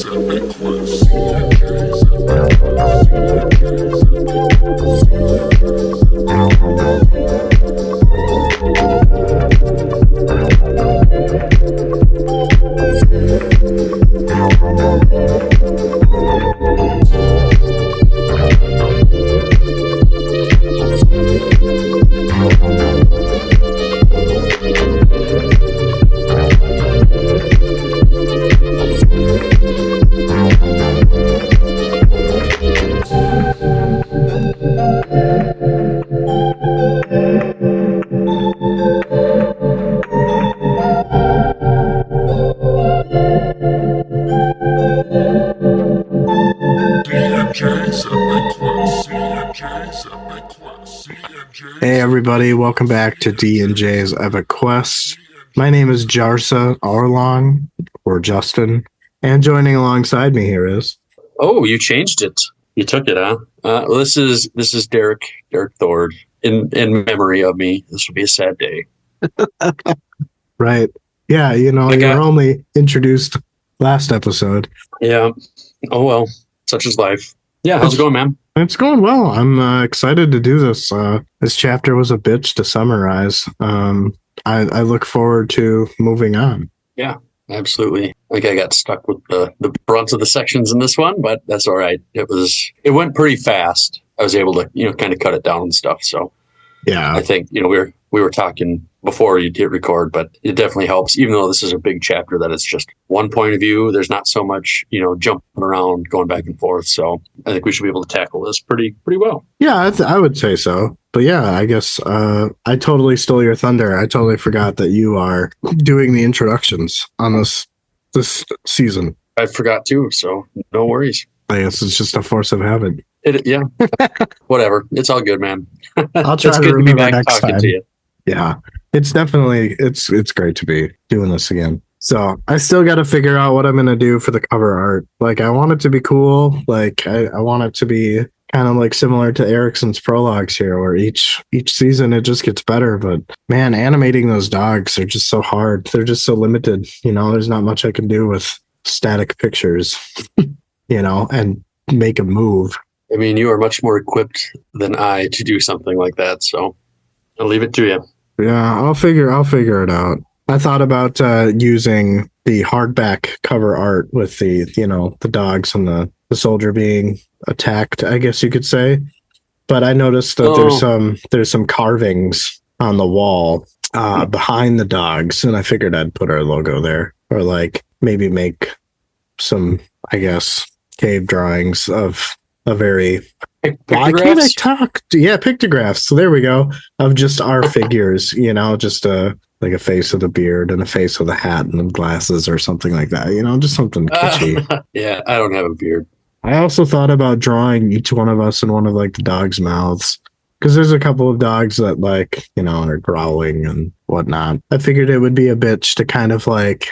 Hey everybody, welcome back to D&J's Epic Quest. My name is Jarsa Arlong, or Justin, and joining alongside me here is... Oh, you changed it. You took it, huh? Well, this is Derek Thord. In memory of me, this will be a sad day. Right. Yeah, you were only introduced last episode. Yeah. Oh, well, such is life. Yeah, how's it going, man? It's going well. I'm excited to do this. This chapter was a bitch to summarize. I look forward to moving on. Yeah, absolutely. I think I got stuck with the brunt of the sections in this one, but that's all right. It went pretty fast. I was able to, kind of cut it down and stuff. So yeah, I think, we were talking before you did record, but it definitely helps, even though this is a big chapter that it's just one point of view. There's not so much, jumping around, going back and forth. So I think we should be able to tackle this pretty well. Yeah, I would say so. But yeah, I guess I totally stole your thunder. I totally forgot that you are doing the introductions on this season. I forgot too, so no worries. I guess it's just a force of habit. Yeah. Whatever. It's all good, man. I'll try to remember next time. To you. Yeah, it's definitely it's great to be doing this again. So I still got to figure out what I'm gonna do for the cover art. Like, I want it to be cool. Like, I want it to be kind of like similar to Erickson's prologues here, where each season it just gets better. But man, animating those dogs are just so hard. They're just so limited. There's not much I can do with static pictures. And make a move. I mean, you are much more equipped than I to do something like that. So I'll leave it to you. Yeah, I'll figure it out. I thought about using the hardback cover art with the dogs and the soldier being attacked, I guess you could say. But I noticed that there's some carvings on the wall behind the dogs, and I figured I'd put our logo there, or like maybe make some, I guess, cave drawings of a very... Why can't I talk? Yeah, pictographs. So there we go. Of just our figures, just like a face with a beard and a face with a hat and glasses or something like that. Just something kitschy. Yeah, I don't have a beard. I also thought about drawing each one of us in one of like the dogs' mouths, because there's a couple of dogs that are growling and whatnot. I figured it would be a bitch to kind of like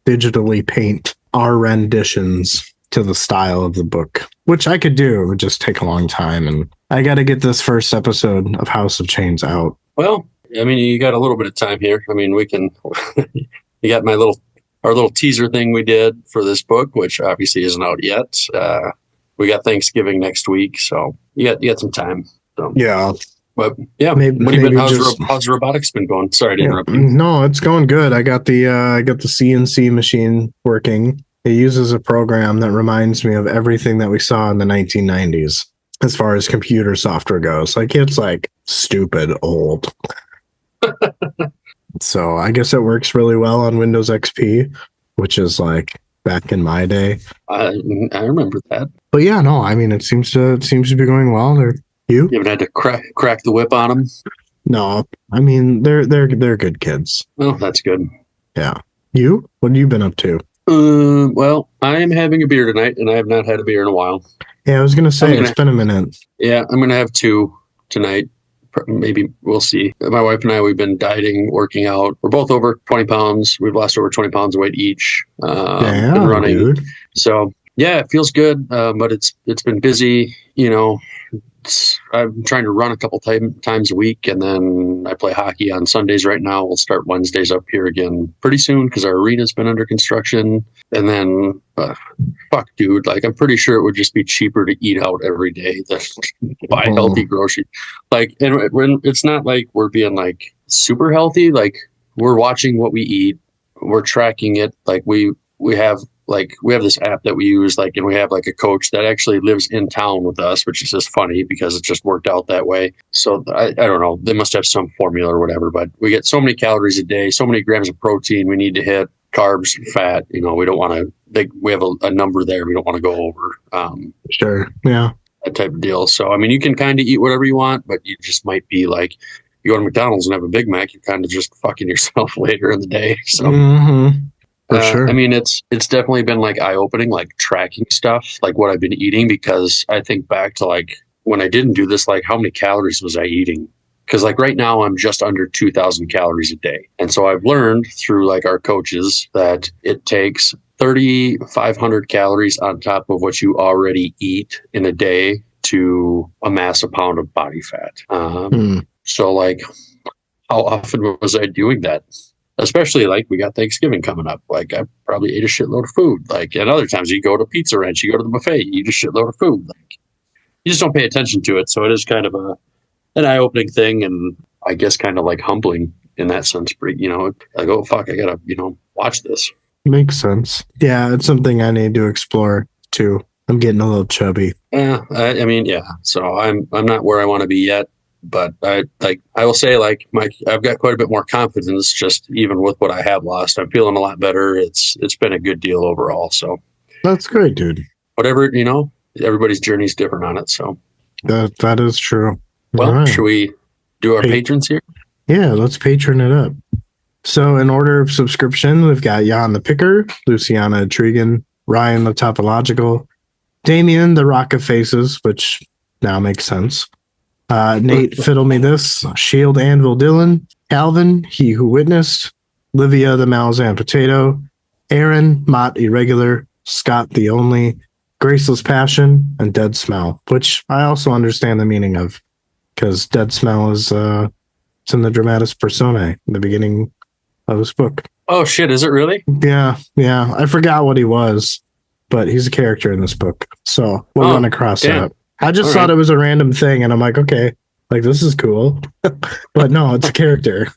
digitally paint our renditions to the style of the book, which I could do. It would just take a long time, and I got to get this first episode of House of Chains out. Well, I mean, you got a little bit of time here. I mean, we can. You got our little teaser thing we did for this book, which obviously isn't out yet. We got Thanksgiving next week, so you got some time. So. Yeah. But yeah, how's robotics been going? Sorry to interrupt you. No, it's going good. I got the CNC machine working. It uses a program that reminds me of everything that we saw in the 1990s as far as computer software goes. Like, it's like stupid old. So I guess it works really well on Windows XP, which is like back in my day. I remember that. But yeah, no, I mean, it seems to be going well. You haven't had to crack the whip on them? No, I mean, they're good kids. Oh, that's good. Yeah. You? What have you been up to? Well, I am having a beer tonight, and I have not had a beer in a while. Yeah, I was going to say, it's been a minute. Yeah, I'm going to have 2 tonight. Maybe we'll see. My wife and I, we've been dieting, working out. We're both over 20 pounds. We've lost over 20 pounds of weight each. Damn, running. Dude. So, yeah, it feels good, but it's been busy. I'm trying to run a couple times a week, and then I play hockey on Sundays right now. We'll start Wednesdays up here again pretty soon because our arena's been under construction. And then fuck, dude, like, I'm pretty sure it would just be cheaper to eat out every day than buy healthy groceries. Like, and when it's not like we're being like super healthy, like we're watching what we eat, we're tracking it. Like we have this app that we use, like, and we have like a coach that actually lives in town with us, which is just funny because it just worked out that way. So I don't know, they must have some formula or whatever, but we get so many calories a day, so many grams of protein we need to hit, carbs, fat, we don't want to, we have a number there we don't want to go over. Sure. Yeah. That type of deal. So, I mean, you can kind of eat whatever you want, but you just might be like, you go to McDonald's and have a Big Mac, you're kind of just fucking yourself later in the day. So, For sure. I mean, it's definitely been like eye opening, like tracking stuff, like what I've been eating, because I think back to like when I didn't do this, like how many calories was I eating? Because like right now I'm just under 2,000 calories a day. And so I've learned through like our coaches that it takes 3,500 calories on top of what you already eat in a day to amass a pound of body fat. So like, how often was I doing that? Especially like we got Thanksgiving coming up. Like I probably ate a shitload of food. Like, and other times you go to Pizza Ranch, you go to the buffet, you eat a shitload of food. Like, you just don't pay attention to it. So it is kind of an eye-opening thing, and I guess kind of like humbling in that sense. Like, oh fuck, I gotta watch this. Makes sense. Yeah, it's something I need to explore too. I'm getting a little chubby. Yeah, I mean, yeah. So I'm not where I want to be yet, but I will say, like, I've got quite a bit more confidence just even with what I have lost. I'm feeling a lot better. It's been a good deal overall. So that's great, dude. Whatever, everybody's journey is different on it. So that is true. Well, should we do our patrons here? Yeah, let's patron it up. So in order of subscription, we've got Jan the Picker, Luciana Trigan, Ryan the Topological, Damien the Rock of Faces, which now makes sense. Nate Fiddle Me This, Shield Anvil Dylan, Calvin, He Who Witnessed, Livia the Malazan Potato, Aaron, Mott Irregular, Scott the Only, Graceless Passion, and Dead Smell, which I also understand the meaning of, because Dead Smell is it's in the Dramatis Personae in the beginning of this book. Oh shit, is it really? Yeah. I forgot what he was, but he's a character in this book. So we'll run across that. I just thought it was a random thing, and I'm like, okay, like this is cool. But no, it's a character.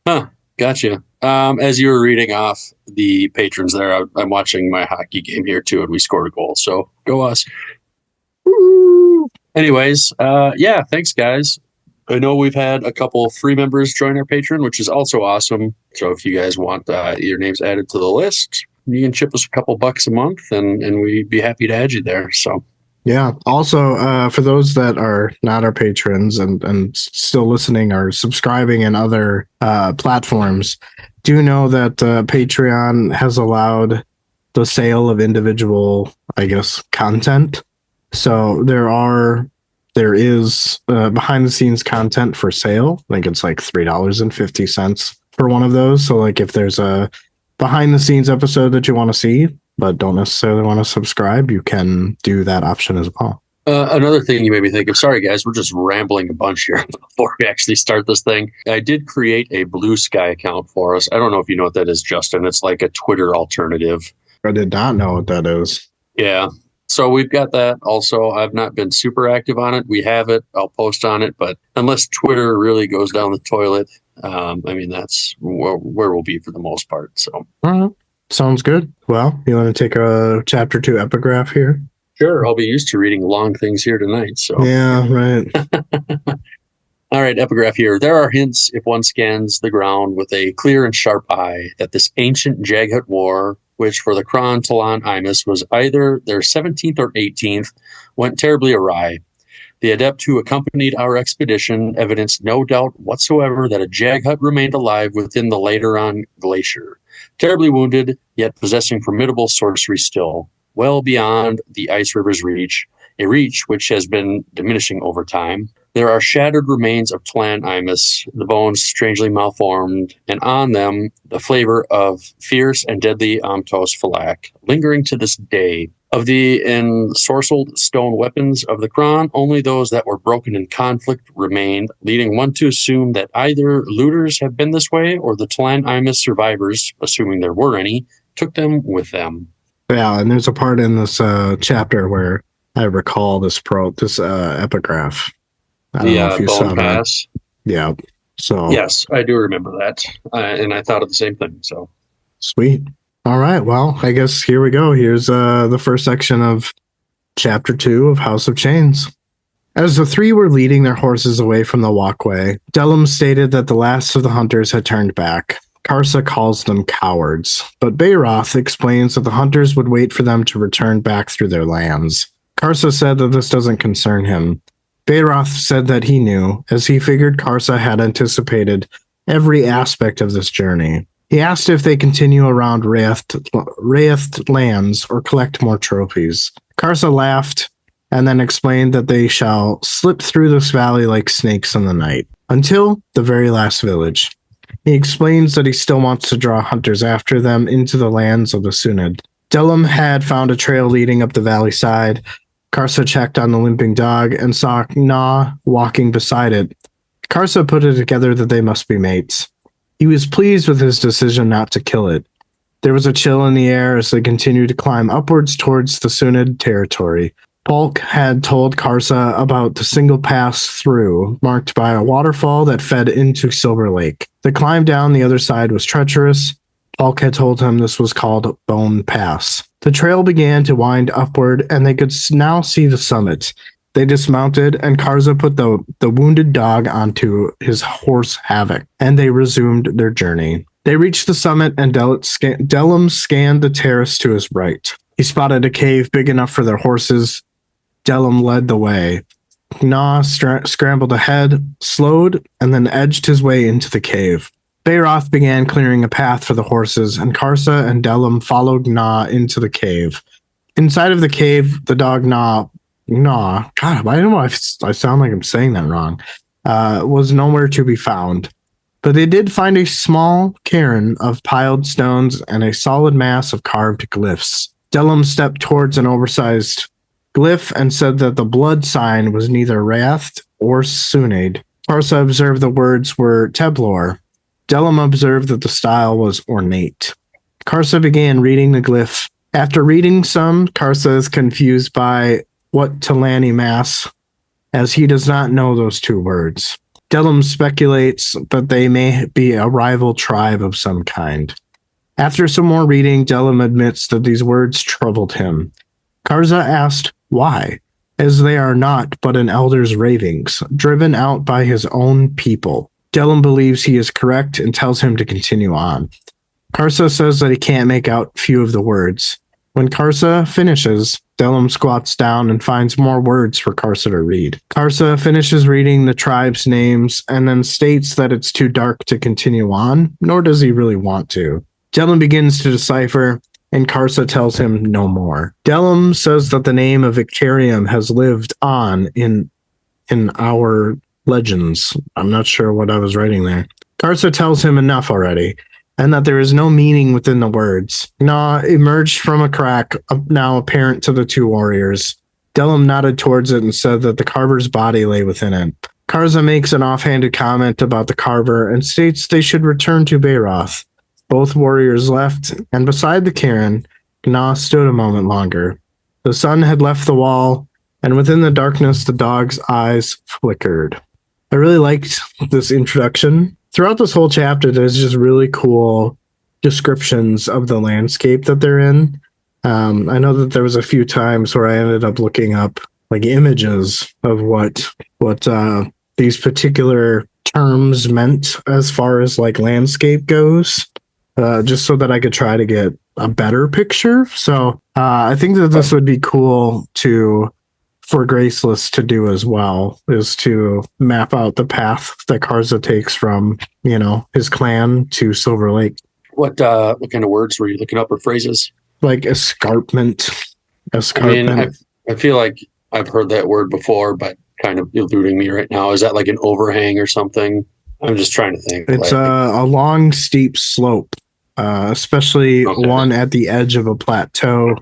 Huh. Gotcha. As you were reading off the patrons there, I'm watching my hockey game here too, and we scored a goal. So go us. Woo! Anyways, yeah, thanks guys. I know we've had a couple free members join our Patreon, which is also awesome. So if you guys want your names added to the list, you can chip us a couple bucks a month, and we'd be happy to add you there. So yeah. Also, for those that are not our patrons and still listening or subscribing in other platforms, do know that Patreon has allowed the sale of individual, I guess, content. So there is behind the scenes content for sale. I think it's like $3.50 for one of those. So like if there's a behind the scenes episode that you want to see, but don't necessarily want to subscribe, you can do that option as well. Another thing you made me think of, sorry guys, we're just rambling a bunch here before we actually start this thing. I did create a Blue Sky account for us. I don't know if you know what that is, Justin. It's like a Twitter alternative. I did not know what that is. Yeah. So we've got that. Also, I've not been super active on it. We have it. I'll post on it. But unless Twitter really goes down the toilet, I mean, that's where we'll be for the most part. So, sounds good. Well, you want to take a chapter 2 epigraph here? Sure. I'll be used to reading long things here tonight. So yeah, right. All right, epigraph here. There are hints, if one scans the ground with a clear and sharp eye, that this ancient Jaghut war, which for the Kron Talan Imus was either their 17th or 18th, went terribly awry. The adept who accompanied our expedition evidenced no doubt whatsoever that a Jaghut remained alive within the Lateron Glacier, terribly wounded, yet possessing formidable sorcery still, well beyond the Ice River's reach, a reach which has been diminishing over time. There are shattered remains of Tlan Imus, the bones strangely malformed, and on them the flavor of fierce and deadly Amtos Falak, lingering to this day. Of the ensorcelled stone weapons of the Kron, only those that were broken in conflict remained, leading one to assume that either looters have been this way, or the Tlan Imus survivors, assuming there were any, took them with them. Yeah, and there's a part in this chapter where I recall this epigraph. I don't know if The you Bone saw that. Pass. Yeah. So Yes, I do remember that, and I thought of the same thing. So sweet. All right. Well, I guess here we go. Here's the first section of chapter 2 of House of Chains. As the three were leading their horses away from the walkway, Dellum stated that the last of the hunters had turned back. Karsa calls them cowards, but Bayroth explains that the hunters would wait for them to return back through their lands. Karsa said that this doesn't concern him. Bayroth said that he knew, as he figured Karsa had anticipated every aspect of this journey. He asked if they continue around Wraithed lands or collect more trophies. Karsa laughed and then explained that they shall slip through this valley like snakes in the night, until the very last village. He explains that he still wants to draw hunters after them into the lands of the Sunid. Dellum had found a trail leading up the valley side. Karsa checked on the limping dog and saw Gnaw walking beside it. Karsa put it together that they must be mates. He was pleased with his decision not to kill it. There was a chill in the air as they continued to climb upwards towards the Sunid territory. Polk had told Karsa about the single pass through, marked by a waterfall that fed into Silver Lake. The climb down the other side was treacherous. Polk had told him this was called Bone Pass. The trail began to wind upward, and they could now see the summit. They dismounted, and Karsa put the wounded dog onto his horse Havoc, and they resumed their journey. They reached the summit, and Dellum scanned the terrace to his right. He spotted a cave big enough for their horses. Dellum led the way. Gnaw scrambled ahead, slowed, and then edged his way into the cave. Bayroth began clearing a path for the horses, and Karsa and Dellum followed Gnaw into the cave. Inside of the cave, the dog Gnaw, God, I don't know if I sound like I'm saying that wrong, was nowhere to be found. But they did find a small cairn of piled stones and a solid mass of carved glyphs. Dellum stepped towards an oversized glyph and said that the blood sign was neither Wraithed or Sunid. Karsa observed the words were Teblor. Dellum observed that the style was ornate. Karsa began reading the glyph. After reading some, Karsa is confused by what Talani Mass, as he does not know those two words. Dellum speculates that they may be a rival tribe of some kind. After some more reading, Dellum admits that these words troubled him. Karsa asked why, as they are not but an elder's ravings, driven out by his own people. Dellum believes he is correct and tells him to continue on. Karsa says that he can't make out few of the words. When Karsa finishes, Dellum squats down and finds more words for Karsa to read. Karsa finishes reading the tribe's names and then states that it's too dark to continue on, nor does he really want to. Dellum begins to decipher, and Karsa tells him no more. Dellum says that the name of Victarium has lived on in our legends. I'm not sure what I was writing there. Karsa tells him enough already, and that there is no meaning within the words. Gnaw emerged from a crack, now apparent to the two warriors. Dellum nodded towards it and said that the carver's body lay within it. Karsa makes an offhanded comment about the carver and states they should return to Bayroth. Both warriors left, and beside the cairn, Gnaw stood a moment longer. The sun had left the wall, and within the darkness the dog's eyes flickered. I really liked this introduction. Throughout this whole chapter, there's just really cool descriptions of the landscape that they're in. I know that there was a few times where I ended up looking up like images of what these particular terms meant as far as like landscape goes. Just so that I could try to get a better picture. So I think that this would be cool for Graceless to do as well, is to map out the path that Karsa takes from, his clan to Silver Lake. What kind of words were you looking up or phrases? Like escarpment. I mean, I feel like I've heard that word before, but kind of eluding me right now. Is that like an overhang or something? I'm just trying to think. It's a long, steep slope, especially one at the edge of a plateau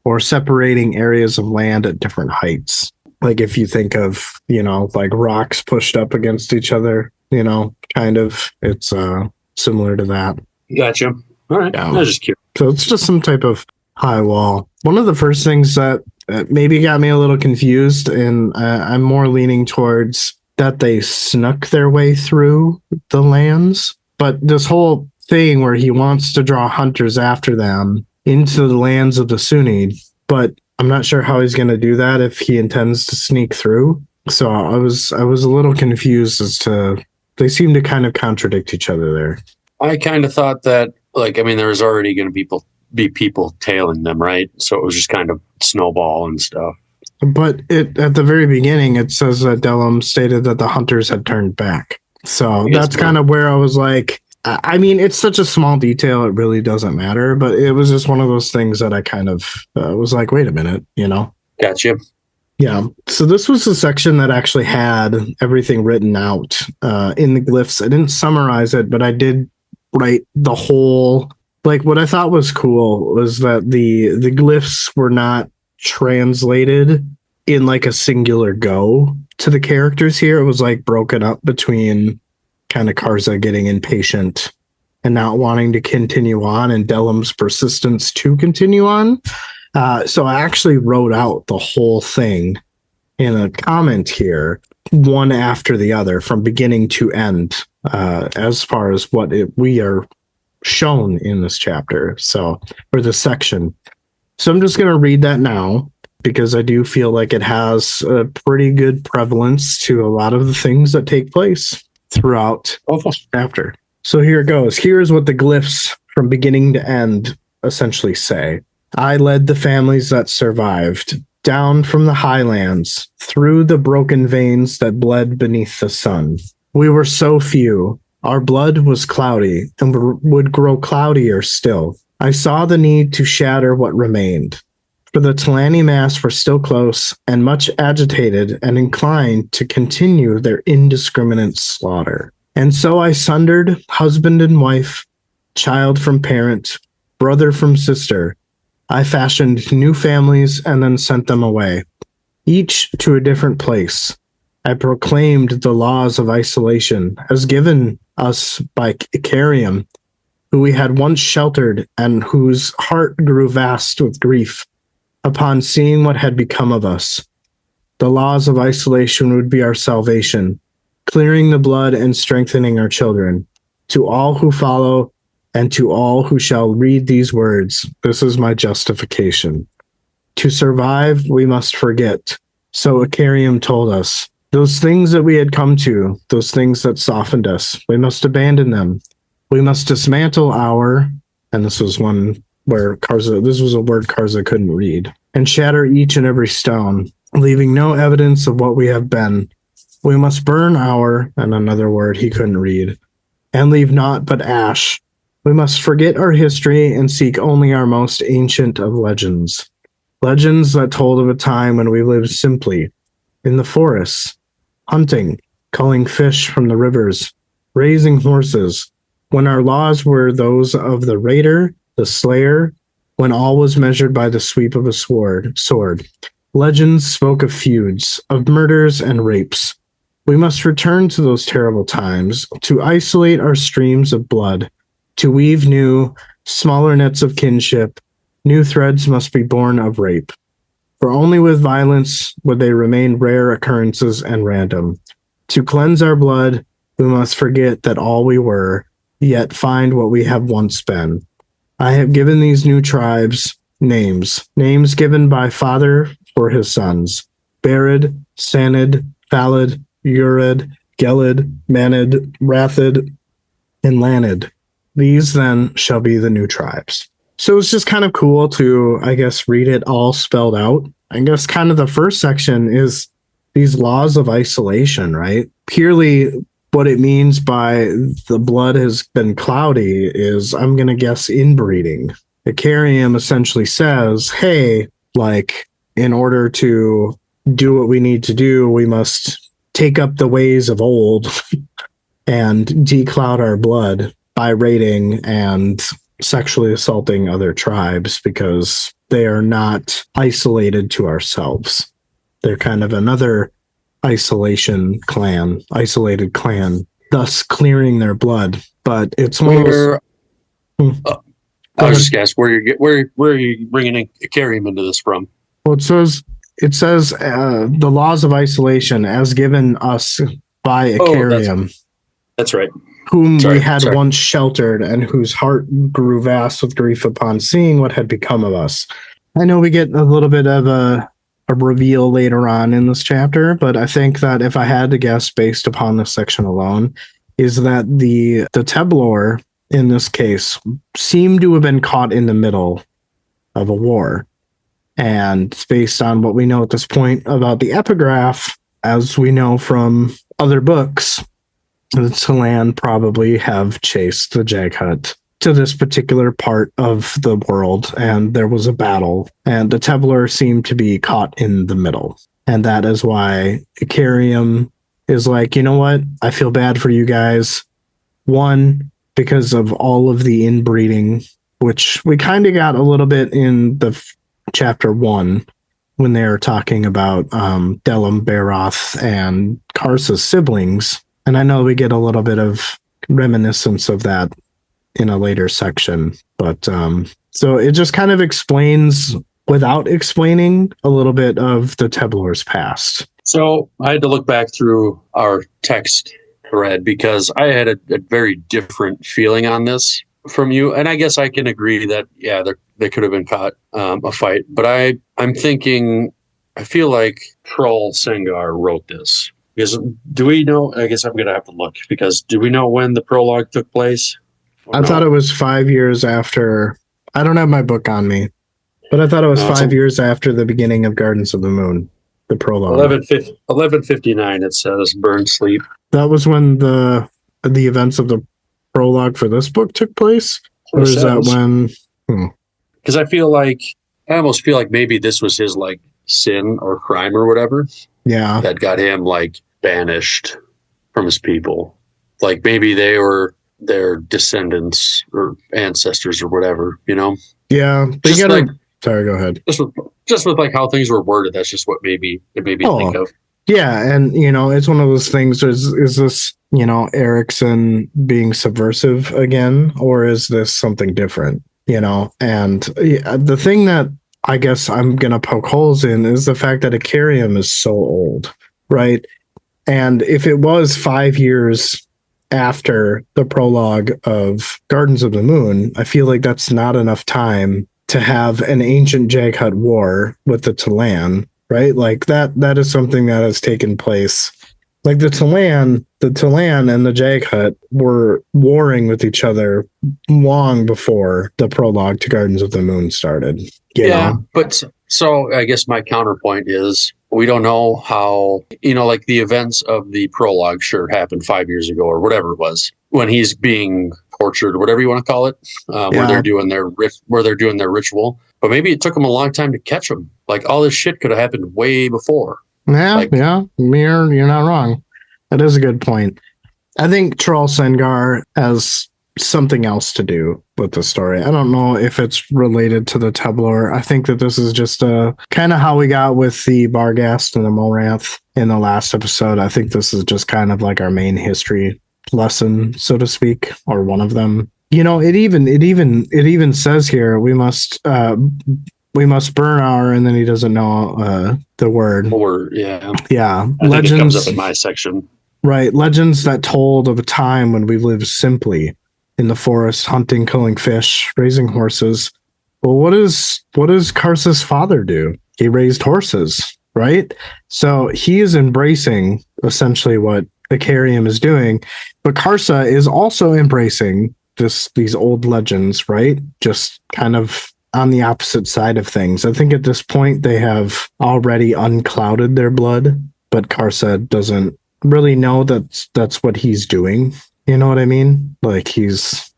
or separating areas of land at different heights. Like if you think of, like rocks pushed up against each other, kind of, it's similar to that. Gotcha. All right. Yeah. I was just curious. So it's just some type of high wall. One of the first things that maybe got me a little confused, and I'm more leaning towards that they snuck their way through the lands. But this whole thing where he wants to draw hunters after them into the lands of the Sunni, but I'm not sure how he's going to do that if he intends to sneak through. So I was a little confused as to, they seem to kind of contradict each other there. I kind of thought that, like, I mean, there was already going to be people tailing them, right? So it was just kind of snowball and stuff. But at the very beginning, it says that Dellum stated that the hunters had turned back. So that's kind of where I was like, I mean, it's such a small detail, it really doesn't matter. But it was just one of those things that I kind of was like, wait a minute, you know? Gotcha. Yeah. So this was the section that actually had everything written out in the glyphs. I didn't summarize it, but I did write the whole. Like, what I thought was cool was that the glyphs were not translated in like a singular go to the characters here. It was like broken up between kind of Karza getting impatient and not wanting to continue on, and Dellum's persistence to continue on. So I actually wrote out the whole thing in a comment here, one after the other, from beginning to end, as far as what we are shown in this chapter, so, or this section. So I'm just going to read that now because I do feel like it has a pretty good prevalence to a lot of the things that take place throughout the chapter. So here it goes. Here's what the glyphs from beginning to end essentially say. I led the families that survived down from the highlands through the broken veins that bled beneath the sun. We were so few. Our blood was cloudy and would grow cloudier still. I saw the need to shatter what remained. For the Talani mass were still close and much agitated and inclined to continue their indiscriminate slaughter. And so I sundered husband and wife, child from parent, brother from sister. I fashioned new families and then sent them away, each to a different place. I proclaimed the laws of isolation as given us by Icarium, who we had once sheltered and whose heart grew vast with grief upon seeing what had become of us. The laws of isolation would be our salvation, clearing the blood and strengthening our children. To all who follow and to all who shall read these words, this is my justification. To survive, we must forget. So Icarium told us. Those things that we had come to, those things that softened us, we must abandon them. We must dismantle our, and this was one where this was a word Karza couldn't read, and shatter each and every stone, leaving no evidence of what we have been. We must burn our, and another word he couldn't read, and leave naught but ash. We must forget our history and seek only our most ancient of legends. Legends that told of a time when we lived simply, in the forests, hunting, culling fish from the rivers, raising horses, when our laws were those of the raider, the slayer, when all was measured by the sweep of a sword. Legends spoke of feuds, of murders and rapes. We must return to those terrible times, to isolate our streams of blood, to weave new, smaller nets of kinship. New threads must be born of rape. For only with violence would they remain rare occurrences and random. To cleanse our blood, we must forget that all we were, yet find what we have once been. I have given these new tribes names given by father for his sons. Berid, Sanid, Phalid, Urid, Gelid, Manid, Rathid, and Lanid. These then shall be the new tribes. So it's just kind of cool to, I guess, read it all spelled out. I guess kind of the first section is these laws of isolation, right? Purely what it means by the blood has been cloudy is, I'm going to guess, inbreeding. Icarium essentially says, hey, like, in order to do what we need to do, we must take up the ways of old and decloud our blood by raiding and sexually assaulting other tribes because they are not isolated to ourselves. They're kind of another isolated clan, thus clearing their blood. But it's one of those... I was just asking where are you bringing in Icarium into this from? Well, it says the laws of isolation as given us by Icarium, that's right. whom we had once sheltered, and whose heart grew vast with grief upon seeing what had become of us. I know we get a little bit of a reveal later on in this chapter, but I think that if I had to guess based upon this section alone, is that the Teblor in this case seemed to have been caught in the middle of a war. And based on what we know at this point about the epigraph, as we know from other books, the Talan probably have chased the Jaghut to this particular part of the world, and there was a battle, and the Teblor seemed to be caught in the middle. And that is why Icarium is like, you know what? I feel bad for you guys. One, because of all of the inbreeding, which we kind of got a little bit in the chapter 1 when they were talking about Delam, Baroth, and Karsa's siblings. And I know we get a little bit of reminiscence of that in a later section, but so it just kind of explains without explaining a little bit of the Teblor's past. So I had to look back through our text thread because I had a very different feeling on this from you, and I guess I can agree that they could have been caught a fight, but I'm thinking I feel like Troll Sengar wrote this. Because do we know? I guess I'm going to have to look, because do we know when the prologue took place? I thought it was 5 years after. I don't have my book on me, but I thought it was 5 years after the beginning of Gardens of the Moon, the prologue. 1159, it says, Burn Sleep. That was when the events of the prologue for this book took place? Or is that when... Because I almost feel like maybe this was his, like, sin or crime or whatever. Yeah. That got him, like, banished from his people. Like, maybe they were their descendants or ancestors or whatever, you know? Yeah. They just gotta, sorry, go ahead. Just with like how things were worded, that's just what it made me think of. Yeah, and it's one of those things, is this, Erickson being subversive again, or is this something different? And the thing that I guess I'm gonna poke holes in is the fact that Icarium is so old, right? And if it was 5 years after the prologue of Gardens of the Moon, I feel like that's not enough time to have an ancient Jaghut war with the Talan, right? Like that is something that has taken place. Like the Talan and the Jaghut were warring with each other long before the prologue to Gardens of the Moon started. But so I guess my counterpoint is we don't know how, like the events of the prologue sure happened 5 years ago or whatever it was, when he's being tortured or whatever you want to call it, where they're doing their ritual. But maybe it took them a long time to catch him. Like all this shit could have happened way before. Yeah, you're not wrong. That is a good point. I think Troll Sengar has something else to do with the story. I don't know if it's related to the Teblor. I think that this is just kind of how we got with the Barghast and the Morath in the last episode. I think this is just kind of like our main history lesson, so to speak, or one of them. It even says here we must burn our, and then he doesn't know the word. Yeah. Yeah. I think it comes up in my section. Right. Legends that told of a time when we lived simply in the forest, hunting, killing fish, raising horses. Well, what does Karsa's father do? He raised horses, right? So he is embracing essentially what Icarium is doing, but Karsa is also embracing these old legends, right? Just kind of on the opposite side of things. I think at this point they have already unclouded their blood, but Karsa doesn't really know that's what he's doing. You know what I mean? Like his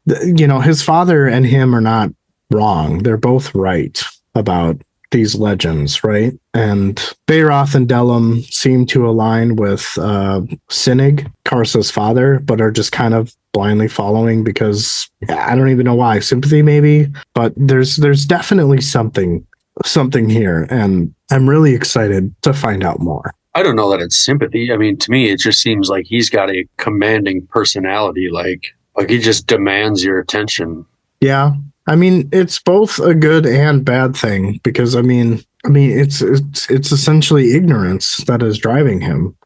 father and him are not wrong. They're both right about these legends, right? And Bayroth and Delam seem to align with Sinig, Karsa's father, but are just kind of blindly following because I don't even know why. Sympathy, maybe, but there's definitely something here, and I'm really excited to find out more. I don't know that it's sympathy. I mean, to me, it just seems like he's got a commanding personality. Like he just demands your attention. Yeah. I mean, it's both a good and bad thing because it's essentially ignorance that is driving him.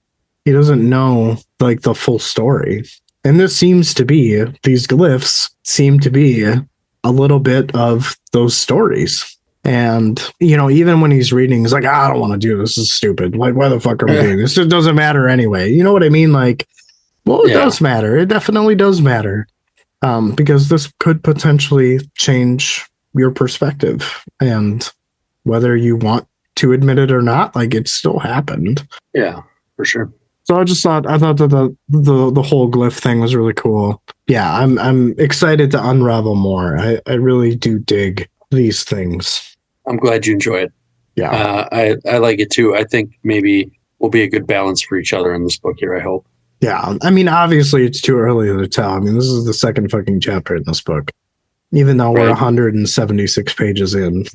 He doesn't know like the full story. And these glyphs seem to be a little bit of those stories. And, even when he's reading, he's like, I don't want to do this. This is stupid. Like, why the fuck are we doing this? It doesn't matter anyway. You know what I mean? Like, well, it does matter. It definitely does matter. Because this could potentially change your perspective. And whether you want to admit it or not, like, it still happened. Yeah, for sure. So I thought that the whole glyph thing was really cool. Yeah, I'm excited to unravel more. I really do dig these things. I'm glad you enjoy it. Yeah. I like it too. I think maybe we'll be a good balance for each other in this book here, I hope. Yeah. I mean, obviously it's too early to tell. I mean, this is the second fucking chapter in this book. Even though we're 176 pages in.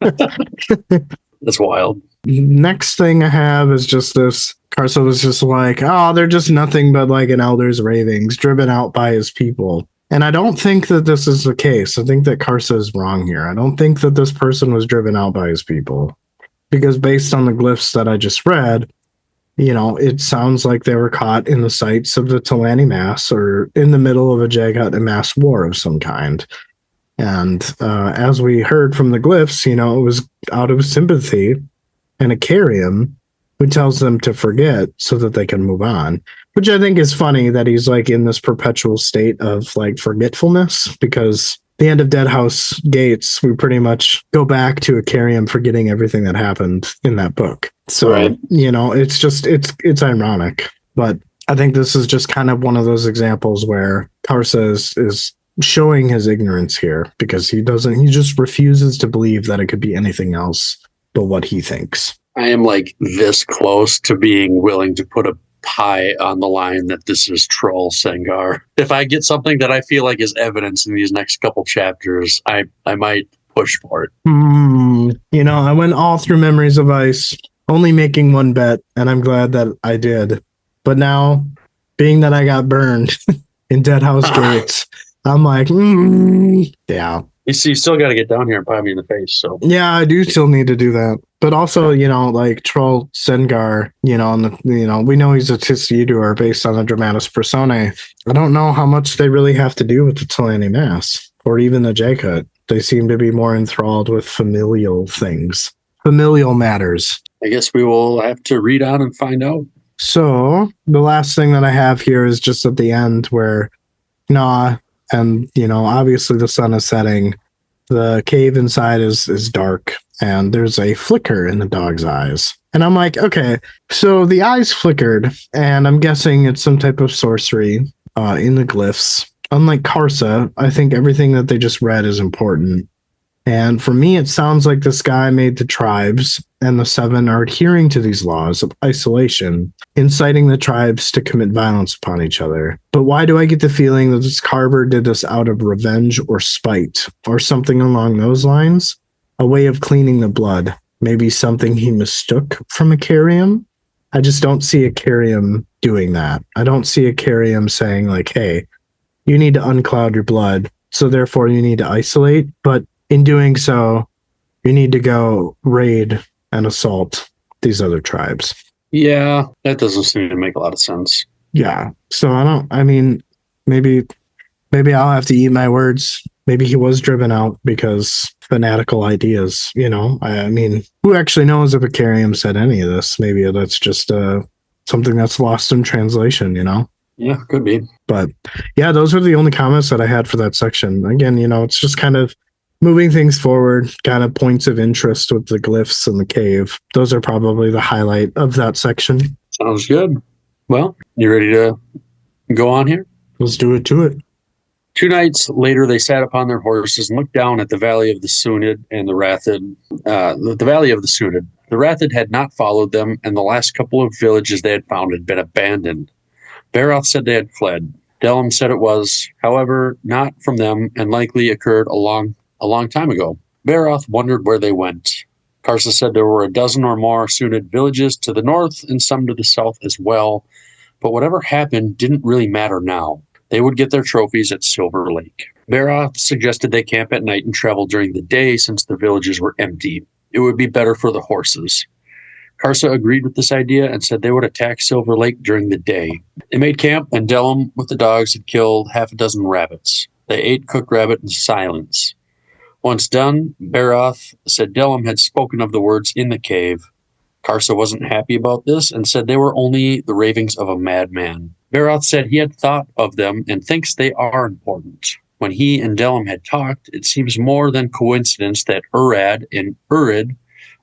That's wild. Next thing I have is just this. Karsa was just like, oh, they're just nothing but like an elder's ravings, driven out by his people. And I don't think that this is the case. I think that Karsa is wrong here. I don't think that this person was driven out by his people. Because based on the glyphs that I just read, it sounds like they were caught in the sights of the Talani Mass or in the middle of a Jagat and mass war of some kind. And as we heard from the glyphs, it was out of sympathy and a Carium who tells them to forget so that they can move on, which I think is funny that he's like in this perpetual state of like forgetfulness, because the end of Dead House Gates, we pretty much go back to a Carium forgetting everything that happened in that book. So, it's ironic, but I think this is just kind of one of those examples where Karsa is showing his ignorance here because he just refuses to believe that it could be anything else but what he thinks. I am like this close to being willing to put a pie on the line that this is Troll Sengar. If I get something that I feel like is evidence in these next couple chapters, I might push for it. I went all through Memories of Ice, only making one bet, and I'm glad that I did. But now, being that I got burned in Dead House Gates, I'm like, yeah. You see, you still got to get down here and pie me in the face. So yeah, I do still need to do that. But also, like Troll Sengar, we know he's a Tisuidor based on the Dramatis Personae. I don't know how much they really have to do with the Talani Mass or even the Jacut. They seem to be more enthralled with familial things, familial matters. I guess we will have to read on and find out. So the last thing that I have here is just at the end where and obviously the sun is setting. The cave inside is dark, and there's a flicker in the dog's eyes. And I'm like, okay, so the eyes flickered, and I'm guessing it's some type of sorcery in the glyphs. Unlike Karsa, I think everything that they just read is important. And for me, it sounds like this guy made the tribes, and the seven are adhering to these laws of isolation, inciting the tribes to commit violence upon each other. But why do I get the feeling that this carver did this out of revenge or spite, or something along those lines? A way of cleaning the blood. Maybe something he mistook from a Carium? I just don't see a Carium doing that. I don't see a Carium saying like, hey, you need to uncloud your blood, so therefore you need to isolate. But in doing so, you need to go raid and assault these other tribes. Yeah, that doesn't seem to make a lot of sense. Yeah. So maybe I'll have to eat my words. Maybe he was driven out because fanatical ideas, I mean, who actually knows if a Carium said any of this? Maybe that's just something that's lost in translation, Yeah, could be. But yeah, those are the only comments that I had for that section. Again, it's just kind of moving things forward, kind of points of interest with the glyphs in the cave. Those are probably the highlight of that section. Sounds good. Well, you ready to go on here? Let's do it to it. 2 nights later, they sat upon their horses and looked down at the valley of the Sunid and the Rathid. The valley of the Sunid. The Rathid had not followed them, and the last couple of villages they had found had been abandoned. Baroth said they had fled. Delham said it was, however, not from them, and likely occurred a long time ago. Baroth wondered where they went. Karsa said there were a dozen or more Sunid villages to the north and some to the south as well, but whatever happened didn't really matter now. They would get their trophies at Silver Lake. Baroth suggested they camp at night and travel during the day since the villages were empty. It would be better for the horses. Karsa agreed with this idea and said they would attack Silver Lake during the day. They made camp, and Dellum with the dogs had killed half a dozen rabbits. They ate cooked rabbit in silence. Once done, Baroth said Dellum had spoken of the words in the cave. Karsa wasn't happy about this and said they were only the ravings of a madman. Baroth said he had thought of them and thinks they are important. When he and Dellum had talked, it seems more than coincidence that Urad and Urid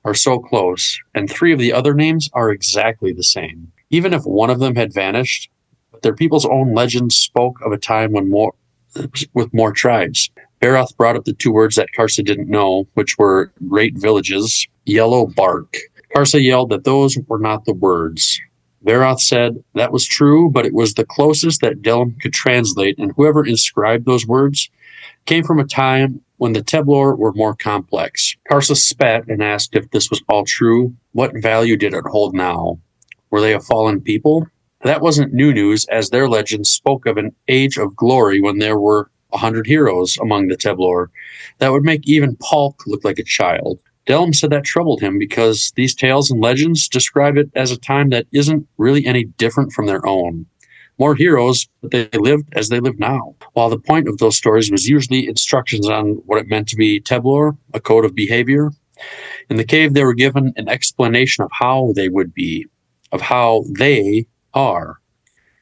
are so close, and 3 of the other names are exactly the same. Even if one of them had vanished, their people's own legends spoke of a time when with more tribes. Baroth brought up the 2 words that Karsa didn't know, which were great villages, yellow bark. Karsa yelled that those were not the words. Baroth said that was true, but it was the closest that Dellum could translate, and whoever inscribed those words came from a time when the Teblor were more complex. Karsa spat and asked if this was all true. What value did it hold now? Were they a fallen people? That wasn't new news, as their legends spoke of an age of glory when there were 100 heroes among the Teblor. That would make even Palk look like a child. Dellum said that troubled him because these tales and legends describe it as a time that isn't really any different from their own. More heroes, but they lived as they live now. While the point of those stories was usually instructions on what it meant to be Teblor, a code of behavior, in the cave they were given an explanation of how they would be, of how they are.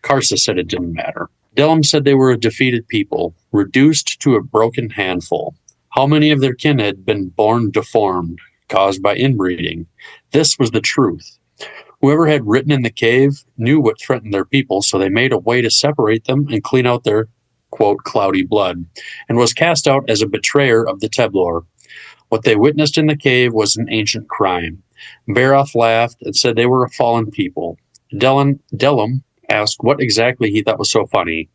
Karsa said it didn't matter. Dellum said they were a defeated people, reduced to a broken handful. How many of their kin had been born deformed, caused by inbreeding? This was the truth. Whoever had written in the cave knew what threatened their people, so they made a way to separate them and clean out their, quote, cloudy blood, and was cast out as a betrayer of the Teblor. What they witnessed in the cave was an ancient crime. Baroth laughed and said they were a fallen people. Dellum asked what exactly he thought was so funny.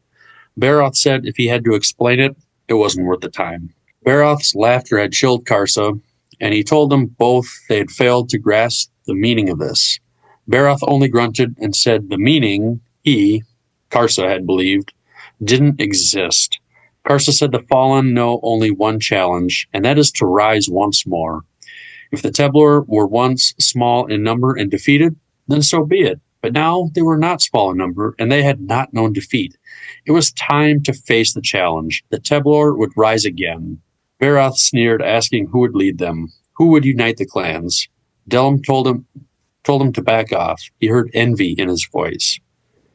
Baroth said if he had to explain it, it wasn't worth the time. Baroth's laughter had chilled Karsa, and he told them both they had failed to grasp the meaning of this. Baroth only grunted and said the meaning he, Karsa, had believed didn't exist. Karsa said the fallen know only one challenge, and that is to rise once more. If the Teblor were once small in number and defeated, then so be it. But now they were not small in number, and they had not known defeat. It was time to face the challenge. The Teblor would rise again. Baroth sneered, asking who would lead them, who would unite the clans. Dellum told him to back off. He heard envy in his voice.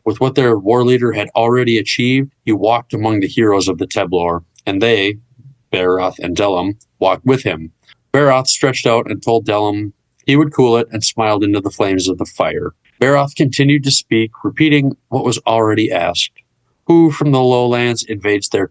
With what their war leader had already achieved, he walked among the heroes of the Teblor, and they, Baroth and Dellum, walked with him. Baroth stretched out and told Dellum he would cool it and smiled into the flames of the fire. Baroth continued to speak, repeating what was already asked. Who from the lowlands invades their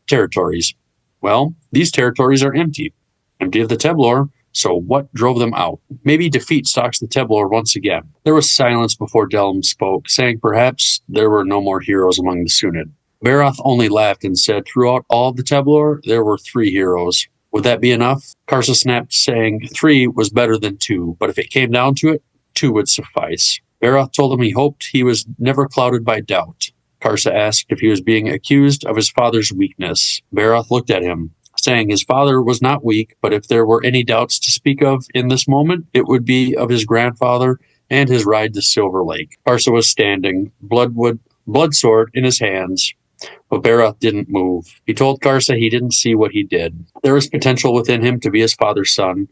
territories? Well, these territories are empty of the Teblor, so what drove them out? Maybe defeat stalks the Teblor once again. There was silence before Dellum spoke, saying perhaps there were no more heroes among the Sunid. Baroth only laughed and said throughout all the Teblor there were 3 heroes. Would that be enough? Karsa snapped, saying 3 was better than 2, but if it came down to it, 2 would suffice. Baroth told him he hoped he was never clouded by doubt. Karsa asked if he was being accused of his father's weakness. Baroth looked at him, saying his father was not weak, but if there were any doubts to speak of in this moment, it would be of his grandfather and his ride to Silver Lake. Karsa was standing, blood sword in his hands, but Baroth didn't move. He told Karsa he didn't see what he did. There was potential within him to be his father's son,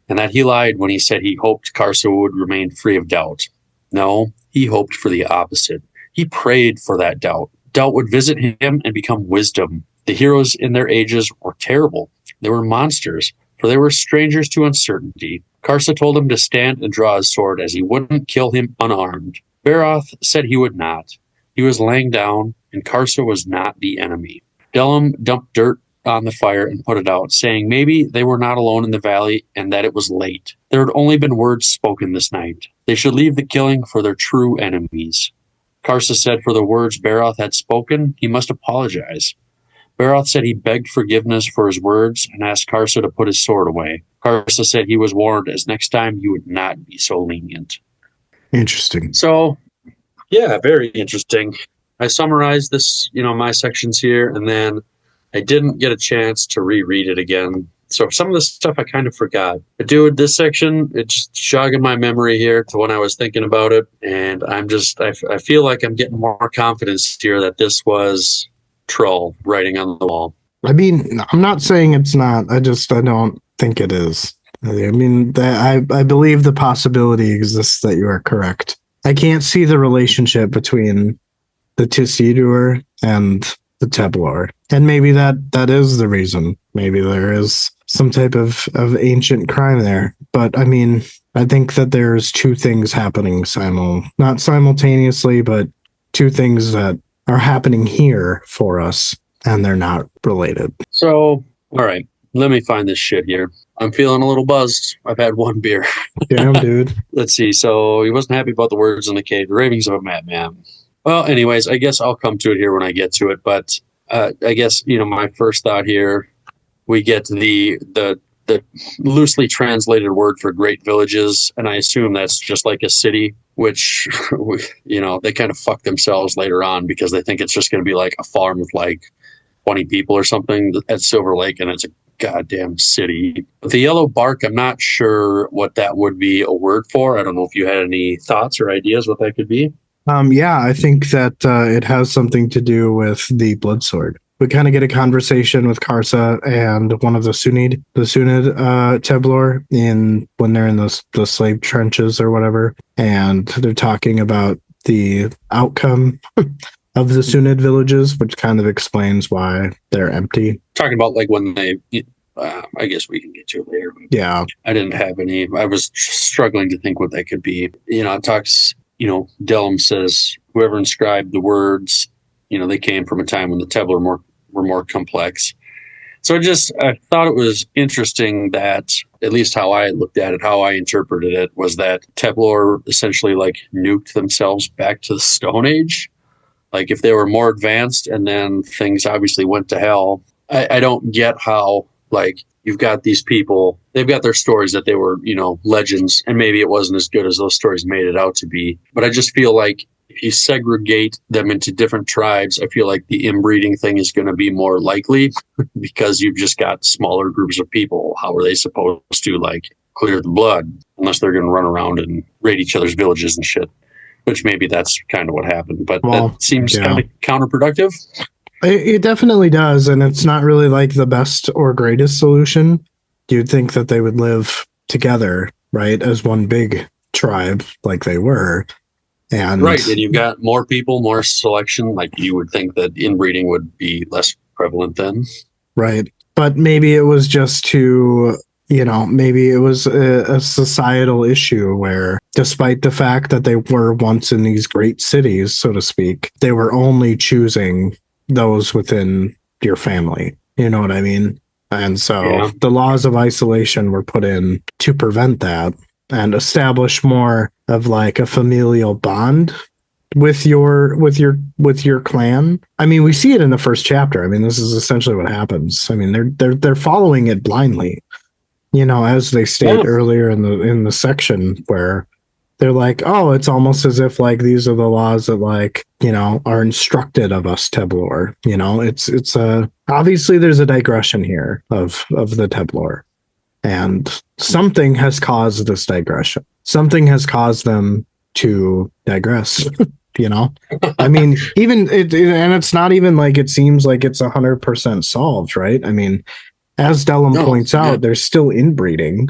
and that he lied when he said he hoped Karsa would remain free of doubt. No, he hoped for the opposite. He prayed for that doubt. Doubt would visit him and become wisdom. The heroes in their ages were terrible. They were monsters, for they were strangers to uncertainty. Karsa told him to stand and draw his sword, as he wouldn't kill him unarmed. Baroth said he would not. He was laying down, and Karsa was not the enemy. Dellum dumped dirt on the fire and put it out, saying maybe they were not alone in the valley and that it was late. There had only been words spoken this night. They should leave the killing for their true enemies. Karsa said for the words Baroth had spoken, he must apologize. Baroth said he begged forgiveness for his words and asked Karsa to put his sword away. Karsa said he was warned as next time he would not be so lenient. Interesting. So, yeah, very interesting. I summarized this, my sections here, and then I didn't get a chance to reread it again. So some of the stuff I kind of forgot. But dude, this section, it's just jogging my memory here to when I was thinking about it. And I feel like I'm getting more confidence here that this was Troll writing on the wall. I mean, I'm not saying it's not. I don't think it is. I mean, I believe the possibility exists that you are correct. I can't see the relationship between the Tisidur and the Teblor. And maybe that is the reason. Maybe there is some type of ancient crime there. But I mean, I think that there's two things happening not simultaneously, but two things that are happening here for us, and they're not related. So, all right, let me find this shit here. I'm feeling a little buzzed. I've had one beer. Damn, dude. Let's see. So he wasn't happy about the words in the cave, the ravings of a madman. Well, anyways, I guess I'll come to it here when I get to it. But I guess, my first thought here, we get the loosely translated word for great villages. And I assume that's just like a city, which, they kind of fuck themselves later on because they think it's just going to be like a farm with like 20 people or something at Silver Lake. And it's a goddamn city. But the yellow bark, I'm not sure what that would be a word for. I don't know if you had any thoughts or ideas what that could be. Yeah, I think that it has something to do with the blood sword. We kind of get a conversation with Karsa and one of the Sunid Teblor when they're in the slave trenches or whatever, and they're talking about the outcome of the Sunid villages, which kind of explains why they're empty. Talking about like when they, I guess we can get to it later. Yeah, I didn't have any. I was struggling to think what that could be. It talks. Delum says whoever inscribed the words, they came from a time when the Tebler were more complex. So I thought it was interesting that, at least how I looked at it, how I interpreted it, was that Tebler essentially like nuked themselves back to the Stone Age. Like if they were more advanced and then things obviously went to hell. I don't get how, like, you've got these people, they've got their stories that they were, legends, and maybe it wasn't as good as those stories made it out to be. But I just feel like if you segregate them into different tribes, I feel like the inbreeding thing is going to be more likely because you've just got smaller groups of people. How are they supposed to, like, clear the blood unless they're going to run around and raid each other's villages and shit? Which maybe that's kind of what happened. But that seems kind of counterproductive. It definitely does, and it's not really like the best or greatest solution. You'd think that they would live together, right, as one big tribe like they were. And you've got more people, more selection. Like you would think that inbreeding would be less prevalent then. Right. But maybe it was just maybe it was a societal issue where despite the fact that they were once in these great cities, so to speak, they were only choosing those within your family. You know what I mean? And so the laws of isolation were put in to prevent that and establish more of like a familial bond with your clan. I mean, we see it in the first chapter. I mean, this is essentially what happens. I mean, they're following it blindly. As they state earlier in the section where they're like, oh, it's almost as if like these are the laws that like, are instructed of us Teblor. It's obviously there's a digression here of the Teblor, and something has caused this digression. Something has caused them to digress. I mean, even and it's not even like it seems like it's 100% solved, right? I mean, as Delum points out, there's still inbreeding.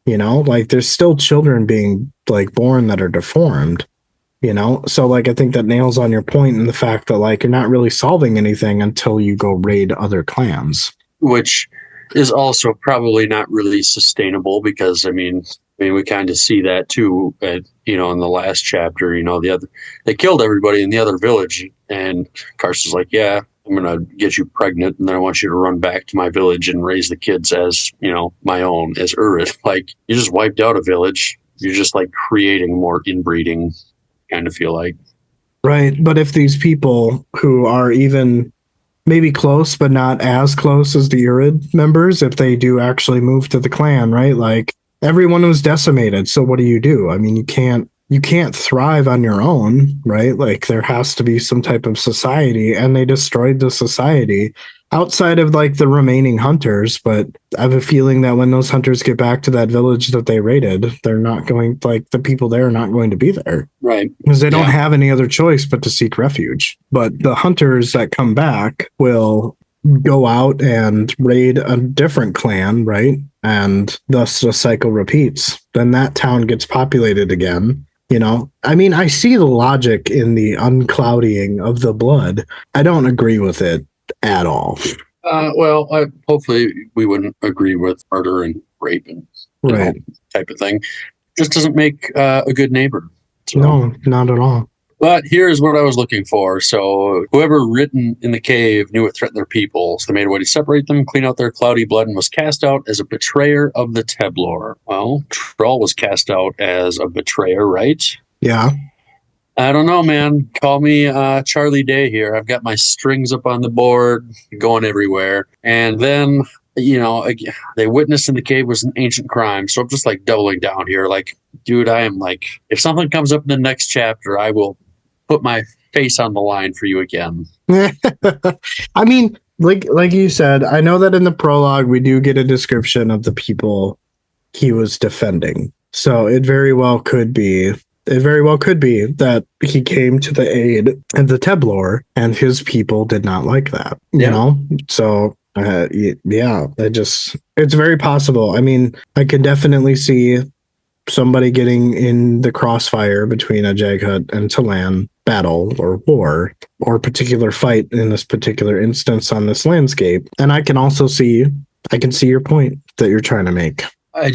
Like there's still children being like born that are deformed, so like I think that nails on your point in the fact that like you're not really solving anything until you go raid other clans, which is also probably not really sustainable because I mean we kind of see that too in the last chapter. They killed everybody in the other village, and Carson's like, yeah, I'm going to get you pregnant, and then I want you to run back to my village and raise the kids as, my own, as Urid. Like, you just wiped out a village. You're just, like, creating more inbreeding, kind of feel like. Right, but if these people who are even maybe close, but not as close as the Urid members, if they do actually move to the clan, right? Like, everyone was decimated, so what do? I mean, you can't you can't thrive on your own, right? Like there has to be some type of society, and they destroyed the society outside of like the remaining hunters. But I have a feeling that when those hunters get back to that village that they raided, they're not going, like the people there are not going to be there. Right. Because they don't have any other choice but to seek refuge. But the hunters that come back will go out and raid a different clan, right? And thus the cycle repeats. Then that town gets populated again. You know, I mean, I see the logic in the unclouding of the blood. I don't agree with it at all. Hopefully we wouldn't agree with murder and rape and Right. type of thing. Just doesn't make a good neighbor. So. No, not at all. But here's what I was looking for. So whoever written in the cave knew it threatened their people. So they made a way to separate them, clean out their cloudy blood, and was cast out as a betrayer of the Teblor. Well, Troll was cast out as a betrayer, right? Yeah. I don't know, man. Call me Charlie Day here. I've got my strings up on the board, going everywhere. And then, they witnessed in the cave was an ancient crime. So I'm just like doubling down here. Like, dude, I am like, if something comes up in the next chapter, I will put my face on the line for you again. I mean, like you said, I know that in the prologue we do get a description of the people he was defending. So it very well could be that he came to the aid of the Teblor and his people did not like that. You know? So it's very possible. I mean, I could definitely see somebody getting in the crossfire between a Jaghut and Talan battle or war or particular fight in this particular instance on this landscape. And I can see your point that you're trying to make. I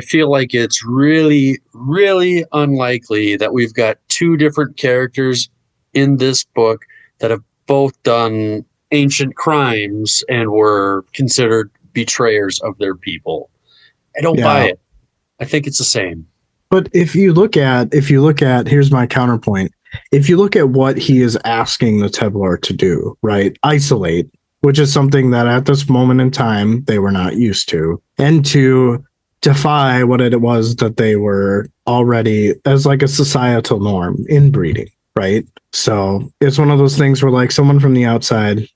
feel like it's really, really unlikely that we've got two different characters in this book that have both done ancient crimes and were considered betrayers of their people. I don't buy it. I think it's the same. But if you look at, here's my counterpoint. If you look at what he is asking the Teblor to do, right? Isolate, which is something that at this moment in time, they were not used to. And to defy what it was that they were already as like a societal norm, inbreeding, right? So it's one of those things where like someone from the outside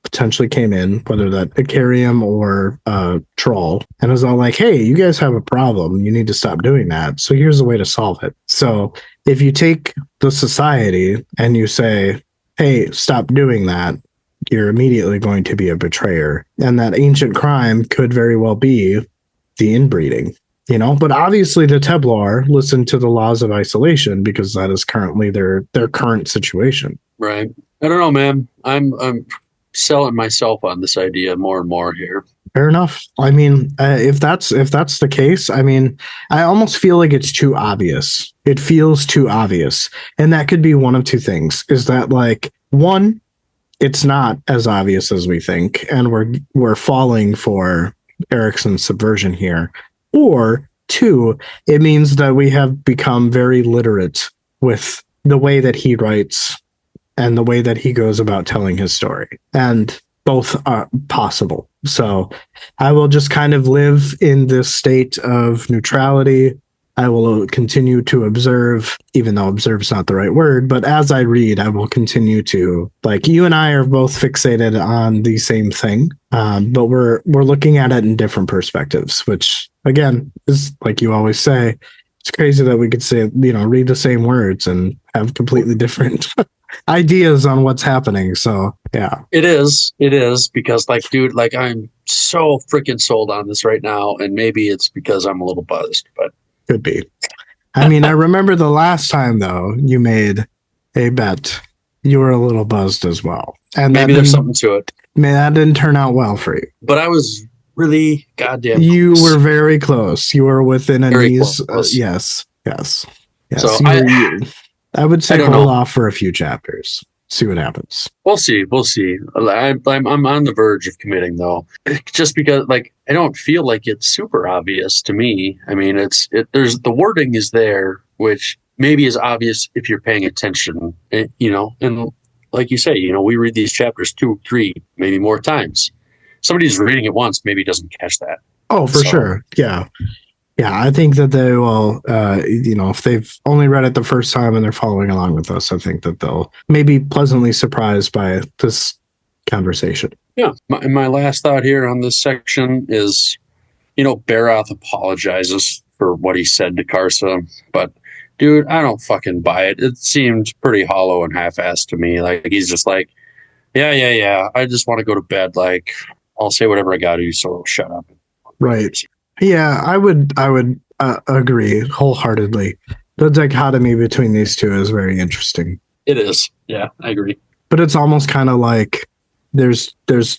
potentially came in, whether that Icarium or Troll, and was all like, hey, you guys have a problem. You need to stop doing that. So here's a way to solve it. So if you take the society and you say, hey, stop doing that, you're immediately going to be a betrayer. And that ancient crime could very well be the inbreeding, but obviously the Teblor listened to the laws of isolation because that is currently their current situation. Right. I don't know, man. I'm selling myself on this idea more and more here. Fair enough. I mean, if that's the case, I mean, I almost feel like it's too obvious. It feels too obvious. And that could be one of two things. Is that like, one, it's not as obvious as we think, and we're falling for Erickson's subversion here. Or two, it means that we have become very literate with the way that he writes and the way that he goes about telling his story. And both are possible. So I will just kind of live in this state of neutrality. I will continue to observe, even though observe is not the right word, but as I read, I will continue to, like, you and I are both fixated on the same thing, but we're looking at it in different perspectives, which again is, like you always say, it's crazy that we could say, read the same words and have completely different ideas on what's happening. So yeah, it is because like, dude, like I'm so freaking sold on this right now, and maybe it's because I'm a little buzzed, but could be. I mean, I remember the last time though you made a bet, you were a little buzzed as well, and maybe there's something to it. Man, that didn't turn out well for you. But I was really goddamn. You close. were very close. You were within a Very knees. close. Yes. So I would say hold off for a few chapters. See what happens. We'll see. I'm on the verge of committing though, just because like I don't feel like it's super obvious to me. I mean, there's the wording is there, which maybe is obvious if you're paying attention, and like you say, we read these chapters 2, 3, maybe more times. Somebody who's reading it once maybe doesn't catch that. Oh, for sure. Yeah. Yeah, I think that they will, if they've only read it the first time and they're following along with us, I think that they'll maybe pleasantly surprised by this conversation. Yeah. My last thought here on this section is, Barath apologizes for what he said to Karsa, but dude, I don't fucking buy it. It seemed pretty hollow and half-assed to me. Like, he's just like, yeah. I just want to go to bed. Like, I'll say whatever I got to, so shut up. Right. Yeah, I would agree wholeheartedly. The dichotomy between these two is very interesting. It is. Yeah, I agree. But it's almost kind of like there's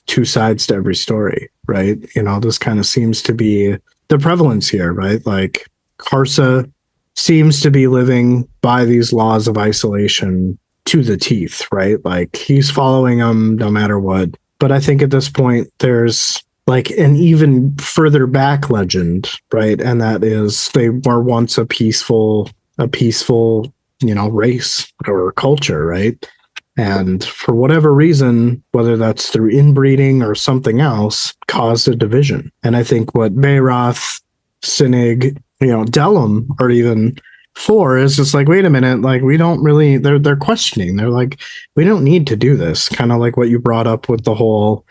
two sides to every story, right? This kind of seems to be the prevalence here, right? Like Karsa seems to be living by these laws of isolation to the teeth, right? Like he's following them no matter what. But I think at this point there's like an even further back legend, right? And that is they were once a peaceful, race or culture, right? And for whatever reason, whether that's through inbreeding or something else, caused a division. And I think what Bayroth, Sinig, Dellum, or even Four is just like, wait a minute, like we don't really. They're questioning. They're like, we don't need to do this. Kind of like what you brought up with the whole,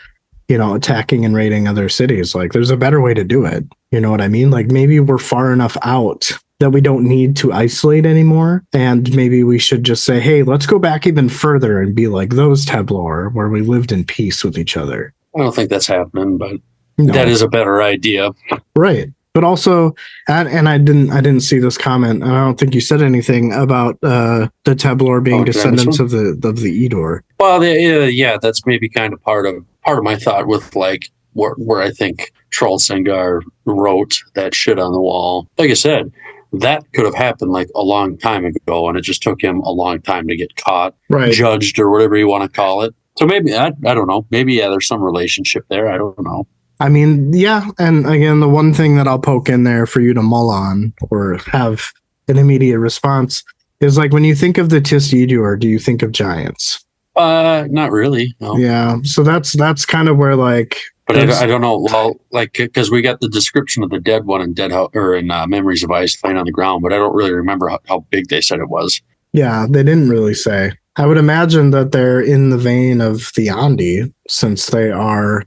attacking and raiding other cities. Like, there's a better way to do it. You know what I mean? Like maybe we're far enough out that we don't need to isolate anymore. And maybe we should just say, hey, let's go back even further and be like those Tablor, where we lived in peace with each other. I don't think that's happening, but that is a better idea. Right. But also, and I didn't see this comment, and I don't think you said anything about the Tablor being descendants of the Edor. Well, yeah, that's maybe kind of part of my thought with like where I think Troll Sengar wrote that shit on the wall. Like I said, that could have happened like a long time ago, and it just took him a long time to get caught, right, judged, or whatever you want to call it. So maybe, I don't know. Maybe, there's some relationship there. I don't know. I mean, yeah. And again, the one thing that I'll poke in there for you to mull on or have an immediate response is like when you think of the Tis Edur, do you think of giants? Not really. No. Yeah. So that's kind of where like. But I don't know. Well, like, because we got the description of the dead one in Memories of Ice laying on the ground, but I don't really remember how big they said it was. Yeah, they didn't really say. I would imagine that they're in the vein of the Andi, since they are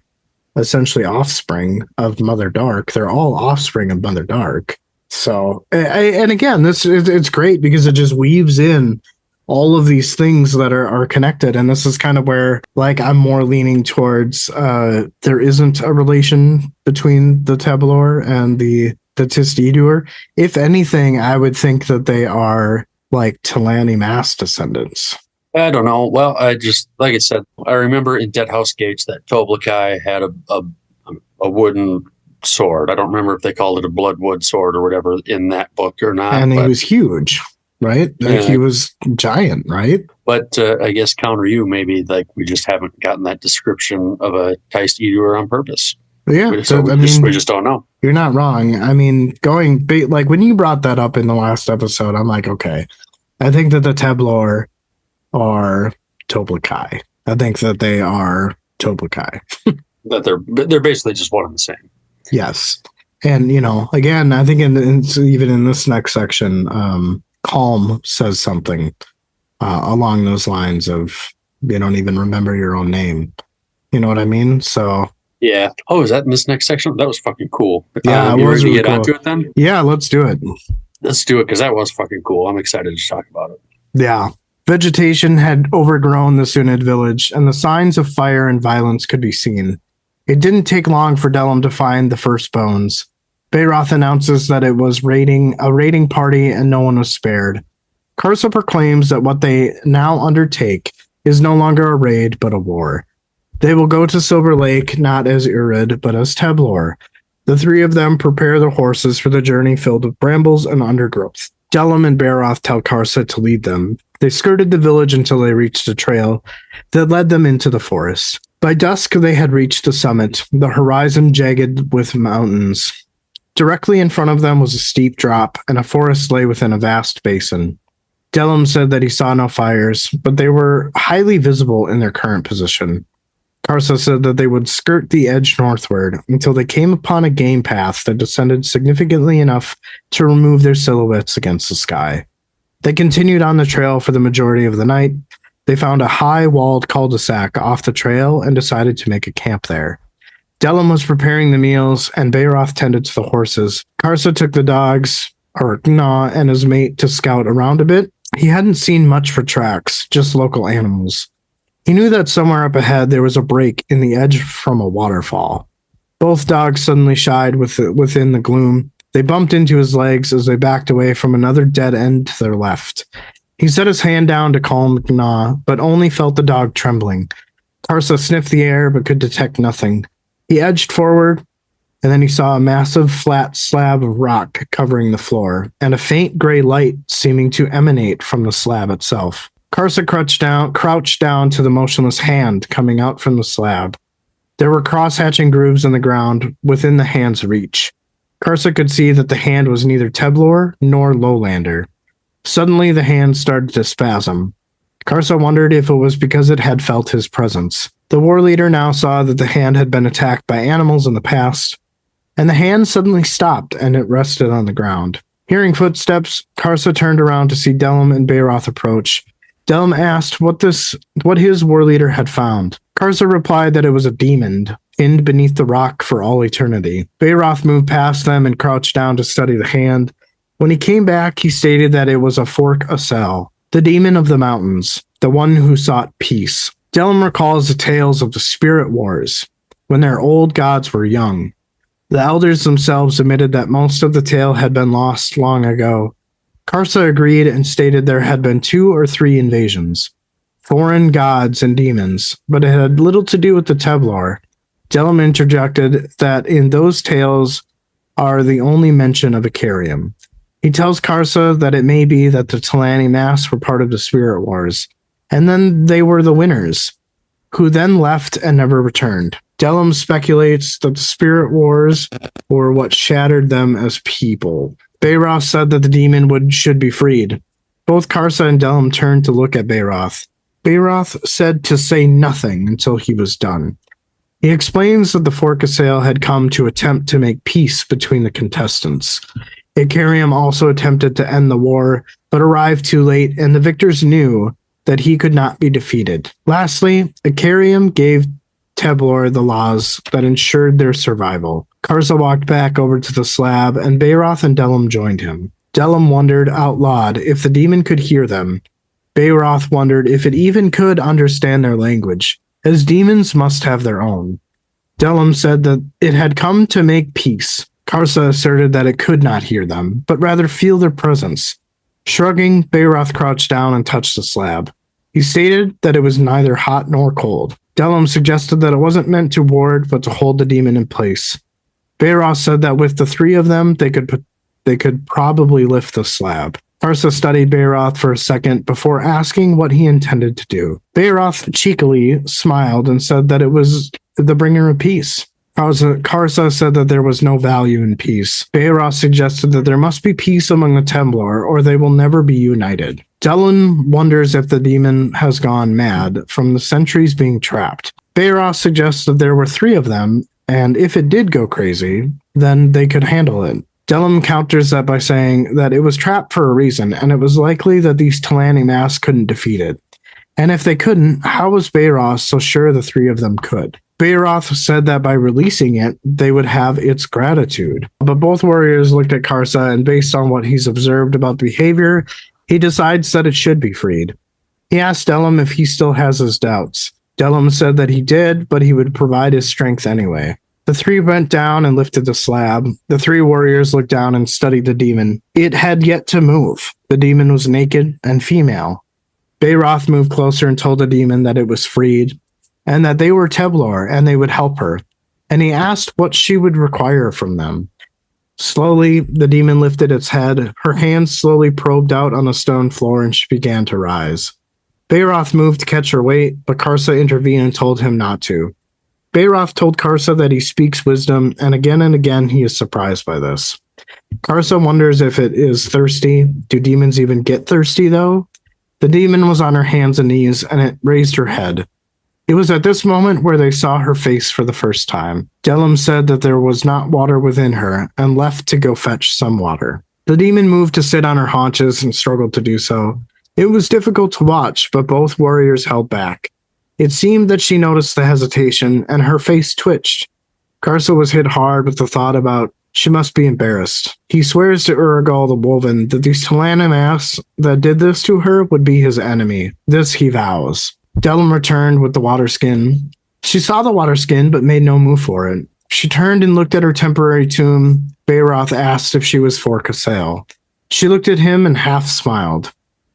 essentially offspring of Mother Dark. They're all offspring of Mother Dark. So, and again, it's great because it just weaves in all of these things that are connected. And this is kind of where like I'm more leaning towards there isn't a relation between the Tablor and the Tis Edur. If anything, I would think that they are like Talani Mass descendants. I don't know. Well, I just, like I said, I remember in Dead House Gates that Toblakai had a wooden sword. I don't remember if they called it a bloodwood sword or whatever in that book or not. And he was huge, right? Like he was giant, right? But I guess counter you, maybe like we just haven't gotten that description of a Tis Edur on purpose. Yeah, we just don't know. You're not wrong. I mean, like when you brought that up in the last episode, I'm like, okay, I think that the Tablor are Toblakai. I think that they are Toblakai. That they're basically just one and the same. Yes. And, again, I think even in this next section, Calm says something along those lines of, you don't even remember your own name. You know what I mean? So. Yeah. Oh, is that in this next section? That was fucking cool. Yeah, you ready to get onto it then? Yeah, let's do it. Let's do it, because that was fucking cool. I'm excited to talk about it. Yeah. Vegetation had overgrown the Sunid village, and the signs of fire and violence could be seen. It didn't take long for Dellum to find the first bones. Bayroth announces that it was a raiding party and no one was spared. Karsa proclaims that what they now undertake is no longer a raid, but a war. They will go to Silver Lake not as Urid, but as Tablor. The three of them prepare their horses for the journey filled with brambles and undergrowth. Dellum and Bayroth tell Karsa to lead them. They skirted the village until they reached a trail that led them into the forest. By dusk, they had reached the summit, the horizon jagged with mountains. Directly in front of them was a steep drop, and a forest lay within a vast basin. Dellum said that he saw no fires, but they were highly visible in their current position. Karsa said that they would skirt the edge northward until they came upon a game path that descended significantly enough to remove their silhouettes against the sky. They continued on the trail for the majority of the night. They found a high-walled cul-de-sac off the trail and decided to make a camp there. Delim was preparing the meals, and Bayroth tended to the horses. Karsa took the dogs, or Gnaw, and his mate to scout around a bit. He hadn't seen much for tracks, just local animals. He knew that somewhere up ahead there was a break in the edge from a waterfall. Both dogs suddenly shied within the gloom. They bumped into his legs as they backed away from another dead end to their left. He set his hand down to calm Gnaw, but only felt the dog trembling. Karsa sniffed the air but could detect nothing. He edged forward, and then he saw a massive flat slab of rock covering the floor, and a faint gray light seeming to emanate from the slab itself. Karsa crouched down to the motionless hand coming out from the slab. There were cross-hatching grooves in the ground within the hand's reach. Karsa could see that the hand was neither Teblor nor Lowlander. Suddenly, the hand started to spasm. Karsa wondered if it was because it had felt his presence. The war leader now saw that the hand had been attacked by animals in the past, and the hand suddenly stopped and it rested on the ground. Hearing footsteps, Karsa turned around to see Delim and Bayroth approach. Delim asked what his war leader had found. Karsa replied that it was a demon, pinned beneath the rock for all eternity. Bayroth moved past them and crouched down to study the hand. When he came back, he stated that it was a Fork Asel, the demon of the mountains, the one who sought peace. Delim recalls the tales of the spirit wars, when their old gods were young. The elders themselves admitted that most of the tale had been lost long ago. Karsa agreed and stated there had been 2 or 3 invasions, foreign gods and demons, but it had little to do with the Teblor. Delim interjected that in those tales are the only mention of Icarium. He tells Karsa that it may be that the Talani Mass were part of the Spirit Wars, and then they were the winners, who then left and never returned. Delim speculates that the Spirit Wars were what shattered them as people. Bayroth said that the demon should be freed. Both Karsa and Delim turned to look at Bayroth. Bayroth said to say nothing until he was done. He explains that the Fork Assail had come to attempt to make peace between the contestants. Icarium also attempted to end the war, but arrived too late, and the victors knew that he could not be defeated. Lastly, Icarium gave Teblor the laws that ensured their survival. Karsa walked back over to the slab, and Bayroth and Delim joined him. Delim wondered out loud if the demon could hear them. Bayroth wondered if it even could understand their language, as demons must have their own. Delim said that it had come to make peace. Karsa asserted that it could not hear them, but rather feel their presence. Shrugging, Bayroth crouched down and touched the slab. He stated that it was neither hot nor cold. Delim suggested that it wasn't meant to ward, but to hold the demon in place. Bayroth said that with the 3 of them, they could probably lift the slab. Karsa studied Bayroth for a second before asking what he intended to do. Bayroth cheekily smiled and said that it was the bringer of peace. Karsa said that there was no value in peace. Bayroth suggested that there must be peace among the Temblor, or they will never be united. Delim wonders if the demon has gone mad from the centuries being trapped. Bayroth suggests that there were 3 of them, and if it did go crazy, then they could handle it. Delim counters that by saying that it was trapped for a reason, and it was likely that these Talani Mass couldn't defeat it. And if they couldn't, how was Bayroth so sure the 3 of them could? Bayroth said that by releasing it, they would have its gratitude. But both warriors looked at Karsa, and based on what he's observed about behavior, he decides that it should be freed. He asked Delim if he still has his doubts. Delim said that he did, but he would provide his strength anyway. The 3 bent down and lifted the slab. The 3 warriors looked down and studied the demon. It had yet to move. The demon was naked and female. Bayroth moved closer and told the demon that it was freed, and that they were Teblor and they would help her, and he asked what she would require from them. Slowly, the demon lifted its head. Her hands slowly probed out on the stone floor, and she began to rise. Bayroth moved to catch her weight, but Karsa intervened and told him not to. Bayroth told Karsa that he speaks wisdom, and again he is surprised by this. Karsa wonders if it is thirsty. Do demons even get thirsty, though? The demon was on her hands and knees, and it raised her head. It was at this moment where they saw her face for the first time. Delim said that there was not water within her and left to go fetch some water. The demon moved to sit on her haunches and struggled to do so. It was difficult to watch, but both warriors held back. It seemed that she noticed the hesitation, and her face twitched. Karsa was hit hard with the thought about she must be embarrassed. He swears to Uragal the Woven that the Talanim ass that did this to her would be his enemy. This he vows. Delim returned with the water skin. She saw the water skin, but made no move for it. She turned and looked at her temporary tomb. Bayroth asked if she was for Kasail. She looked at him and half smiled.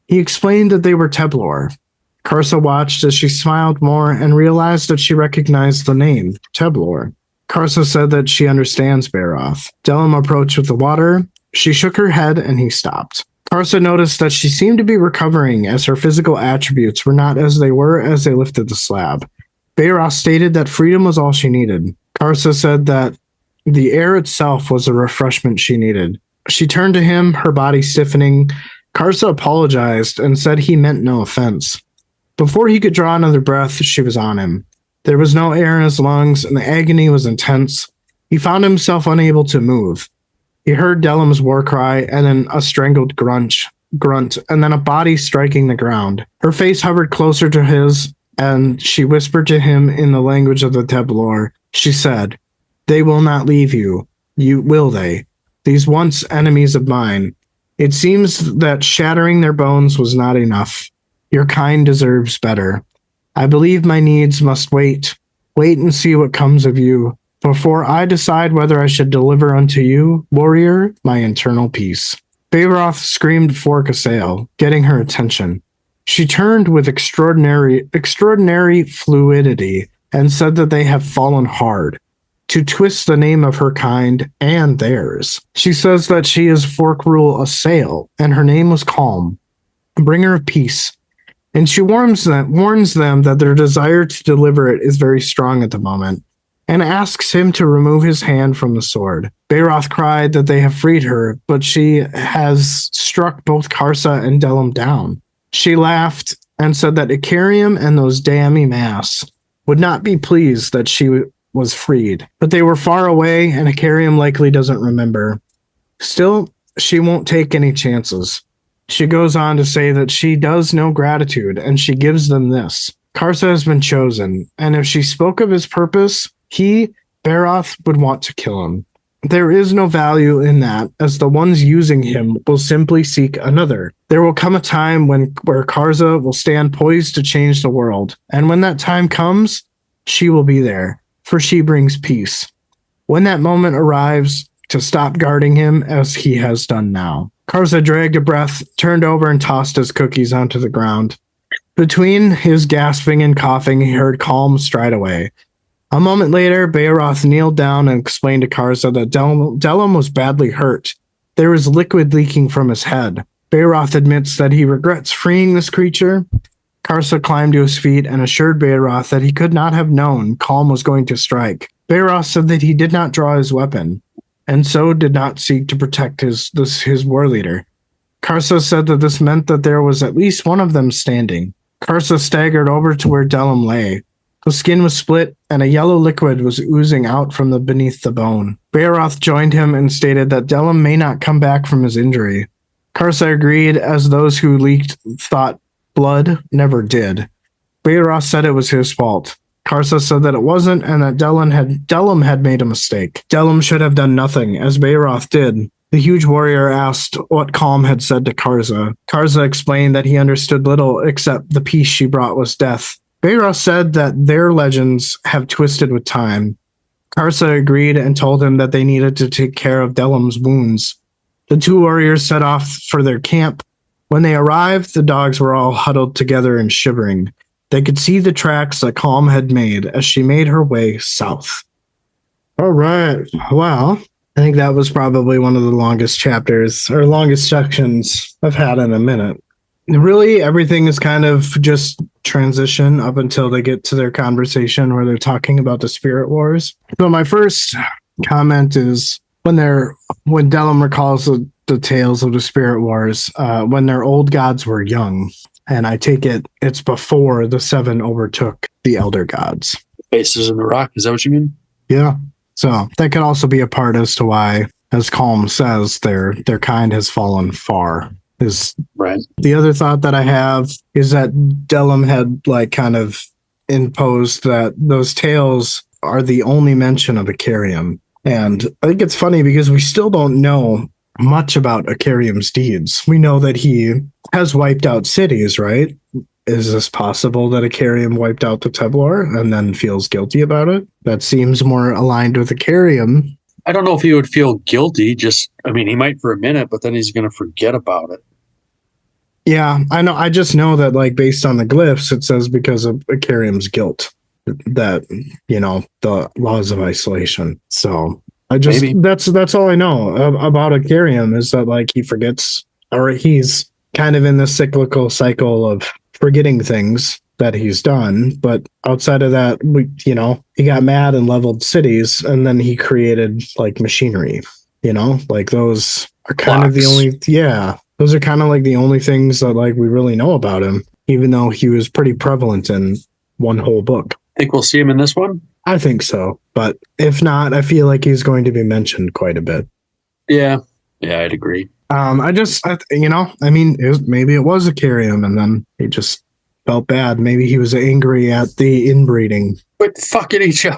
He explained that they were Teblor. Karsa watched as she smiled more and realized that she recognized the name, Teblor. Karsa said that she understands Bayroth. Delim approached with the water. She shook her head and he stopped. Karsa noticed that she seemed to be recovering as her physical attributes were not as they were as they lifted the slab. Bayroth stated that freedom was all she needed. Karsa said that the air itself was a refreshment she needed. She turned to him, her body stiffening. Karsa apologized and said he meant no offense. Before he could draw another breath, she was on him. There was no air in his lungs, and the agony was intense. He found himself unable to move. He heard Delim's war cry, and then a strangled grunt, and then a body striking the ground. Her face hovered closer to his, and she whispered to him in the language of the Teblor. She said, "They will not leave you. Will they? These once enemies of mine. It seems that shattering their bones was not enough. Your kind deserves better. I believe my needs must wait. Wait and see what comes of you, before I decide whether I should deliver unto you, warrior, my eternal peace." Bayroth screamed for Kasail, getting her attention. She turned with extraordinary fluidity and said that they have fallen hard, to twist the name of her kind and theirs. She says that she is Forkrul Asail, and her name was Calm, bringer of peace. And she warns them that their desire to deliver it is very strong at the moment, and asks him to remove his hand from the sword. Bayroth cried that they have freed her, but she has struck both Karsa and Delim down. She laughed and said that Icarium and those damny mass would not be pleased that she was freed, but they were far away and Icarium likely doesn't remember. Still, she won't take any chances. She goes on to say that she does know gratitude, and she gives them this. Karsa has been chosen, and if she spoke of his purpose, he, Bayroth, would want to kill him. There is no value in that, as the ones using him will simply seek another. There will come a time where Karsa will stand poised to change the world, and when that time comes, she will be there, for she brings peace. When that moment arrives, to stop guarding him as he has done now. Karsa dragged a breath, turned over and tossed his cookies onto the ground. Between his gasping and coughing, he heard Calm stride away. A moment later, Bayroth kneeled down and explained to Karsa that Delim was badly hurt. There was liquid leaking from his head. Bayroth admits that he regrets freeing this creature. Karsa climbed to his feet and assured Bayroth that he could not have known Calm was going to strike. Bayroth said that he did not draw his weapon, and so did not seek to protect his war leader. Karsa said that this meant that there was at least one of them standing. Karsa staggered over to where Delim lay. The skin was split, and a yellow liquid was oozing out from beneath the bone. Bayroth joined him and stated that Delim may not come back from his injury. Karsa agreed, as those who leaked thought blood never did. Bayroth said it was his fault. Karsa said that it wasn't, and that Delim had made a mistake. Delim should have done nothing, as Bayroth did. The huge warrior asked what Calm had said to Karsa. Karsa explained that he understood little, except the peace she brought was death. Bayroth said that their legends have twisted with time. Karsa agreed and told him that they needed to take care of Delim's wounds. The two warriors set off for their camp. When they arrived, the dogs were all huddled together and shivering. They could see the tracks that Calm had made as she made her way south. All right. Well, I think that was probably one of the longest chapters or longest sections I've had in a minute. Really, everything is kind of just transition up until they get to their conversation where they're talking about the Spirit Wars. So my first comment is when Delim recalls the tales of the Spirit Wars, when their old gods were young. And I take it's before the seven overtook the elder gods. Faces in the rock. Is that what you mean? Yeah. So that could also be a part as to why, as Calm says, their kind has fallen far. Is right. The other thought that I have is that Dellum had like kind of imposed that those tales are the only mention of Icarium. And I think it's funny because we still don't know much about Icarium's deeds. We know that he has wiped out cities, right? Is this possible that Icarium wiped out the Teblar and then feels guilty about it? That seems more aligned with Icarium. I don't know if he would feel guilty. He might for a minute, but then he's going to forget about it. Yeah, I know. I just know that, like, based on the glyphs, it says because of Icarium's guilt that, the laws of isolation. So Maybe. that's all I know about Icarium is that, like, he forgets, or he's kind of in this cyclical cycle of forgetting things that he's done. But outside of that, he got mad and leveled cities, and then he created like machinery. Like those are kind of the only, those are kind of like the only things that like we really know about him, even though he was pretty prevalent in one whole book. Think we'll see him in this one? I think so, but if not, I feel like he's going to be mentioned quite a bit. Yeah, I'd agree. Maybe it was Icarium, and then he just felt bad. Maybe he was angry at the inbreeding. Quit fucking each other.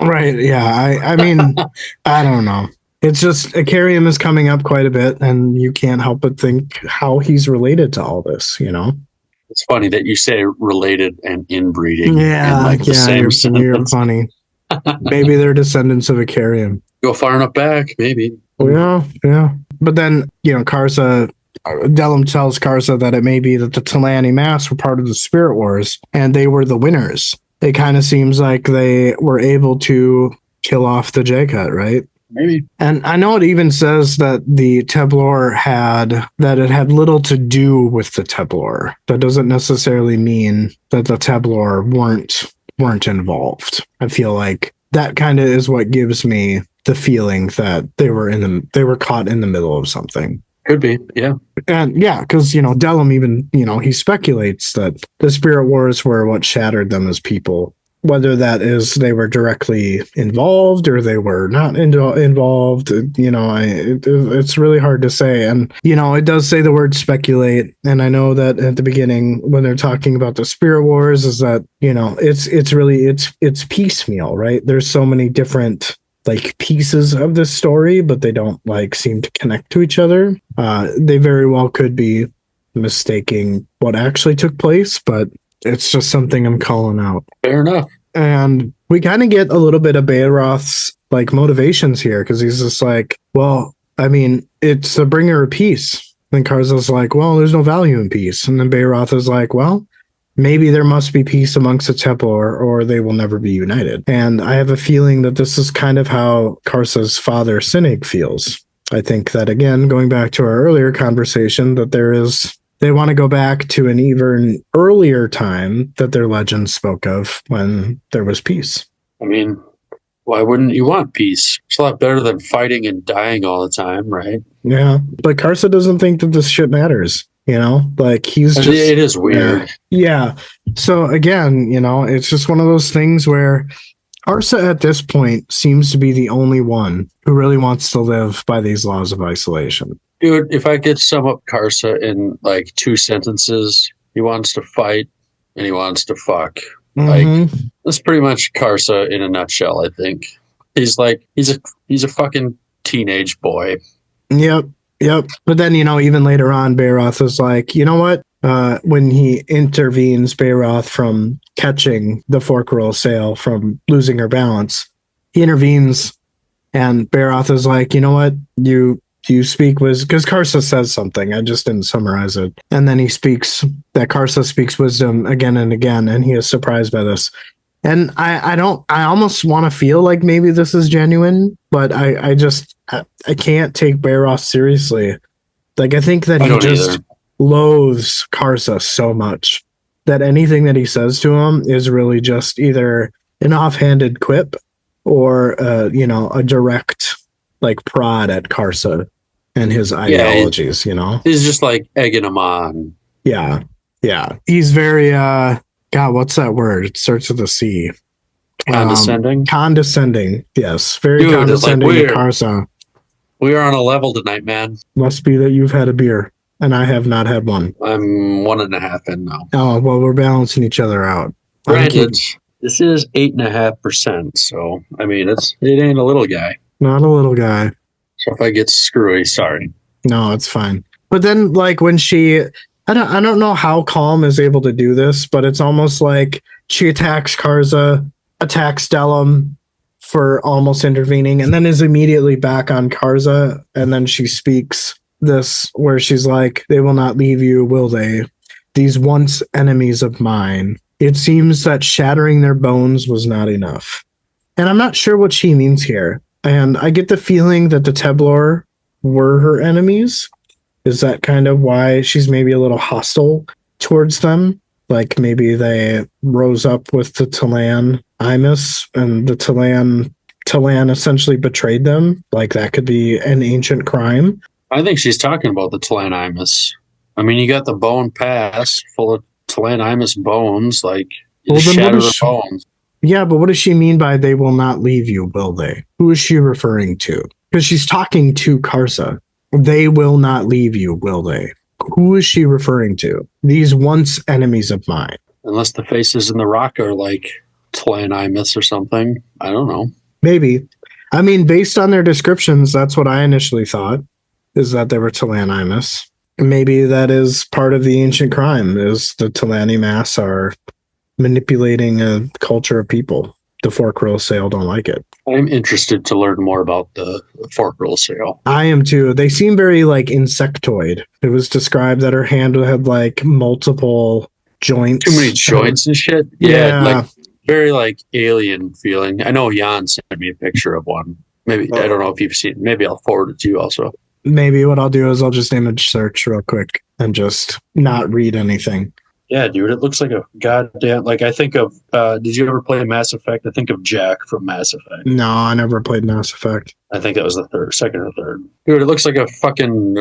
Right, yeah. I don't know. It's just Icarium is coming up quite a bit, and you can't help but think how he's related to all this, It's funny that you say related and inbreeding. Yeah, in the same you're funny. Maybe they're descendants of Icarium. Go far enough back, maybe. Yeah. But then, Karsa, Dellum tells Karsa that it may be that the Talani Mass were part of the Spirit Wars, and they were the winners. It kind of seems like they were able to kill off the J-Cut, right? Maybe. And I know it even says that the Teblor had little to do with the Teblor. That doesn't necessarily mean that the Teblor weren't involved. I feel like that kind of is what gives me the feeling that they were caught in the middle of something. Could be, yeah. And yeah, because Dellum even he speculates that the Spirit Wars were what shattered them as people. Whether that is they were directly involved or they were not involved, it's really hard to say. And, it does say the word speculate. And I know that at the beginning, when they're talking about the Spirit Wars, is that, it's piecemeal, right? There's so many different like pieces of this story, but they don't like seem to connect to each other. They very well could be mistaking what actually took place, but it's just something I'm calling out. Fair enough. And we kind of get a little bit of Bearoth's like motivations here, because he's just like, well, it's a bringer of peace. And Karza's like, well, there's no value in peace. And then Bearoth is like, well, maybe there must be peace amongst the Templar, or they will never be united. And I have a feeling that this is kind of how Karsa's father, Sinig, feels. I think that, again, going back to our earlier conversation, that they want to go back to an even earlier time that their legends spoke of when there was peace. Why wouldn't you want peace? It's a lot better than fighting and dying all the time, right? Yeah, but Karsa doesn't think that this shit matters. Like he's just... It is weird. Yeah. So again, it's just one of those things where Karsa at this point seems to be the only one who really wants to live by these laws of isolation. Dude, if I could sum up Karsa in like 2 sentences, he wants to fight and he wants to fuck. Like that's pretty much Karsa in a nutshell, I think. He's a fucking teenage boy. Yep. But then, even later on, Bearoth is like, you know what? When he intervenes Bearoth from catching the fork roll sail from losing her balance, he intervenes and Bearoth is like, you know what? You speak was because Karsa says something. I just didn't summarize it. And then he speaks that Karsa speaks wisdom again and again, and he is surprised by this. And I almost want to feel like maybe this is genuine, but I can't take Bearoth seriously. Like, I think that he just loathes Karsa so much that anything that he says to him is really just either an offhanded quip or, a direct like prod at Karsa and his ideologies, He's just like egging him on. Yeah. Yeah. He's very God, what's that word? It starts with a C. Condescending. Condescending. Yes. Very Dude, like condescending to Karza. we are on a level tonight, man. Must be that you've had a beer and I have not had one. I'm 1.5 in now. Oh, well, we're balancing each other out. Granted, this is 8.5%. So, I mean, it ain't a little guy. Not a little guy. So if I get screwy, sorry. No, it's fine. But then, like, when I don't know how Calm is able to do this, but it's almost like she attacks Karza, attacks Delum for almost intervening, and then is immediately back on Karza. And then she speaks this where she's like, "They will not leave you, will they? These once enemies of mine." It seems that shattering their bones was not enough. And I'm not sure what she means here. And I get the feeling that the Teblor were her enemies. Is that kind of why she's maybe a little hostile towards them? Like maybe they rose up with the Talan Imus and the Talan essentially betrayed them. Like that could be an ancient crime. I think she's talking about the Talanimus. I mean, you got the bone pass full of Talanimus bones, like you shatter the bones. Yeah, but what does she mean by they will not leave you, will they? Who is she referring to? Because she's talking to Karza. They will not leave you, will they? Who is she referring to? These once enemies of mine. Unless the faces in the rock are like Talanimus or something. I don't know. Maybe. I mean, based on their descriptions, that's what I initially thought, is that they were Talanimus. Maybe that is part of the ancient crime, is the Talanimas are manipulating a culture of people. The Fork Roll Sail don't like it. I'm interested to learn more about the Fork Roll Sail. I am too. They seem very like insectoid. It was described that her hand had like multiple joints. Too many joints and shit. Yeah, like very like alien feeling. I know Jan sent me a picture of one. Maybe I don't know if you've seen it. Maybe I'll forward it to you also. Maybe what I'll do is I'll just image search real quick and just not read anything. Yeah, dude, it looks like a goddamn, like I think of, did you ever play Mass Effect? I think of Jack from Mass Effect. No, I never played Mass Effect. I think that was the second or third. Dude, it looks like a fucking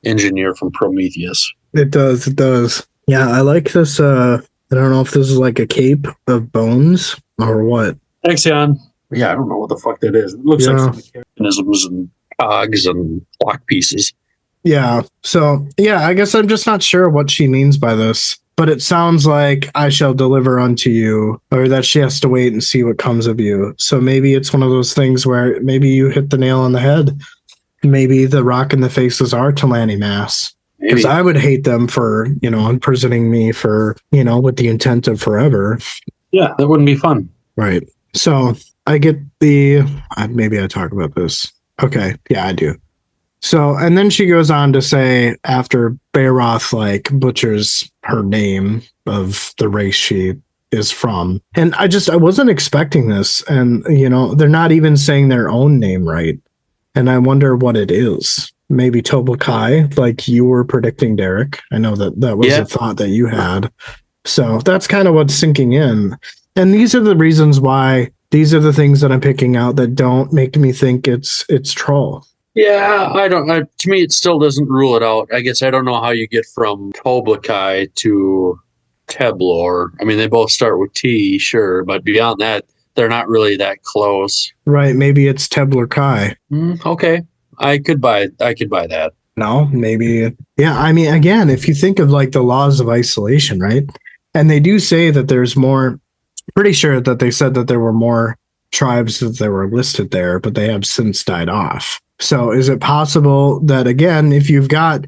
engineer from Prometheus. It does. Yeah, I like this, I don't know if this is like a cape of bones or what. Thanks, Jan. Yeah, I don't know what the fuck that is. It looks like mechanisms and cogs and clock pieces. Yeah. So, yeah, I guess I'm just not sure what she means by this, but it sounds like I shall deliver unto you, or that she has to wait and see what comes of you. So maybe it's one of those things where maybe you hit the nail on the head. Maybe the rock in the faces are Talanimas. Because I would hate them for, imprisoning me for, with the intent of forever. Yeah, that wouldn't be fun. Right. So I get maybe I talk about this. Okay. Yeah, I do. So, and then she goes on to say, after Bayroth like butchers her name of the race she is from, and I wasn't expecting this, and they're not even saying their own name right, and I wonder what it is. Maybe Toblakai, like you were predicting, Derek. I know that was a thought that you had. So that's kind of what's sinking in, and these are the reasons why. These are the things that I'm picking out that don't make me think it's troll. Yeah, I don't know. To me, it still doesn't rule it out. I guess I don't know how you get from Toblakai to Teblor. I mean, they both start with T, sure, but beyond that, they're not really that close. Right? Maybe it's Teblor Kai. Okay, I could buy that. No, maybe. Yeah, I mean, again, if you think of like the laws of isolation, right? And they do say that there's more. Pretty sure that they said that there were more tribes that they were listed there, but they have since died off. So is it possible that, again, if you've got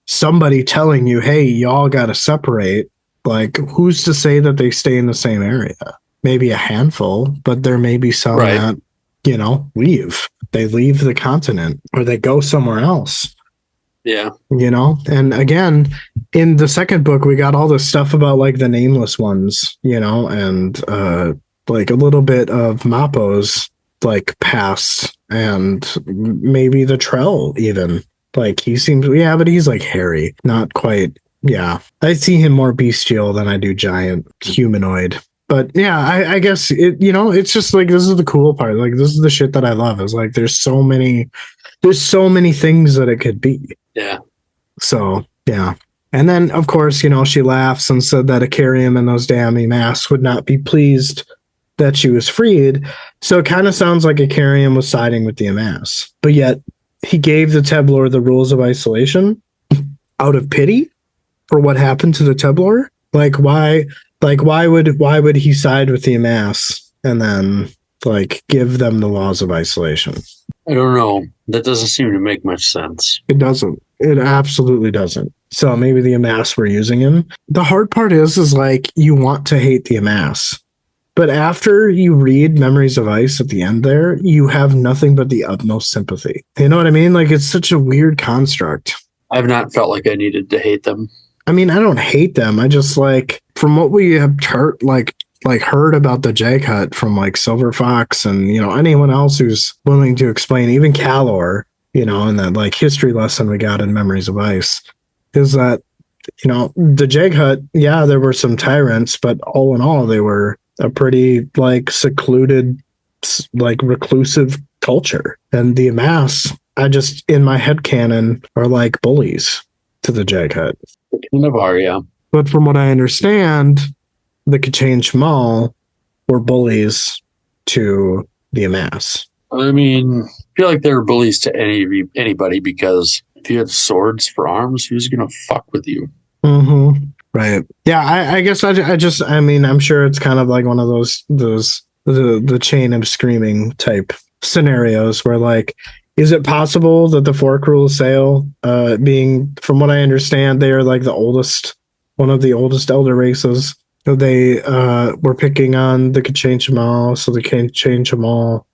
somebody telling you, hey, y'all got to separate, like who's to say that they stay in the same area? Maybe a handful, but there may be some that, leave. They leave the continent or they go somewhere else. Yeah. And again, in the second book, we got all this stuff about like the nameless ones, and like a little bit of Mappo's like past and maybe the Trell even. Like he seems, but he's like hairy, not quite. Yeah. I see him more bestial than I do giant humanoid. But yeah, I guess it's just like, this is the cool part. Like this is the shit that I love is like, there's so many things that it could be. Yeah. So yeah. And then, of course, she laughs and said that Icarium and those damn Emas would not be pleased that she was freed. So it kind of sounds like Icarium was siding with the Emas. But yet, he gave the Teblor the rules of isolation out of pity for what happened to the Teblor. Like, why would he side with the Emas and then give them the laws of isolation? I don't know. That doesn't seem to make much sense. It doesn't. It absolutely doesn't. So maybe the Emas were using him. The hard part is you want to hate the Emas. But after you read Memories of Ice at the end there, you have nothing but the utmost sympathy. You know what I mean? It's such a weird construct. I've not felt like I needed to hate them. I mean, I don't hate them. I just from what we have heard about the Jaghut from Silver Fox and anyone else who's willing to explain, even Calor, and that history lesson we got in Memories of Ice, is that the Jaghut, yeah, there were some tyrants, but all in all, they were a pretty secluded, reclusive culture. And the Emas, I just in my headcanon are bullies to the Jaghut. Kind of are, yeah. But from what I understand, the K'chain Shamal were bullies to the Emas. I mean, I feel like they're bullies to anybody, because if you had swords for arms, who's going to fuck with you? Mm-hmm. Right. Yeah, I guess I mean, I'm sure it's kind of one of those the chain of screaming type scenarios where is it possible that the Fork Rule Sail, being, from what I understand, they are the oldest, one of the oldest elder races, they were picking on the K'chain Shamal, so the K'chain Shamal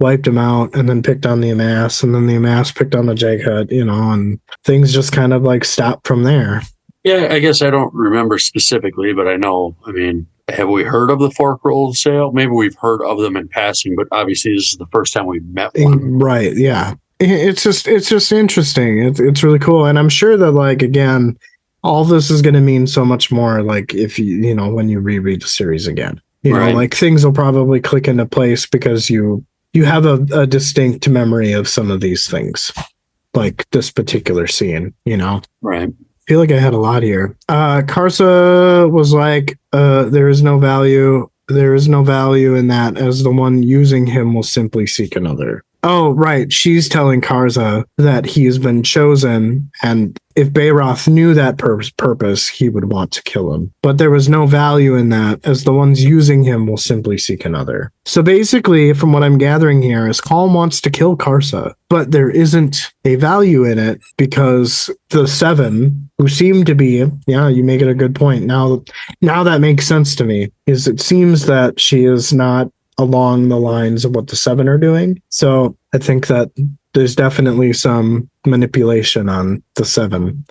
wiped him out and then picked on the Emas, and then the Emas picked on the Jaghut, and things just kind of stopped from there. Yeah, I guess I don't remember specifically, but I know, I mean, have we heard of the Fork Rule Sail? Maybe we've heard of them in passing, but obviously this is the first time we've met one. Right, yeah. It's just interesting. It's really cool. And I'm sure that again, all this is going to mean so much more if you when you reread the series again. Right. Things will probably click into place because you have a distinct memory of some of these things. This particular scene, Right. I feel like I had a lot here. Karsa was there is no value. There is no value in that, as the one using him will simply seek another. Oh, right. She's telling Karza that he has been chosen, and if Bayroth knew that purpose, he would want to kill him. But there was no value in that, as the ones using him will simply seek another. So basically, from what I'm gathering here, is Kalm wants to kill Karsa, but there isn't a value in it because the Seven, who seem to be, yeah, you make it a good point. Now that makes sense to me, is it seems that she is not along the lines of what the Seven are doing. So I think that there's definitely some manipulation on the Seven.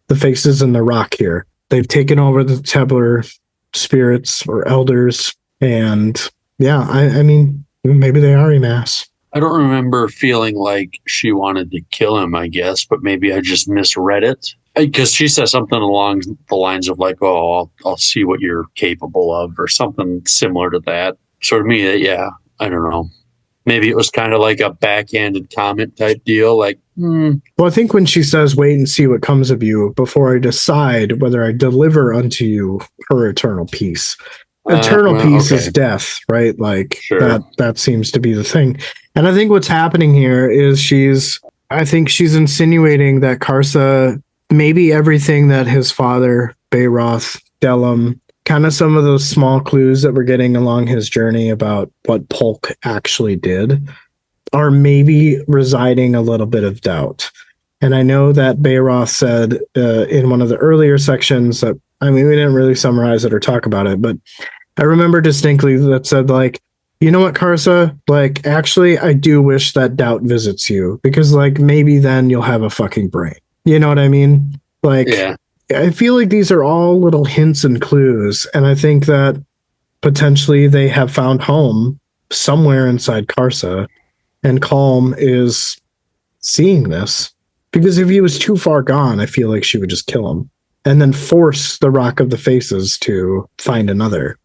The faces in the rock here. They've taken over the Teblor spirits or elders. And yeah, I mean, maybe they are Emas. I don't remember feeling like she wanted to kill him, I guess, but maybe I just misread it. Because she says something along the lines of oh, I'll see what you're capable of, or something similar to that. So to me, yeah, I don't know. Maybe it was kind of like a backhanded comment type deal. Well, I think when she says, wait and see what comes of you before I decide whether I deliver unto you her eternal peace. Eternal peace is death, right? Sure. That seems to be the thing. And I think what's happening here is she's insinuating that Karsa, maybe everything that his father, Bayroth, Delam, kind of some of those small clues that we're getting along his journey about what Polk actually did are maybe residing a little bit of doubt. And I know that Bayroth said in one of the earlier sections that, I mean, we didn't really summarize it or talk about it, but I remember distinctly that said you know what, Karsa? Actually, I do wish that doubt visits you because maybe then you'll have a fucking brain. You know what I mean? Yeah. I feel like these are all little hints and clues, and I think that potentially they have found home somewhere inside Karsa, and Calm is seeing this, because if he was too far gone, I feel like she would just kill him, and then force the Rock of the Faces to find another,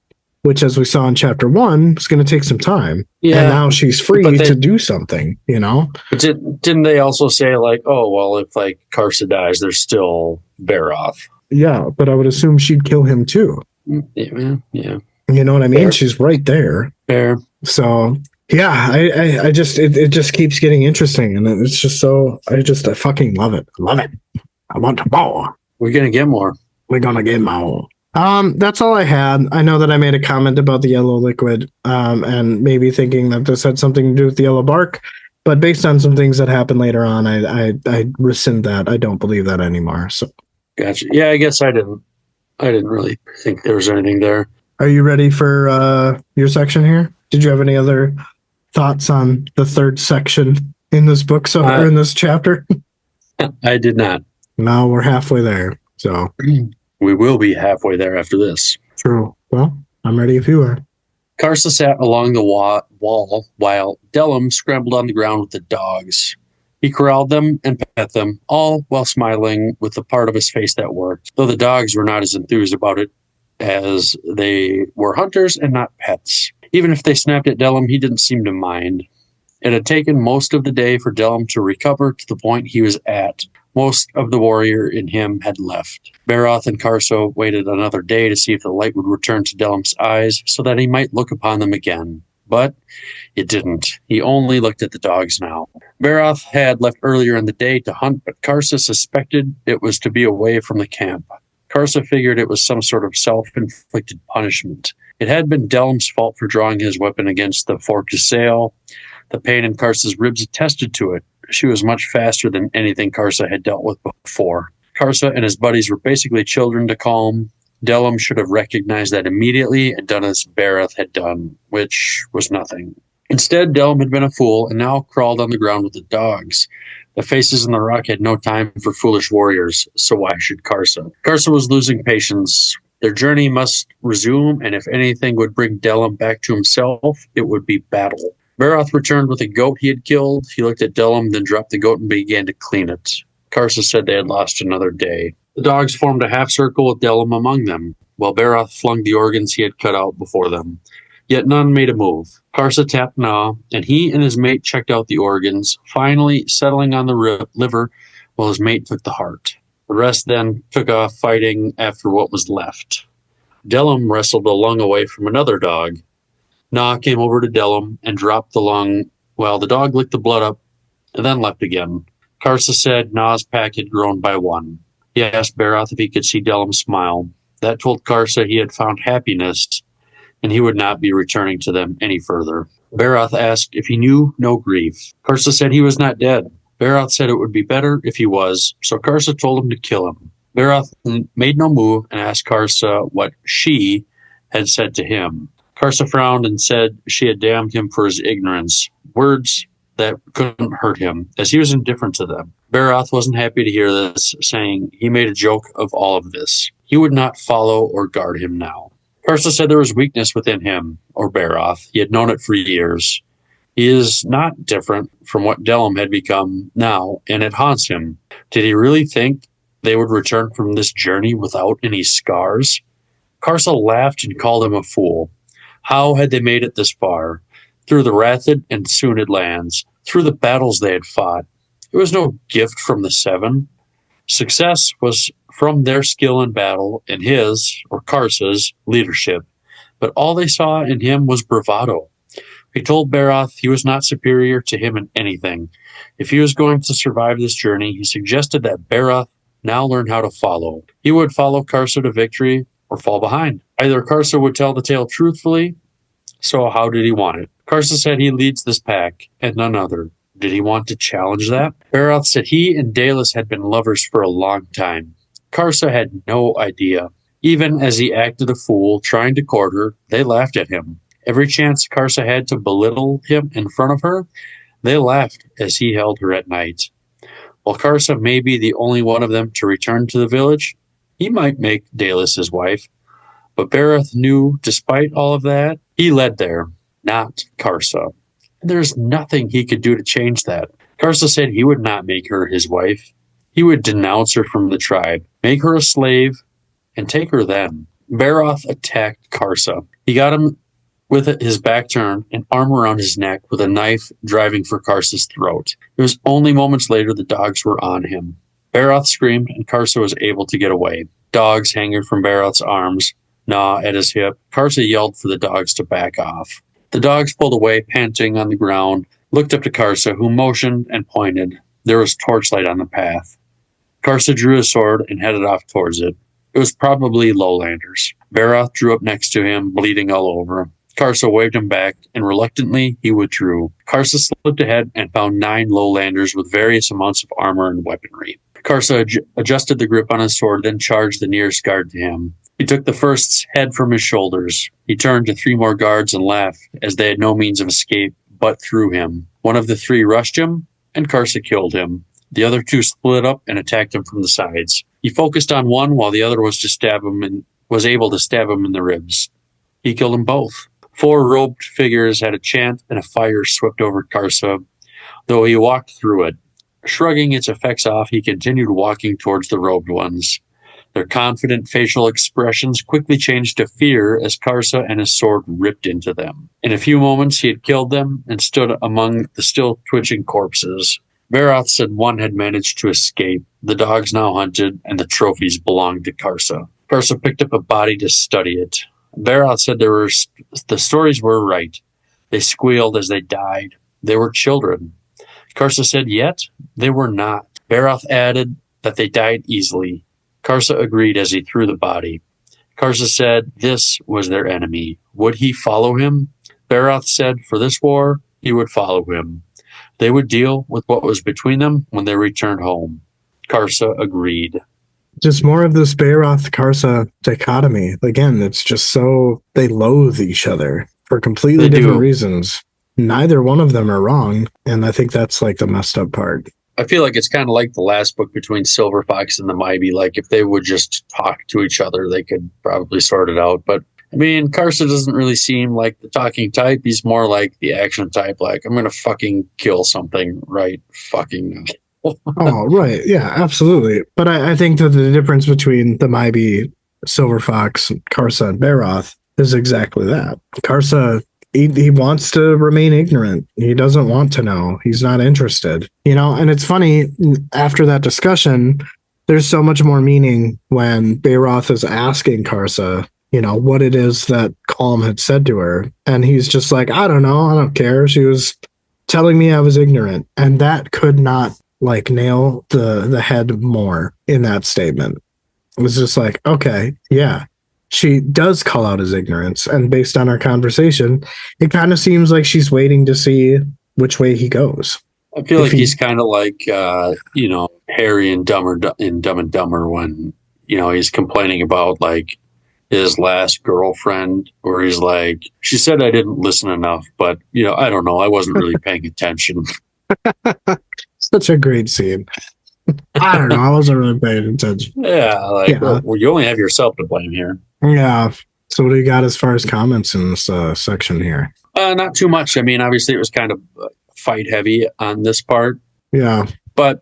which, as we saw in Chapter 1, is going to take some time. Yeah. And now she's free to do something, But didn't they also say, oh, well, if Karsa dies, there's still Baroth. Yeah, but I would assume she'd kill him too. Yeah. You know what I mean? Fair. She's right there. Fair. So yeah, I just it just keeps getting interesting, and it's just so I fucking love it. I love it. I want more. We're gonna get more. We're gonna get more. That's all I had. I know that I made a comment about the yellow liquid, and maybe thinking that this had something to do with the yellow bark, but based on some things that happened later on, I rescind that. I don't believe that anymore. So, Gotcha. Yeah, I guess I didn't really think there was anything there. are you ready for your section here? Did you have any other thoughts on the third section in this book, or in this chapter? I did not. No, we're halfway there. So we will be halfway there after this. True. Well, I'm ready if you are. Karsa sat along the wall while Dellum scrambled on the ground with the dogs. He corralled them and pet them, all while smiling with the part of his face that worked, though the dogs were not as enthused about it as they were hunters and not pets. Even if they snapped at Dellum, he didn't seem to mind. It had taken most of the day for Dellum to recover to the point he was at. Most of the warrior in him had left. Baroth and Karsa waited another day to see if the light would return to Dellum's eyes so that he might look upon them again. But it didn't. He only looked at the dogs now. Baroth had left earlier in the day to hunt, but Karsa suspected it was to be away from the camp. Karsa figured it was some sort of self-inflicted punishment. It had been Dellum's fault for drawing his weapon against the forked sail. The pain in Karsa's ribs attested to it. She was much faster than anything Karsa had dealt with before. Karsa and his buddies were basically children to calm. Dellum should have recognized that immediately and done as Baroth had done, which was nothing. Instead, Dellum had been a fool and now crawled on the ground with the dogs. The faces in the rock had no time for foolish warriors, so why should Karsa? Karsa was losing patience. Their journey must resume, and if anything would bring Dellum back to himself, it would be battle. Baroth returned with a goat he had killed. He looked at Dellum, then dropped the goat and began to clean it. Karsa said they had lost another day. The dogs formed a half circle with Dellum among them, while Baroth flung the organs he had cut out before them. Yet none made a move. Karsa tapped Na, and he and his mate checked out the organs, finally settling on the liver while his mate took the heart. The rest then took off fighting after what was left. Dellum wrestled a lung away from another dog. Na came over to Dellum and dropped the lung while the dog licked the blood up and then left again. Karsa said Na's pack had grown by one. He asked Baroth if he could see Dellum smile. That told Karsa he had found happiness and he would not be returning to them any further. Baroth asked if he knew no grief. Karsa said he was not dead. Baroth said it would be better if he was, so Karsa told him to kill him. Baroth made no move and asked Karsa what she had said to him. Karsa frowned and said she had damned him for his ignorance, words that couldn't hurt him, as he was indifferent to them. Baroth wasn't happy to hear this, saying he made a joke of all of this. He would not follow or guard him now. Karsa said there was weakness within him, or Baroth. He had known it for years. He is not different from what Dellum had become now, and it haunts him. Did he really think they would return from this journey without any scars? Karsa laughed and called him a fool. How had they made it this far? Through the Rathid and Sunid lands, through the battles they had fought. It was no gift from the Seven. Success was from their skill in battle and his, or Karsa's, leadership. But all they saw in him was bravado. He told Baroth he was not superior to him in anything. If he was going to survive this journey, he suggested that Baroth now learn how to follow. He would follow Karsa to victory or fall behind. Either Karsa would tell the tale truthfully, so how did he want it? Karsa said he leads this pack, and none other. Did he want to challenge that? Baroth said he and Dalis had been lovers for a long time. Karsa had no idea. Even as he acted a fool, trying to court her, they laughed at him. Every chance Karsa had to belittle him in front of her, they laughed as he held her at night. While Karsa may be the only one of them to return to the village, he might make Dalis his wife. But Baroth knew, despite all of that, he led there, not Karsa. There's nothing he could do to change that. Karsa said he would not make her his wife. He would denounce her from the tribe, make her a slave, and take her then. Baroth attacked Karsa. He got him with his back turned, an arm around his neck, with a knife driving for Karsa's throat. It was only moments later the dogs were on him. Baroth screamed, and Karsa was able to get away. Dogs hanging from Baroth's arms gnaw at his hip. Karsa yelled for the dogs to back off. The dogs pulled away, panting on the ground, looked up to Karsa, who motioned and pointed. There was torchlight on the path. Karsa drew his sword and headed off towards it. It was probably Lowlanders. Baroth drew up next to him, bleeding all over. Karsa waved him back, and reluctantly he withdrew. Karsa slipped ahead and found 9 Lowlanders with various amounts of armor and weaponry. Karsa adjusted the grip on his sword, then charged the nearest guard to him. He took the first's head from his shoulders. He turned to 3 more guards and laughed, as they had no means of escape but through him. One of the 3 rushed him, and Karsa killed him. The other 2 split up and attacked him from the sides. He focused on one, while the other was able to stab him in the ribs. He killed them both. 4 robed figures had a chant, and a fire swept over Karsa, though he walked through it. Shrugging its effects off, he continued walking towards the robed ones. Their confident facial expressions quickly changed to fear as Karsa and his sword ripped into them. In a few moments, he had killed them and stood among the still twitching corpses. Baroth said one had managed to escape. The dogs now hunted, and the trophies belonged to Karsa. Karsa picked up a body to study it. Baroth said the stories were right. They squealed as they died. They were children. Karsa said, yet they were not. Baroth added that they died easily. Karsa agreed as he threw the body. Karsa said this was their enemy. Would he follow him? Baroth said for this war, he would follow him. They would deal with what was between them when they returned home. Karsa agreed. Just more of this Baroth-Karsa dichotomy. Again, it's just so they loathe each other for completely different reasons. Neither one of them are wrong, and I think that's like the messed up part. I feel like it's kind of like the last book between Silver Fox and the Mybe. Like, if they would just talk to each other, they could probably sort it out. But, I mean, Karsa doesn't really seem like the talking type. He's more like the action type. Like, I'm going to fucking kill something right fucking now. Oh, right. Yeah, absolutely. But I think that the difference between the Mybe, Silver Fox, Karsa, and Baroth is exactly that. Karsa, he wants to remain ignorant. He doesn't want to know. He's not interested. And it's funny, after that discussion, there's so much more meaning when Baroth is asking Karsa, what it is that Calm had said to her. And he's just like, I don't know. I don't care. She was telling me I was ignorant. And that could not nail the head more in that statement. It was just like, okay, yeah, she does call out his ignorance. And based on our conversation, it kind of seems like she's waiting to see which way he goes. I feel like he's kind of like, Harry in Dumb and Dumber when, he's complaining about like his last girlfriend, where he's like, she said I didn't listen enough, but, I don't know. I wasn't really paying attention. Such a great scene. I don't know. I wasn't really paying attention. Yeah, well, you only have yourself to blame here. Yeah. So what do you got as far as comments in this section here? Not too much. I mean, obviously it was kind of fight heavy on this part. Yeah. But,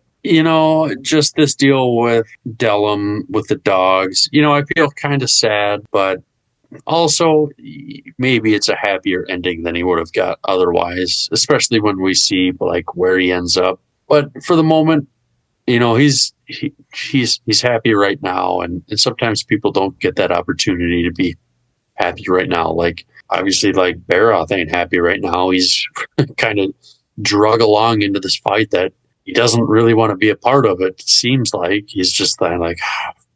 just this deal with Dellum, with the dogs, I feel kind of sad, but also maybe it's a happier ending than he would have got otherwise, especially when we see like where he ends up. But for the moment, he's happy right now, and sometimes people don't get that opportunity to be happy right now. Like, obviously, like Baroth ain't happy right now. He's kind of drug along into this fight that he doesn't really want to be a part of. It seems like he's just like,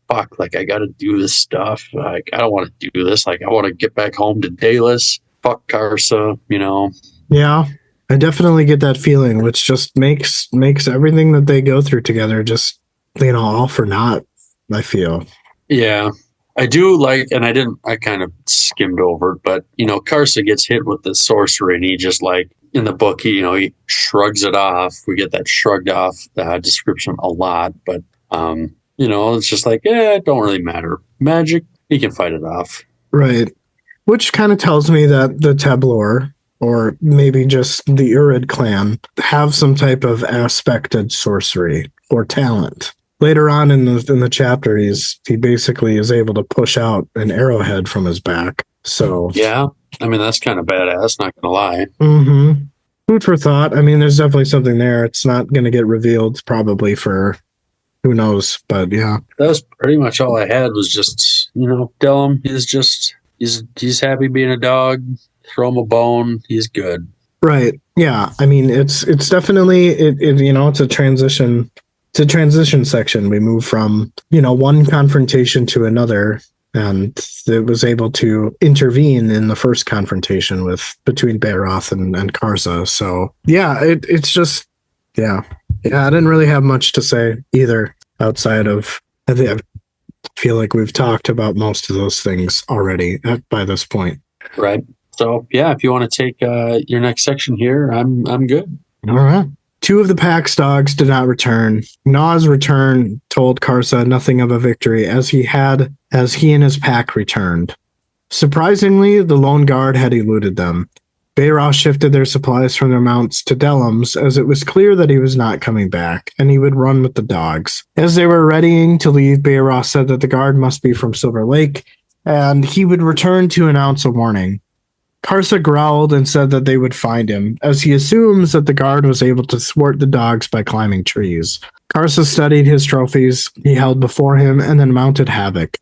fuck, like I got to do this stuff. Like, I don't want to do this. Like, I want to get back home to Dalis. Fuck Karsa, Yeah. I definitely get that feeling, which just makes everything that they go through together just, all for naught, I feel. Yeah. I do like, and I kind of skimmed over it, but, Karsa gets hit with the sorcery, and he just like, in the book, he shrugs it off. We get that shrugged off description a lot, but, it's just like, it don't really matter. Magic, he can fight it off. Right. Which kind of tells me that the Teblor, or maybe just the Urid clan, have some type of aspected sorcery or talent. Later on in the chapter, he basically is able to push out an arrowhead from his back. So yeah, I mean, that's kind of badass, not gonna lie. Mm-hmm. Food for thought. I mean, there's definitely something there. It's not going to get revealed probably for who knows? But yeah. That was pretty much all I had. Was just, Dillum is just he's happy being a dog. Throw him a bone. He's good. Right. Yeah. I mean, it's definitely it's a transition. It's a transition section. We move from one confrontation to another, and it was able to intervene in the first confrontation between Bayroth and Karza. So yeah, it's just yeah. I didn't really have much to say either outside of I feel like we've talked about most of those things already by this point. Right. So yeah, if you want to take your next section here, I'm good. All right. Two of the pack's dogs did not return. Naw's return told Karsa nothing of a victory, as he and his pack returned. Surprisingly, the lone guard had eluded them. Bayroth shifted their supplies from their mounts to Dellum's, as it was clear that he was not coming back, and he would run with the dogs. As they were readying to leave, Bayroth said that the guard must be from Silver Lake, and he would return to announce a warning. Karsa growled and said that they would find him, as he assumes that the guard was able to thwart the dogs by climbing trees. Karsa studied his trophies he held before him and then mounted Havoc.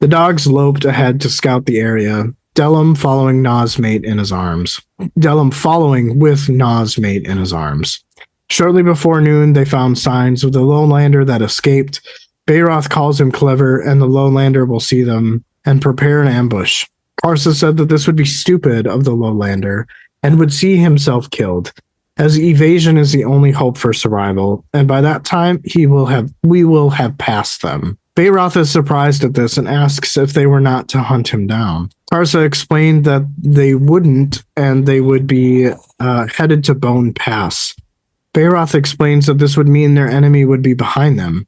The dogs loped ahead to scout the area, Dellum following Naw's mate in his arms. Dellum following with Naw's mate in his arms. Shortly before noon, they found signs of the Lowlander that escaped. Bayroth calls him clever, and the Lowlander will see them and prepare an ambush. Karsa said that this would be stupid of the Lowlander and would see himself killed, as evasion is the only hope for survival, and by that time we will have passed them. Bayroth is surprised at this and asks if they were not to hunt him down. Karsa explained that they wouldn't, and they would be headed to Bone Pass. Bayroth explains that this would mean their enemy would be behind them.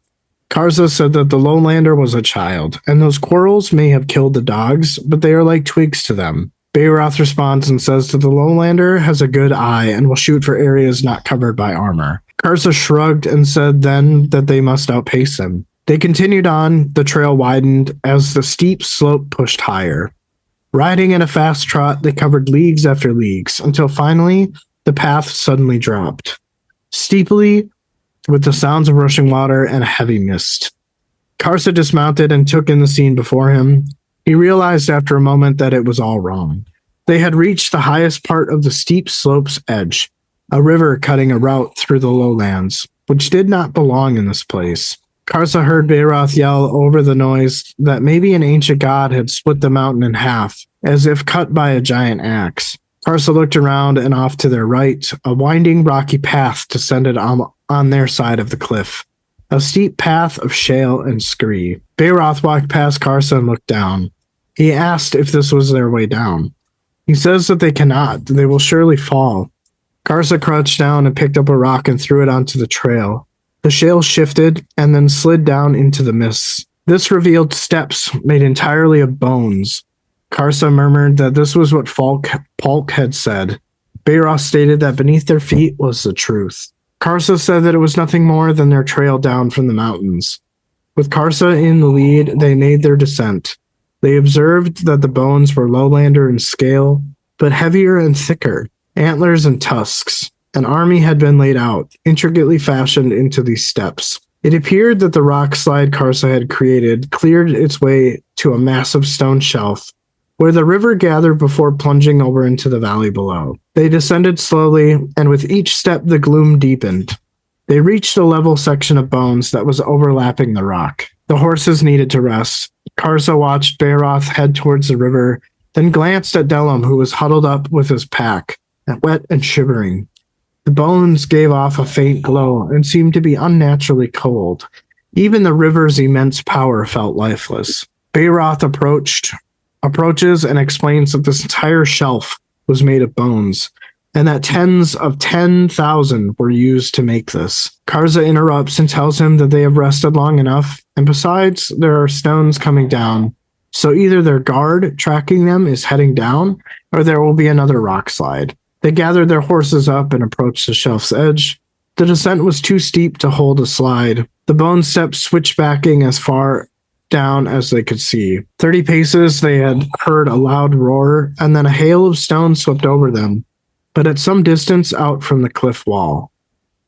Karza said that the Lowlander was a child, and those quarrels may have killed the dogs, but they are like twigs to them. Bayroth responds and says that the Lowlander has a good eye and will shoot for areas not covered by armor. Karza shrugged and said then that they must outpace them. They continued on, the trail widened as the steep slope pushed higher. Riding at a fast trot, they covered leagues after leagues, until finally the path suddenly dropped. Steeply, with the sounds of rushing water and a heavy mist. Karsa dismounted and took in the scene before him. He realized after a moment that it was all wrong. They had reached the highest part of the steep slope's edge, a river cutting a route through the lowlands, which did not belong in this place. Karsa heard Bayroth yell over the noise that maybe an ancient god had split the mountain in half, as if cut by a giant axe. Karsa looked around, and off to their right, a winding rocky path descended on their side of the cliff. A steep path of shale and scree. Bayroth walked past Karsa and looked down. He asked if this was their way down. He says that they cannot. They will surely fall. Karsa crouched down and picked up a rock and threw it onto the trail. The shale shifted and then slid down into the mists. This revealed steps made entirely of bones. Karsa murmured that this was what Polk had said. Bayroth stated that beneath their feet was the truth. Karsa said that it was nothing more than their trail down from the mountains. With Karsa in the lead, they made their descent. They observed that the bones were lowlander in scale, but heavier and thicker, antlers and tusks. An army had been laid out, intricately fashioned into these steps. It appeared that the rock slide Karsa had created cleared its way to a massive stone shelf, where the river gathered before plunging over into the valley below. They descended slowly, and with each step the gloom deepened. They reached a level section of bones that was overlapping the rock. The horses needed to rest. Karsa watched Bayroth head towards the river, then glanced at Dellum, who was huddled up with his pack, wet and shivering. The bones gave off a faint glow and seemed to be unnaturally cold. Even the river's immense power felt lifeless. Bayroth approaches and explains that this entire shelf was made of bones, and that tens of 10,000 were used to make this. Karza interrupts and tells him that they have rested long enough, and besides, there are stones coming down, so either their guard tracking them is heading down, or there will be another rock slide. They gathered their horses up and approached the shelf's edge. The descent was too steep to hold a slide. The bone steps switchbacking as far down as they could see. 30 paces, they had heard a loud roar, and then a hail of stones swept over them, but at some distance out from the cliff wall.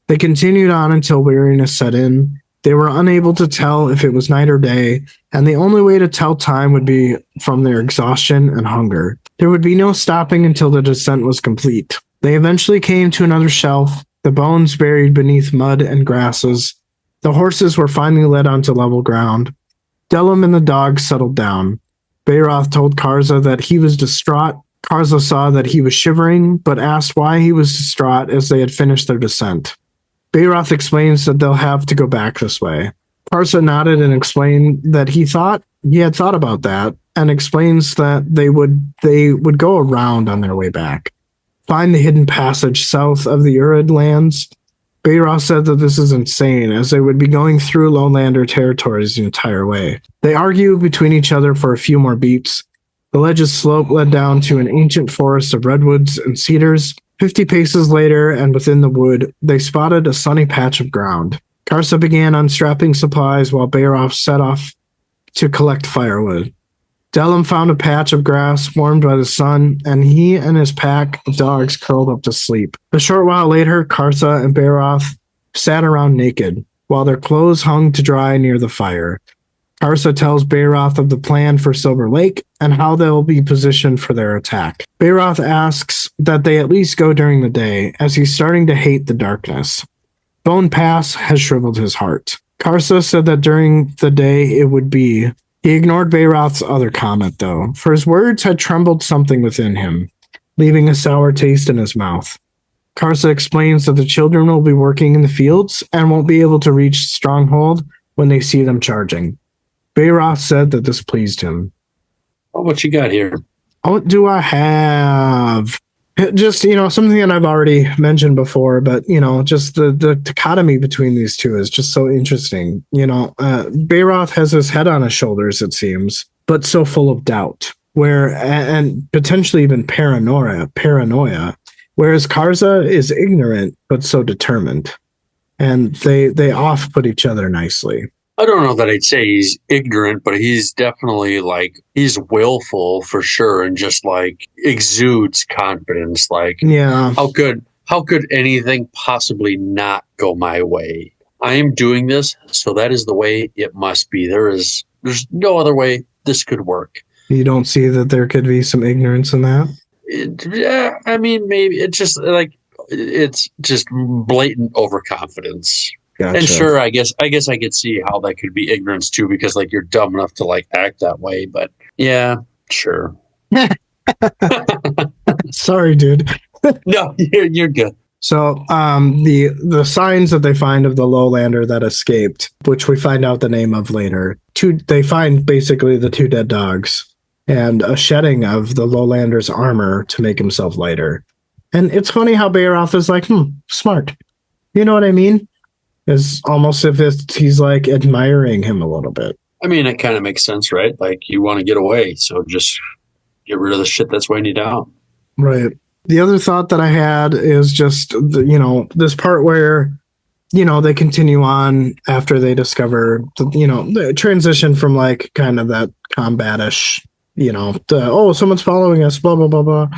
They continued on until weariness set in, They were unable to tell if it was night or day, and the only way to tell time would be from their exhaustion and hunger. There would be no stopping until the descent was complete. They eventually came to another shelf, the bones buried beneath mud and grasses. The horses were finally led onto level ground. Delum and the dogs settled down. Bayroth told Karza that he was distraught. Karza saw that he was shivering, but asked why he was distraught as they had finished their descent. Bayroth explains that they'll have to go back this way. Karza nodded and explained that he had thought about that, and explains that they would go around on their way back. Find the hidden passage south of the Urid lands. Bayroth said that this is insane, as they would be going through lowlander territories the entire way. They argue between each other for a few more beats. The ledge's slope led down to an ancient forest of redwoods and cedars. 50 paces later, and within the wood, they spotted a sunny patch of ground. Karza began unstrapping supplies while Bayroth set off to collect firewood. Delum found a patch of grass warmed by the sun, and he and his pack of dogs curled up to sleep. A short while later, Karza and Bayroth sat around naked, while their clothes hung to dry near the fire. Karza tells Bayroth of the plan for Silver Lake and how they'll be positioned for their attack. Bayroth asks that they at least go during the day, as he's starting to hate the darkness. Bone Pass has shriveled his heart. Karza said that during the day it would be. He ignored Bayroth's other comment, though, for his words had trembled something within him, leaving a sour taste in his mouth. Karza explains that the children will be working in the fields and won't be able to reach Stronghold when they see them charging. Bayroth said that this pleased him. Oh, what you got here? What do I have? Just, something that I've already mentioned before, but, just the dichotomy between these two is just so interesting. Bayroth has his head on his shoulders, it seems, but so full of doubt, and potentially even paranoia, whereas Karza is ignorant, but so determined. And they off-put each other nicely. I don't know that I'd say he's ignorant, but he's definitely he's willful for sure, and just exudes confidence. Yeah, how could anything possibly not go my way? I am doing this, so that is the way it must be. There's no other way this could work. You don't see that there could be some ignorance in that? Yeah, I mean, maybe it's just it's just blatant overconfidence. Gotcha. And sure, I guess I could see how that could be ignorance too, because you're dumb enough to act that way. But yeah, sure. Sorry, dude. No, you're good. So the signs that they find of the lowlander that escaped, which we find out the name of later, they find basically the two dead dogs and a shedding of the lowlander's armor to make himself lighter. And it's funny how Bayroth is smart. You know what I mean? It's almost if he's admiring him a little bit. I mean, it kind of makes sense, right? You want to get away, so just get rid of the shit that's weighing you down. Right. The other thought that I had is just, this part where, they continue on after they discover, the transition from kind of that combatish, someone's following us, blah, blah, blah, blah.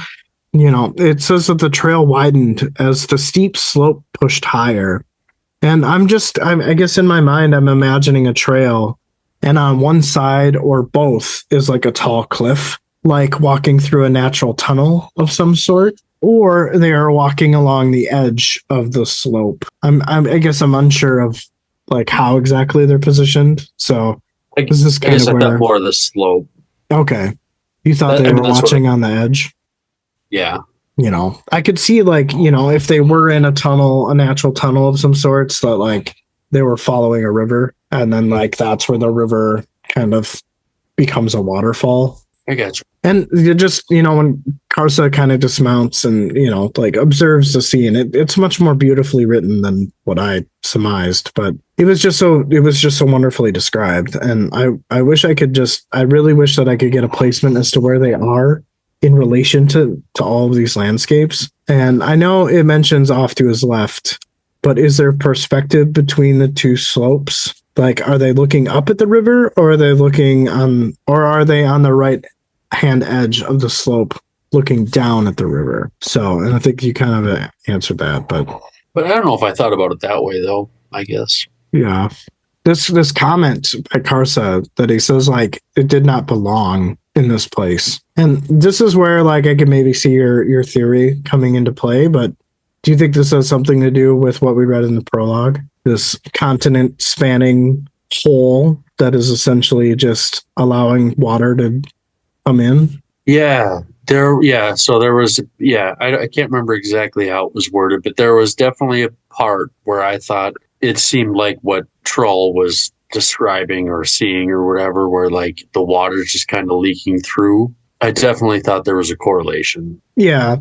It says that the trail widened as the steep slope pushed higher. And I guess in my mind, I'm imagining a trail, and on one side or both is a tall cliff, walking through a natural tunnel of some sort, or they are walking along the edge of the slope. I guess I'm unsure of how exactly they're positioned. So this is kind of where I thought more of the slope. Okay, you thought they were watching on the edge? Yeah. I could see if they were in a natural tunnel of some sorts, that they were following a river, and then that's where the river kind of becomes a waterfall. I got you. And you just, when Karza kind of dismounts and, observes the scene, it's much more beautifully written than what I surmised, but it was just so wonderfully described. And I really wish that I could get a placement as to where they are in relation to all of these landscapes. And I know it mentions off to his left, but is there perspective between the two slopes? Are they looking up at the river, or are they are they on the right hand edge of the slope looking down at the river? So, and I think you kind of answered that, but I don't know if I thought about it that way though, I guess. Yeah. this comment by Karsa that he says like it did not belong in this place. And this is where like I can maybe see your theory coming into play, but do you think this has something to do with what we read in the prologue? This continent spanning hole that is essentially just allowing water to come in? So there was, I can't remember exactly how it was worded, but there was definitely a part where I thought it seemed like what Troll was describing or seeing or whatever, where like the water's just kind of leaking through. I definitely thought there was a correlation. Yeah.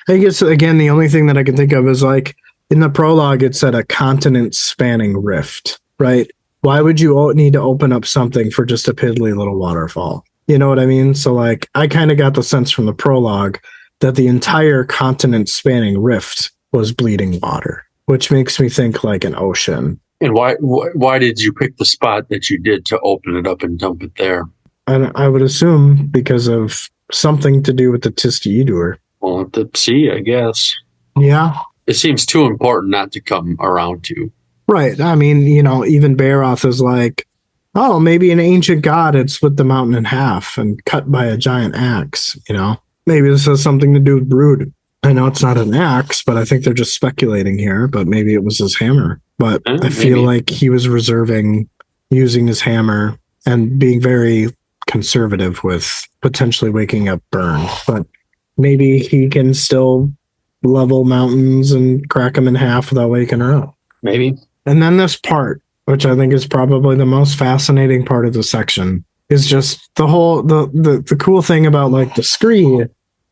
I guess, again, the only thing that I can think of is like in the prologue, it said a continent spanning rift, right? Why would you need to open up something for just a piddly little waterfall? You know what I mean? So, like, I kind of got the sense from the prologue that the entire continent spanning rift was bleeding water, which makes me think like an ocean. And why did you pick the spot that you did to open it up and dump it there? And I would assume because of something to do with the Tistiidur. Well, to see, I guess. Yeah. It seems too important not to come around to. Right. I mean, even Baroth is like, oh, maybe an ancient god had split the mountain in half and cut by a giant axe, Maybe this has something to do with Brood. I know it's not an axe, but I think they're just speculating here, but maybe it was his hammer. But I feel like he was reserving using his hammer and being very conservative with potentially waking up Burn. But maybe he can still level mountains and crack them in half without waking her up. Maybe. And then this part, which I think is probably the most fascinating part of the section, is just the whole the cool thing about like the screen,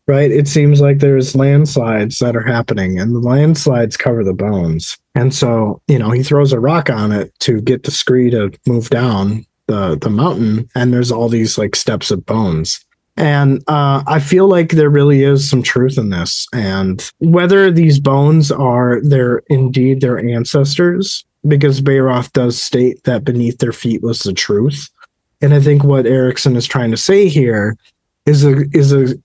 right? It seems like there's landslides that are happening, and the landslides cover the bones. And so, he throws a rock on it to get the scree to move down the mountain, and there's all these like steps of bones. And I feel like there really is some truth in this. And whether these bones are indeed their ancestors, because Bayroth does state that beneath their feet was the truth. And I think what Erickson is trying to say here is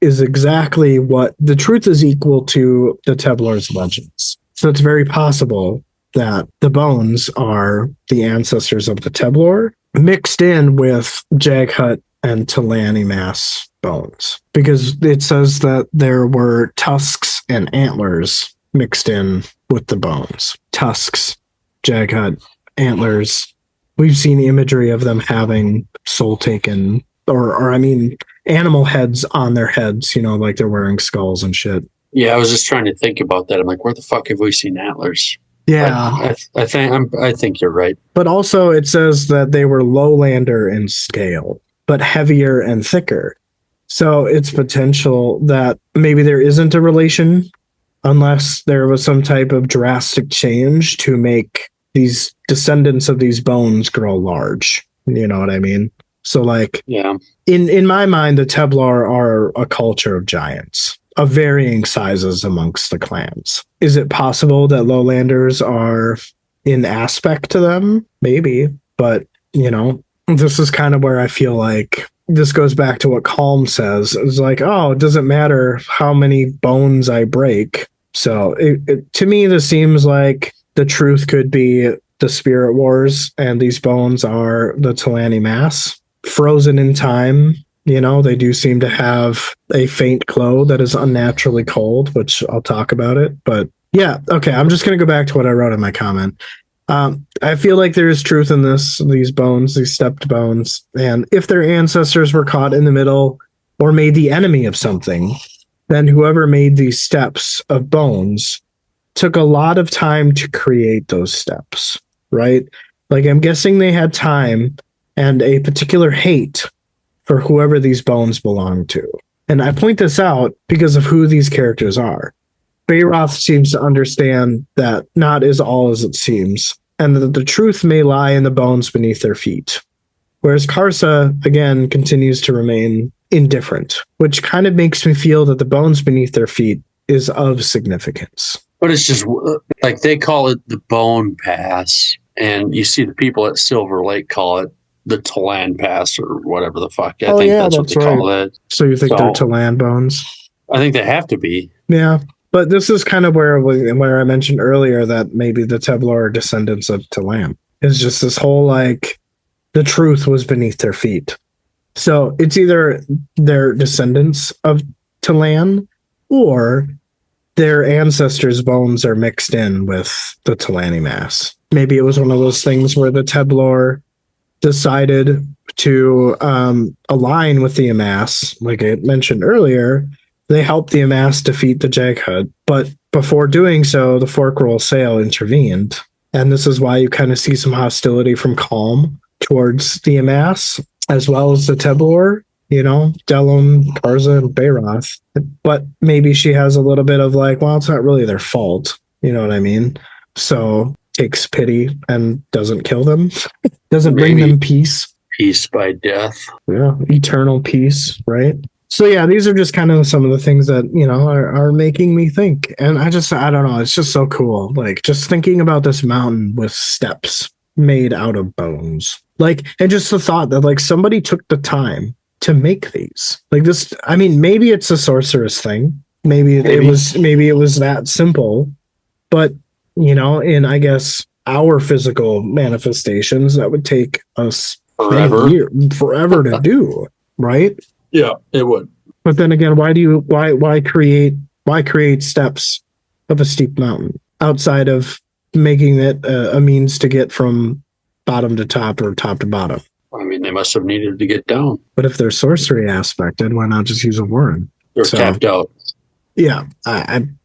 exactly what the truth is equal to the Teblar's legends. So it's very possible that the bones are the ancestors of the Teblar mixed in with Jaghut and Talanimas bones, because it says that there were tusks and antlers mixed in with the bones. Tusks, Jaghut, antlers. We've seen imagery of them having soul taken, or I mean, animal heads on their heads, like they're wearing skulls and shit. Yeah, I was just trying to think about that. I'm like, where the fuck have we seen antlers? Yeah, I think you're right. But also, it says that they were lowlander in scale, but heavier and thicker. So it's potential that maybe there isn't a relation, unless there was some type of drastic change to make these descendants of these bones grow large. You know what I mean? So, like, yeah, in my mind, the Teblar are a culture of giants of varying sizes amongst the clans. Is it possible that lowlanders are in aspect to them? Maybe, but this is kind of where I feel like this goes back to what Calm says. It's like, oh, it doesn't matter how many bones I break. So to me, this seems like the truth could be the Spirit Wars, and these bones are the Talanimas frozen in time. They do seem to have a faint glow that is unnaturally cold, which I'll talk about it. But yeah, okay, I'm just going to go back to what I wrote in my comment. I feel like there is truth in these bones, these stepped bones. And if their ancestors were caught in the middle or made the enemy of something, then whoever made these steps of bones took a lot of time to create those steps, right? Like, I'm guessing they had time and a particular hate for whoever these bones belong to. And I point this out because of who these characters are. Bayroth seems to understand that not is all as it seems, and that the truth may lie in the bones beneath their feet. Whereas Karsa, again, continues to remain indifferent, which kind of makes me feel that the bones beneath their feet is of significance. But it's just like they call it the Bone Pass, and you see the people at Silver Lake call it the Talan Pass or whatever the fuck. I think that's what they call it. So you think they're Talan bones? I think they have to be. Yeah. But this is kind of where I mentioned earlier that maybe the Teblar are descendants of Talan. It's just this whole like the truth was beneath their feet. So it's either their descendants of Talan or their ancestors' bones are mixed in with the Talani mass. Maybe it was one of those things where the Teblor decided to align with the Amass, like I mentioned earlier. They helped the Amass defeat the Jaghut, but before doing so, the Fork Roll Sail intervened. And this is why you kind of see some hostility from Calm towards the Amass, as well as the Teblor, Delum, Karza, and Bayroth. But maybe she has a little bit of like, well, it's not really their fault. You know what I mean? So takes pity and doesn't kill them, doesn't bring them peace. Peace by death. Yeah, eternal peace, right? So yeah, these are just kind of some of the things that are making me think, and I don't know, it's just so cool. Like just thinking about this mountain with steps made out of bones, like, and just the thought that like somebody took the time to make these. Like this, I mean, maybe it's a sorceress thing, maybe it was that simple, but in I guess our physical manifestations, that would take us forever to do, right? Yeah, it would. But then again, why create steps of a steep mountain outside of making it a means to get from bottom to top or top to bottom? I mean, they must have needed to get down. But if they're sorcery aspected, why not just use a word? They're tapped out. Yeah, I'm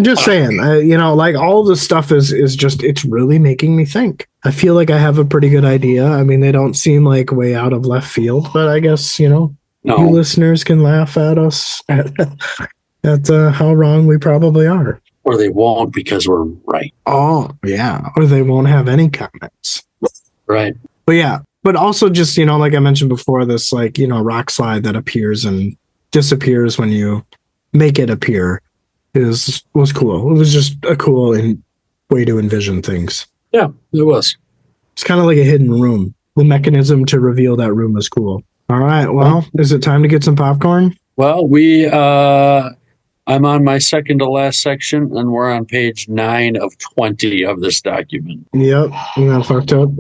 just saying, like all this stuff is just, it's really making me think. I feel like I have a pretty good idea. I mean, they don't seem like way out of left field, but I guess, you listeners can laugh at us at how wrong we probably are. Or they won't because we're right. Oh, yeah. Or they won't have any comments. Right. But yeah, but also just, like I mentioned before, this like, rock slide that appears and disappears when you make it appear was cool. It was just a cool way to envision things. Yeah, it was. It's kind of like a hidden room. The mechanism to reveal that room is cool. All right. Well, is it time to get some popcorn? Well, I'm on my second to last section, and we're on page 9 of 20 of this document. Yep. I'm not fucked up.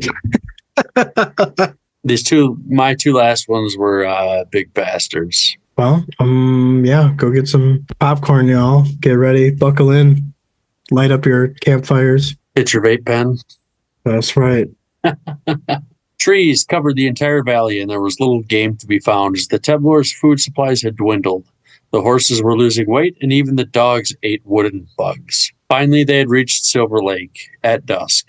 My two last ones were big bastards. Well, yeah, go get some popcorn, y'all. Get ready, buckle in, light up your campfires. Hit your vape pen. That's right. Trees covered the entire valley, and there was little game to be found as the Teblor's food supplies had dwindled. The horses were losing weight, and even the dogs ate wooden bugs. Finally, they had reached Silver Lake at dusk.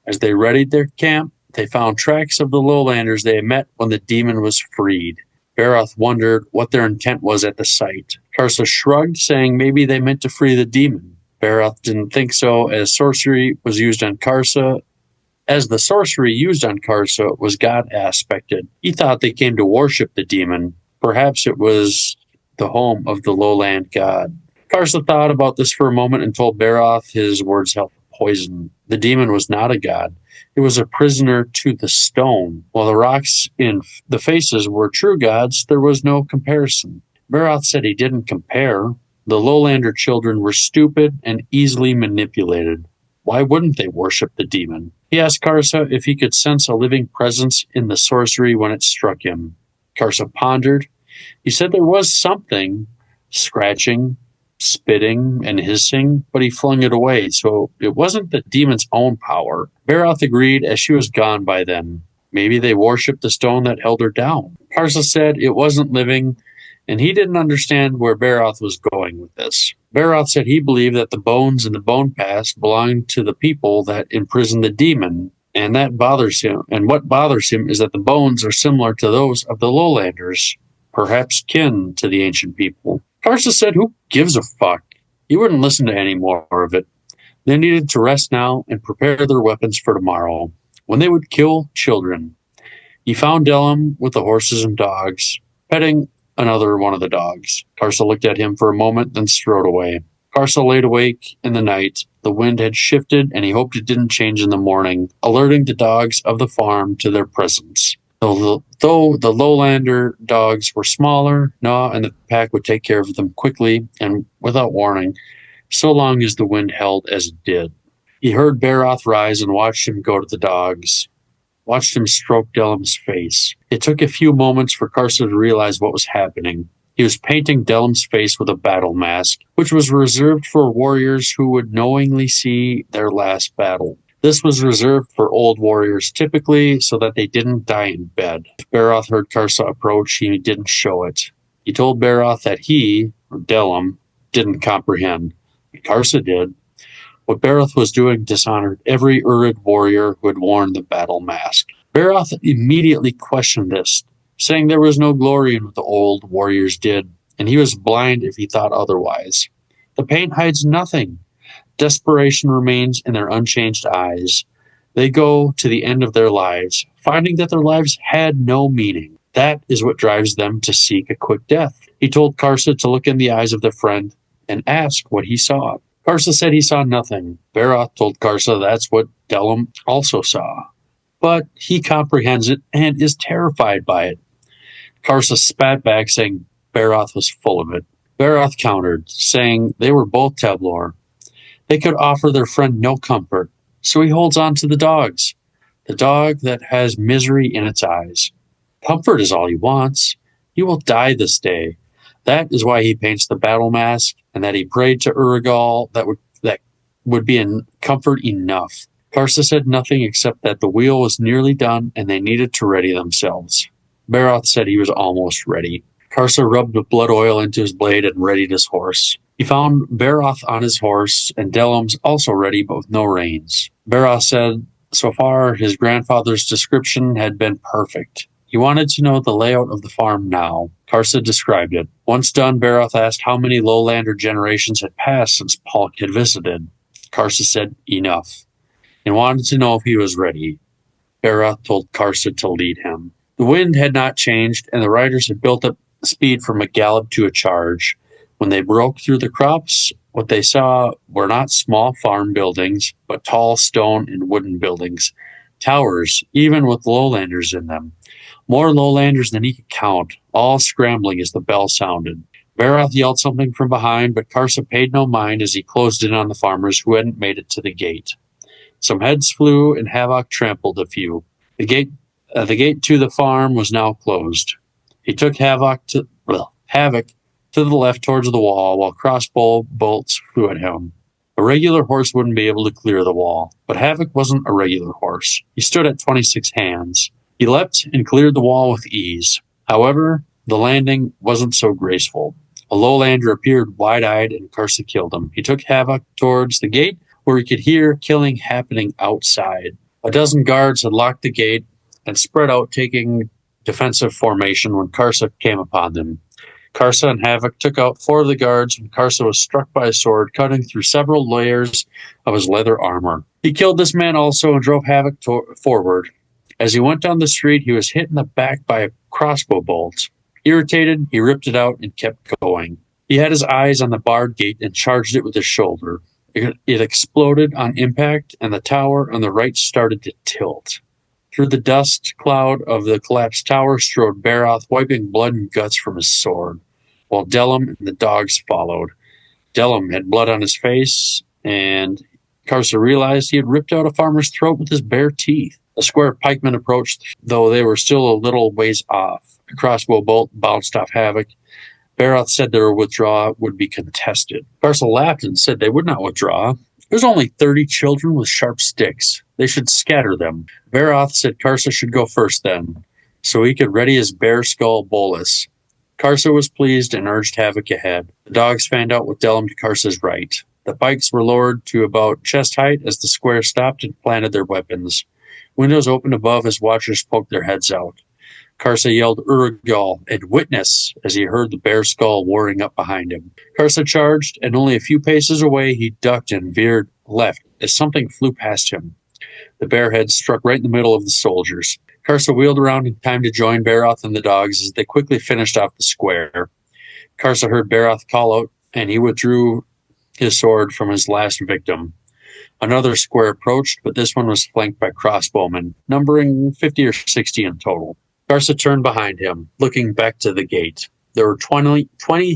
As they readied their camp, they found tracks of the lowlanders they had met when the demon was freed. Baroth wondered what their intent was at the sight. Karsa shrugged, saying maybe they meant to free the demon. Baroth didn't think so, as the sorcery used on Karsa was God-aspected. He thought they came to worship the demon. Perhaps it was the home of the lowland god. Karsa thought about this for a moment and told Baroth his words held poison. The demon was not a god. It was a prisoner to the stone. While the rocks in the faces were true gods, there was no comparison. Baroth said he didn't compare. The lowlander children were stupid and easily manipulated. Why wouldn't they worship the demon? He asked Karsa if he could sense a living presence in the sorcery when it struck him. Karsa pondered. He said there was something, scratching, spitting, and hissing, but he flung it away, so it wasn't the demon's own power. Baroth agreed, as she was gone by then. Maybe they worshipped the stone that held her down. Karsa said it wasn't living, and he didn't understand where Baroth was going with this. Baroth said he believed that the bones in the bone past belonged to the people that imprisoned the demon, and that bothers him. And what bothers him is that the bones are similar to those of the lowlanders, perhaps kin to the ancient people. Karsa said, who gives a fuck? He wouldn't listen to any more of it. They needed to rest now and prepare their weapons for tomorrow, when they would kill children. He found Delum with the horses and dogs, petting another one of the dogs. Karsa looked at him for a moment, then strode away. Karsa laid awake in the night. The wind had shifted, and he hoped it didn't change in the morning, alerting the dogs of the farm to their presence. Though the lowlander dogs were smaller, Gnaw and the pack would take care of them quickly and without warning, so long as the wind held as it did. He heard Baroth rise and watched him go to the dogs, watched him stroke Dellum's face. It took a few moments for Carson to realize what was happening. He was painting Dellum's face with a battle mask, which was reserved for warriors who would knowingly see their last battle. This was reserved for old warriors typically so that they didn't die in bed. If Baroth heard Karsa approach, he didn't show it. He told Baroth that he, or Dellum, didn't comprehend. Karsa did. What Baroth was doing dishonored every Urid warrior who had worn the battle mask. Baroth immediately questioned this, saying there was no glory in what the old warriors did, and he was blind if he thought otherwise. The paint hides nothing. Desperation remains in their unchanged eyes. They go to the end of their lives, finding that their lives had no meaning. That is what drives them to seek a quick death. He told Karsa to look in the eyes of their friend and ask what he saw. Karsa said he saw nothing. Baroth told Karsa that's what Dellum also saw. But he comprehends it and is terrified by it. Karsa spat back, saying Baroth was full of it. Baroth countered, saying they were both Tablor. They could offer their friend no comfort, so he holds on to the dogs, the dog that has misery in its eyes. Comfort is all he wants. He will die this day. That is why he paints the battle mask, and that he prayed to Urigal that would be in comfort enough. Karsa said nothing except that the wheel was nearly done and they needed to ready themselves. Baroth said he was almost ready. Karsa rubbed the blood oil into his blade and readied his horse. He found Baroth on his horse, and Dellum's also ready, but with no reins. Baroth said so far his grandfather's description had been perfect. He wanted to know the layout of the farm now. Karsa described it. Once done, Baroth asked how many lowlander generations had passed since Paul had visited. Karsa said enough, and wanted to know if he was ready. Baroth told Karsa to lead him. The wind had not changed, and the riders had built up speed from a gallop to a charge. When they broke through the crops, what they saw were not small farm buildings, but tall stone and wooden buildings, towers, even with lowlanders in them. More lowlanders than he could count, all scrambling as the bell sounded. Baroth yelled something from behind, but Karsa paid no mind as he closed in on the farmers who hadn't made it to the gate. Some heads flew, and Havoc trampled a few. The gate to the farm was now closed. He took Havoc to the left towards the wall, while crossbow bolts flew at him. A regular horse wouldn't be able to clear the wall, but Havoc wasn't a regular horse. He stood at 26 hands. He leapt and cleared the wall with ease. However, the landing wasn't so graceful. A lowlander appeared wide-eyed, and Karsa killed him. He took Havoc towards the gate, where he could hear killing happening outside. A dozen guards had locked the gate and spread out, taking defensive formation when Karsa came upon them. Karsa and Havoc took out 4 of the guards when Karsa was struck by a sword, cutting through several layers of his leather armor. He killed this man also and drove Havoc forward. As he went down the street, he was hit in the back by a crossbow bolt. Irritated, he ripped it out and kept going. He had his eyes on the barred gate and charged it with his shoulder. It exploded on impact, and the tower on the right started to tilt. Through the dust cloud of the collapsed tower strode Baroth, wiping blood and guts from his sword, while Dellum and the dogs followed. Dellum had blood on his face, and Karsa realized he had ripped out a farmer's throat with his bare teeth. A square pikeman approached, though they were still a little ways off. A crossbow bolt bounced off Havoc. Baroth said their withdrawal would be contested. Karsa laughed and said they would not withdraw. There's only 30 children with sharp sticks. They should scatter them. Baroth said Karsa should go first then, so he could ready his bear skull bolus. Karsa was pleased and urged Havoc ahead. The dogs fanned out with Dellum to Karsa's right. The pikes were lowered to about chest height as the square stopped and planted their weapons. Windows opened above as watchers poked their heads out. Karsa yelled Urigal and witness as he heard the bear skull whirring up behind him. Karsa charged, and only a few paces away he ducked and veered left as something flew past him. The bear head struck right in the middle of the soldiers. Karsa wheeled around in time to join Baroth and the dogs as they quickly finished off the square. Karsa heard Baroth call out, and he withdrew his sword from his last victim. Another square approached, but this one was flanked by crossbowmen, numbering 50 or 60 in total. Karsa turned behind him, looking back to the gate. There were 20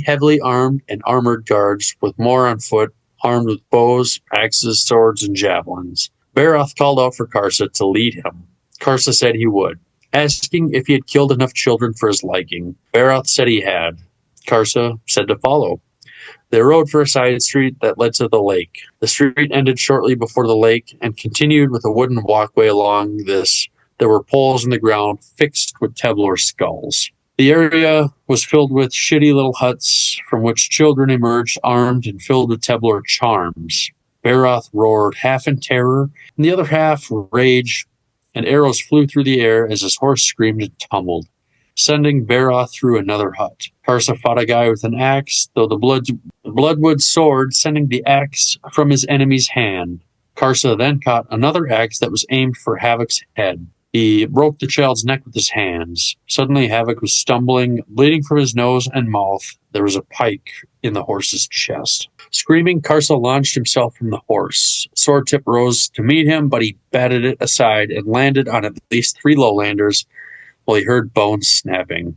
heavily armed and armored guards, with more on foot armed with bows, axes, swords, and javelins. Baroth called out for Karsa to lead him. Karsa said he would, asking if he had killed enough children for his liking. Baroth said he had. Karsa said to follow. They rode for a side street that led to the lake. The street ended shortly before the lake and continued with a wooden walkway along this. There were poles in the ground fixed with Teblor skulls. The area was filled with shitty little huts from which children emerged armed and filled with Teblor charms. Baroth roared, half in terror, and the other half rage, and arrows flew through the air as his horse screamed and tumbled, sending Baroth through another hut. Karsa fought a guy with an axe, though the bloodwood sword sending the axe from his enemy's hand. Karsa then caught another axe that was aimed for Havoc's head. He broke the child's neck with his hands. Suddenly Havoc was stumbling, bleeding from his nose and mouth. There was a pike in the horse's chest. Screaming, Karsa launched himself from the horse. Swordtip rose to meet him, but he batted it aside and landed on at least 3 lowlanders while he heard bones snapping.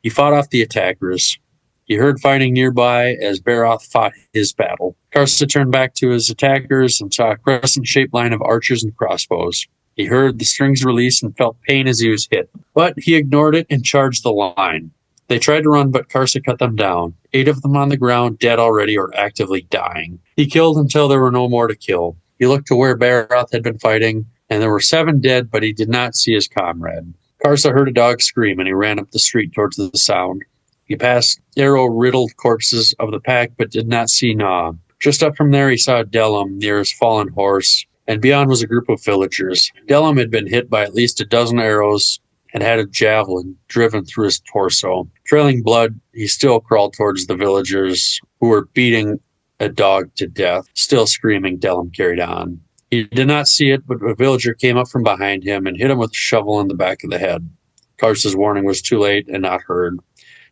He fought off the attackers. He heard fighting nearby as Baroth fought his battle. Karsa turned back to his attackers and saw a crescent-shaped line of archers and crossbows. He heard the strings release and felt pain as he was hit, but he ignored it and charged the line. They tried to run, but Karsa cut them down, 8 of them on the ground, dead already or actively dying. He killed until there were no more to kill. He looked to where Baroth had been fighting, and there were 7 dead, but he did not see his comrade. Karsa heard a dog scream, and he ran up the street towards the sound. He passed arrow-riddled corpses of the pack, but did not see Gnaw. Just up from there, he saw Dellum near his fallen horse, and beyond was a group of villagers. Dellum had been hit by at least a dozen arrows and had a javelin driven through his torso. Trailing blood, he still crawled towards the villagers who were beating a dog to death. Still screaming, Dellum carried on. He did not see it, but a villager came up from behind him and hit him with a shovel in the back of the head. Karsa's warning was too late and not heard.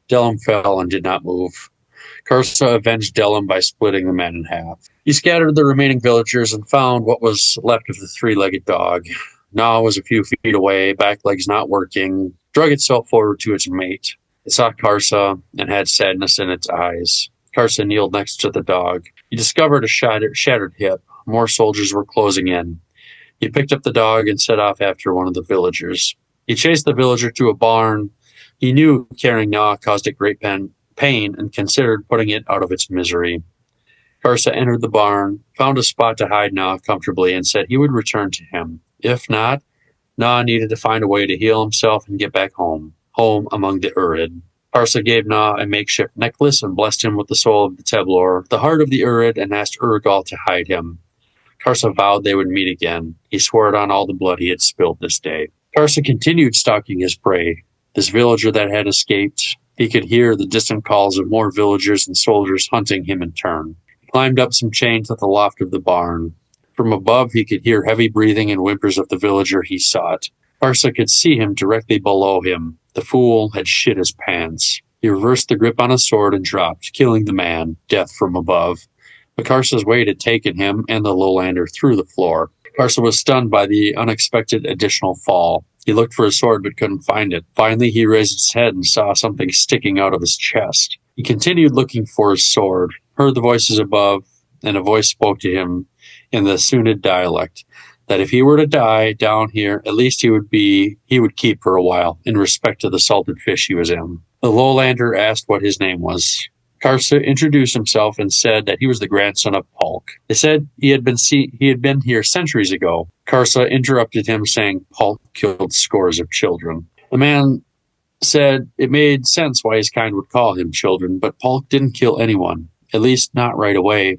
Dellum fell and did not move. Karsa avenged Dellum by splitting the man in half. He scattered the remaining villagers and found what was left of the 3-legged dog. Gnaw was a few feet away, back legs not working, drug itself forward to its mate. It saw Karsa and had sadness in its eyes. Karsa kneeled next to the dog. He discovered a shattered hip. More soldiers were closing in. He picked up the dog and set off after one of the villagers. He chased the villager to a barn. He knew carrying Gnaw caused it great pain and considered putting it out of its misery. Karsa entered the barn, found a spot to hide Gnaw comfortably, and said he would return to him. If not, Gnaw needed to find a way to heal himself and get back home among the Urid. Karsa gave Gnaw a makeshift necklace and blessed him with the soul of the Teblor, the heart of the Urid, and asked Urgal to hide him. Karsa vowed they would meet again. He swore it on all the blood he had spilled this day. Karsa continued stalking his prey, this villager that had escaped. He could hear the distant calls of more villagers and soldiers hunting him in turn. He climbed up some chains at the loft of the barn. From above, he could hear heavy breathing and whimpers of the villager he sought. Karsa could see him directly below him. The fool had shit his pants. He reversed the grip on his sword and dropped, killing the man, death from above. But Karsa's weight had taken him and the lowlander through the floor. Karsa was stunned by the unexpected additional fall. He looked for his sword but couldn't find it. Finally, he raised his head and saw something sticking out of his chest. He continued looking for his sword, heard the voices above, and a voice spoke to him in the Sunid dialect, that if he were to die down here, at least he would keep for a while, in respect to the salted fish he was in. The lowlander asked what his name was. Karsa introduced himself and said that he was the grandson of Palk. They said he had been here centuries ago. Karsa interrupted him, saying Palk killed scores of children. The man said it made sense why his kind would call him children, but Palk didn't kill anyone, at least not right away.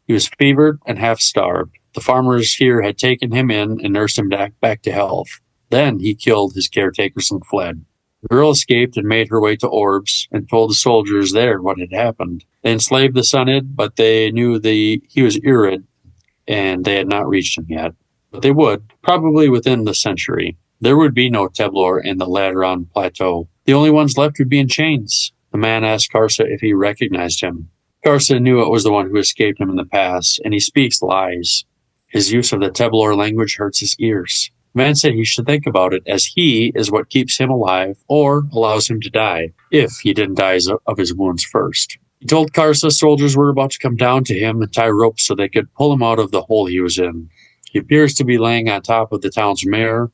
He was fevered and half-starved. The farmers here had taken him in and nursed him back to health. Then he killed his caretakers and fled. The girl escaped and made her way to Orbs and told the soldiers there what had happened. They enslaved the Sunid, but they knew he was Urid, and they had not reached him yet. But they would, probably within the century. There would be no Teblor in the Ladron Plateau. The only ones left would be in chains. The man asked Karsa if he recognized him. Karsa knew it was the one who escaped him in the past, and he speaks lies. His use of the Teblor language hurts his ears. The man said he should think about it, as he is what keeps him alive or allows him to die, if he didn't die of his wounds first. He told Karsa soldiers were about to come down to him and tie ropes so they could pull him out of the hole he was in. He appears to be laying on top of the town's mayor,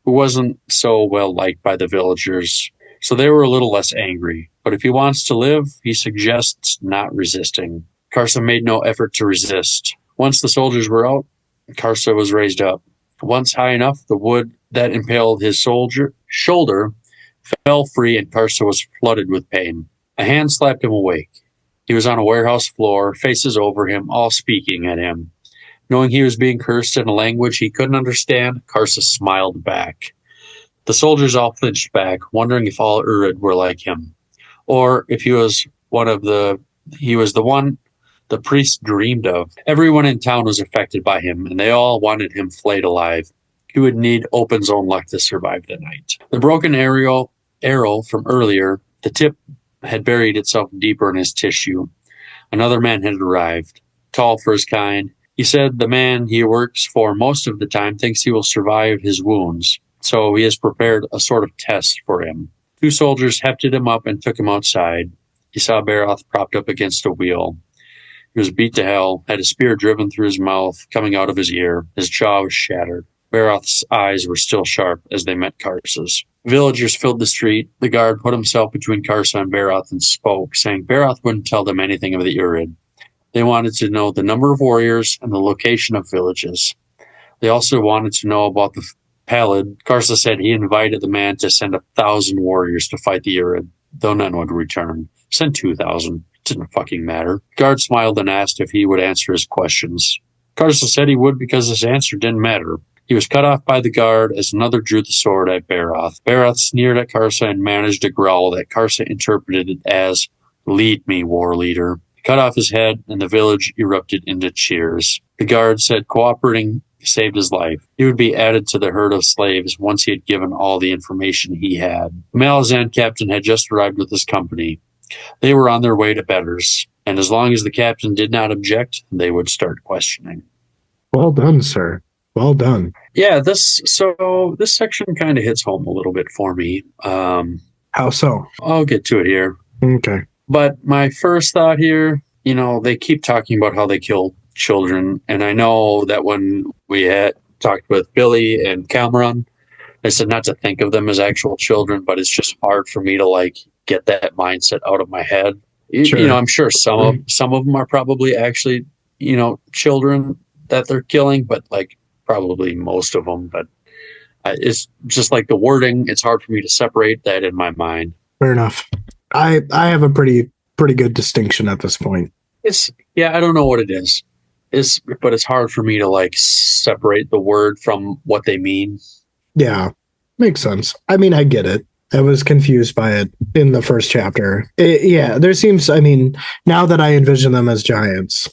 who wasn't so well liked by the villagers, so they were a little less angry. But if he wants to live, he suggests not resisting. Karsa made no effort to resist. Once the soldiers were out, Karsa was raised up. Once high enough, the wood that impaled his shoulder fell free and Karsa was flooded with pain. A hand slapped him awake. He was on a warehouse floor, faces over him, all speaking at him. Knowing he was being cursed in a language he couldn't understand, Karsa smiled back. The soldiers all flinched back, wondering if all Urid were like him, or if he was the one the priest dreamed of. Everyone in town was affected by him, and they all wanted him flayed alive. He would need Open's own luck to survive the night. The broken arrow from earlier, the tip had buried itself deeper in his tissue. Another man had arrived, tall for his kind. He said the man he works for most of the time thinks he will survive his wounds, so he has prepared a sort of test for him. 2 soldiers hefted him up and took him outside. He saw Baroth propped up against a wheel. He was beat to hell, had a spear driven through his mouth, coming out of his ear. His jaw was shattered. Baroth's eyes were still sharp as they met Karsa's. Villagers filled the street. The guard put himself between Karsa and Baroth and spoke, saying Baroth wouldn't tell them anything of the Urid. They wanted to know the number of warriors and the location of villages. They also wanted to know about the Pallid. Karsa said he invited the man to send 1,000 warriors to fight the Urid, though none would return. Send 2,000. Didn't fucking matter. The guard smiled and asked if he would answer his questions. Karsa said he would because his answer didn't matter. He was cut off by the guard as another drew the sword at Baroth. Baroth sneered at Karsa and managed a growl that Karsa interpreted as, "Lead me, war leader." He cut off his head, and the village erupted into cheers. The guard said cooperating saved his life. He would be added to the herd of slaves once he had given all the information he had. The Malazan captain had just arrived with his company. They were on their way to Betters, and as long as the captain did not object, they would start questioning. Well done, sir. Well done. Yeah, this section kind of hits home a little bit for me. How so? I'll get to it here. Okay. But my first thought here, they keep talking about how they kill children, and I know that when we had talked with Billy and Cameron, I said not to think of them as actual children, but it's just hard for me to get that mindset out of my head. Sure. I'm sure some of them are probably actually children that they're killing, but probably most of them. But it's just the wording. It's hard for me to separate that in my mind. Fair enough. I have a pretty good distinction at this point. I don't know what it is. But it's hard for me to separate the word from what they mean. Yeah, makes sense. I mean, I get it. I was confused by it in the first chapter. There seems, now that I envision them as giants,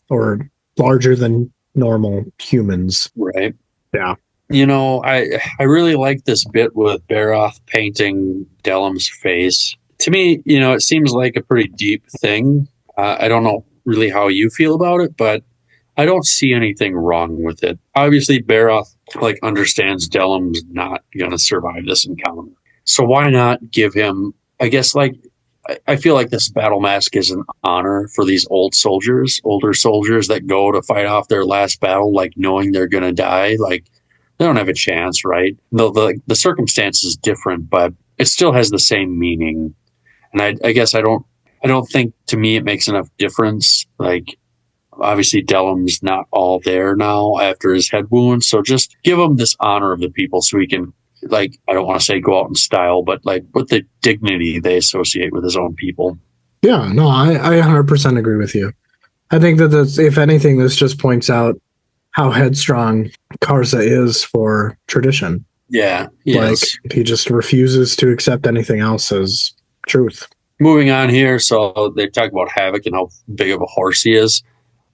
or larger than normal humans. Right. Yeah. I really like this bit with Baroth painting Delam's face. To me, it seems like a pretty deep thing. I don't know really how you feel about it, but I don't see anything wrong with it. Obviously, Baroth understands Delam's not going to survive this encounter. So why not give him, I guess, I feel like this battle mask is an honor for these older soldiers that go to fight off their last battle, knowing they're going to die. They don't have a chance, right? The circumstance is different, but it still has the same meaning. And I guess I don't think, to me, it makes enough difference. Obviously, Delam's not all there now after his head wound. So just give him this honor of the people so he can, I don't want to say go out in style, but with the dignity they associate with his own people. Yeah, no, I 100% agree with you. I think that if anything, this just points out how headstrong Karsa is for tradition. Yeah, yes. He just refuses to accept anything else as truth. Moving on here, so they talk about Havoc and how big of a horse he is.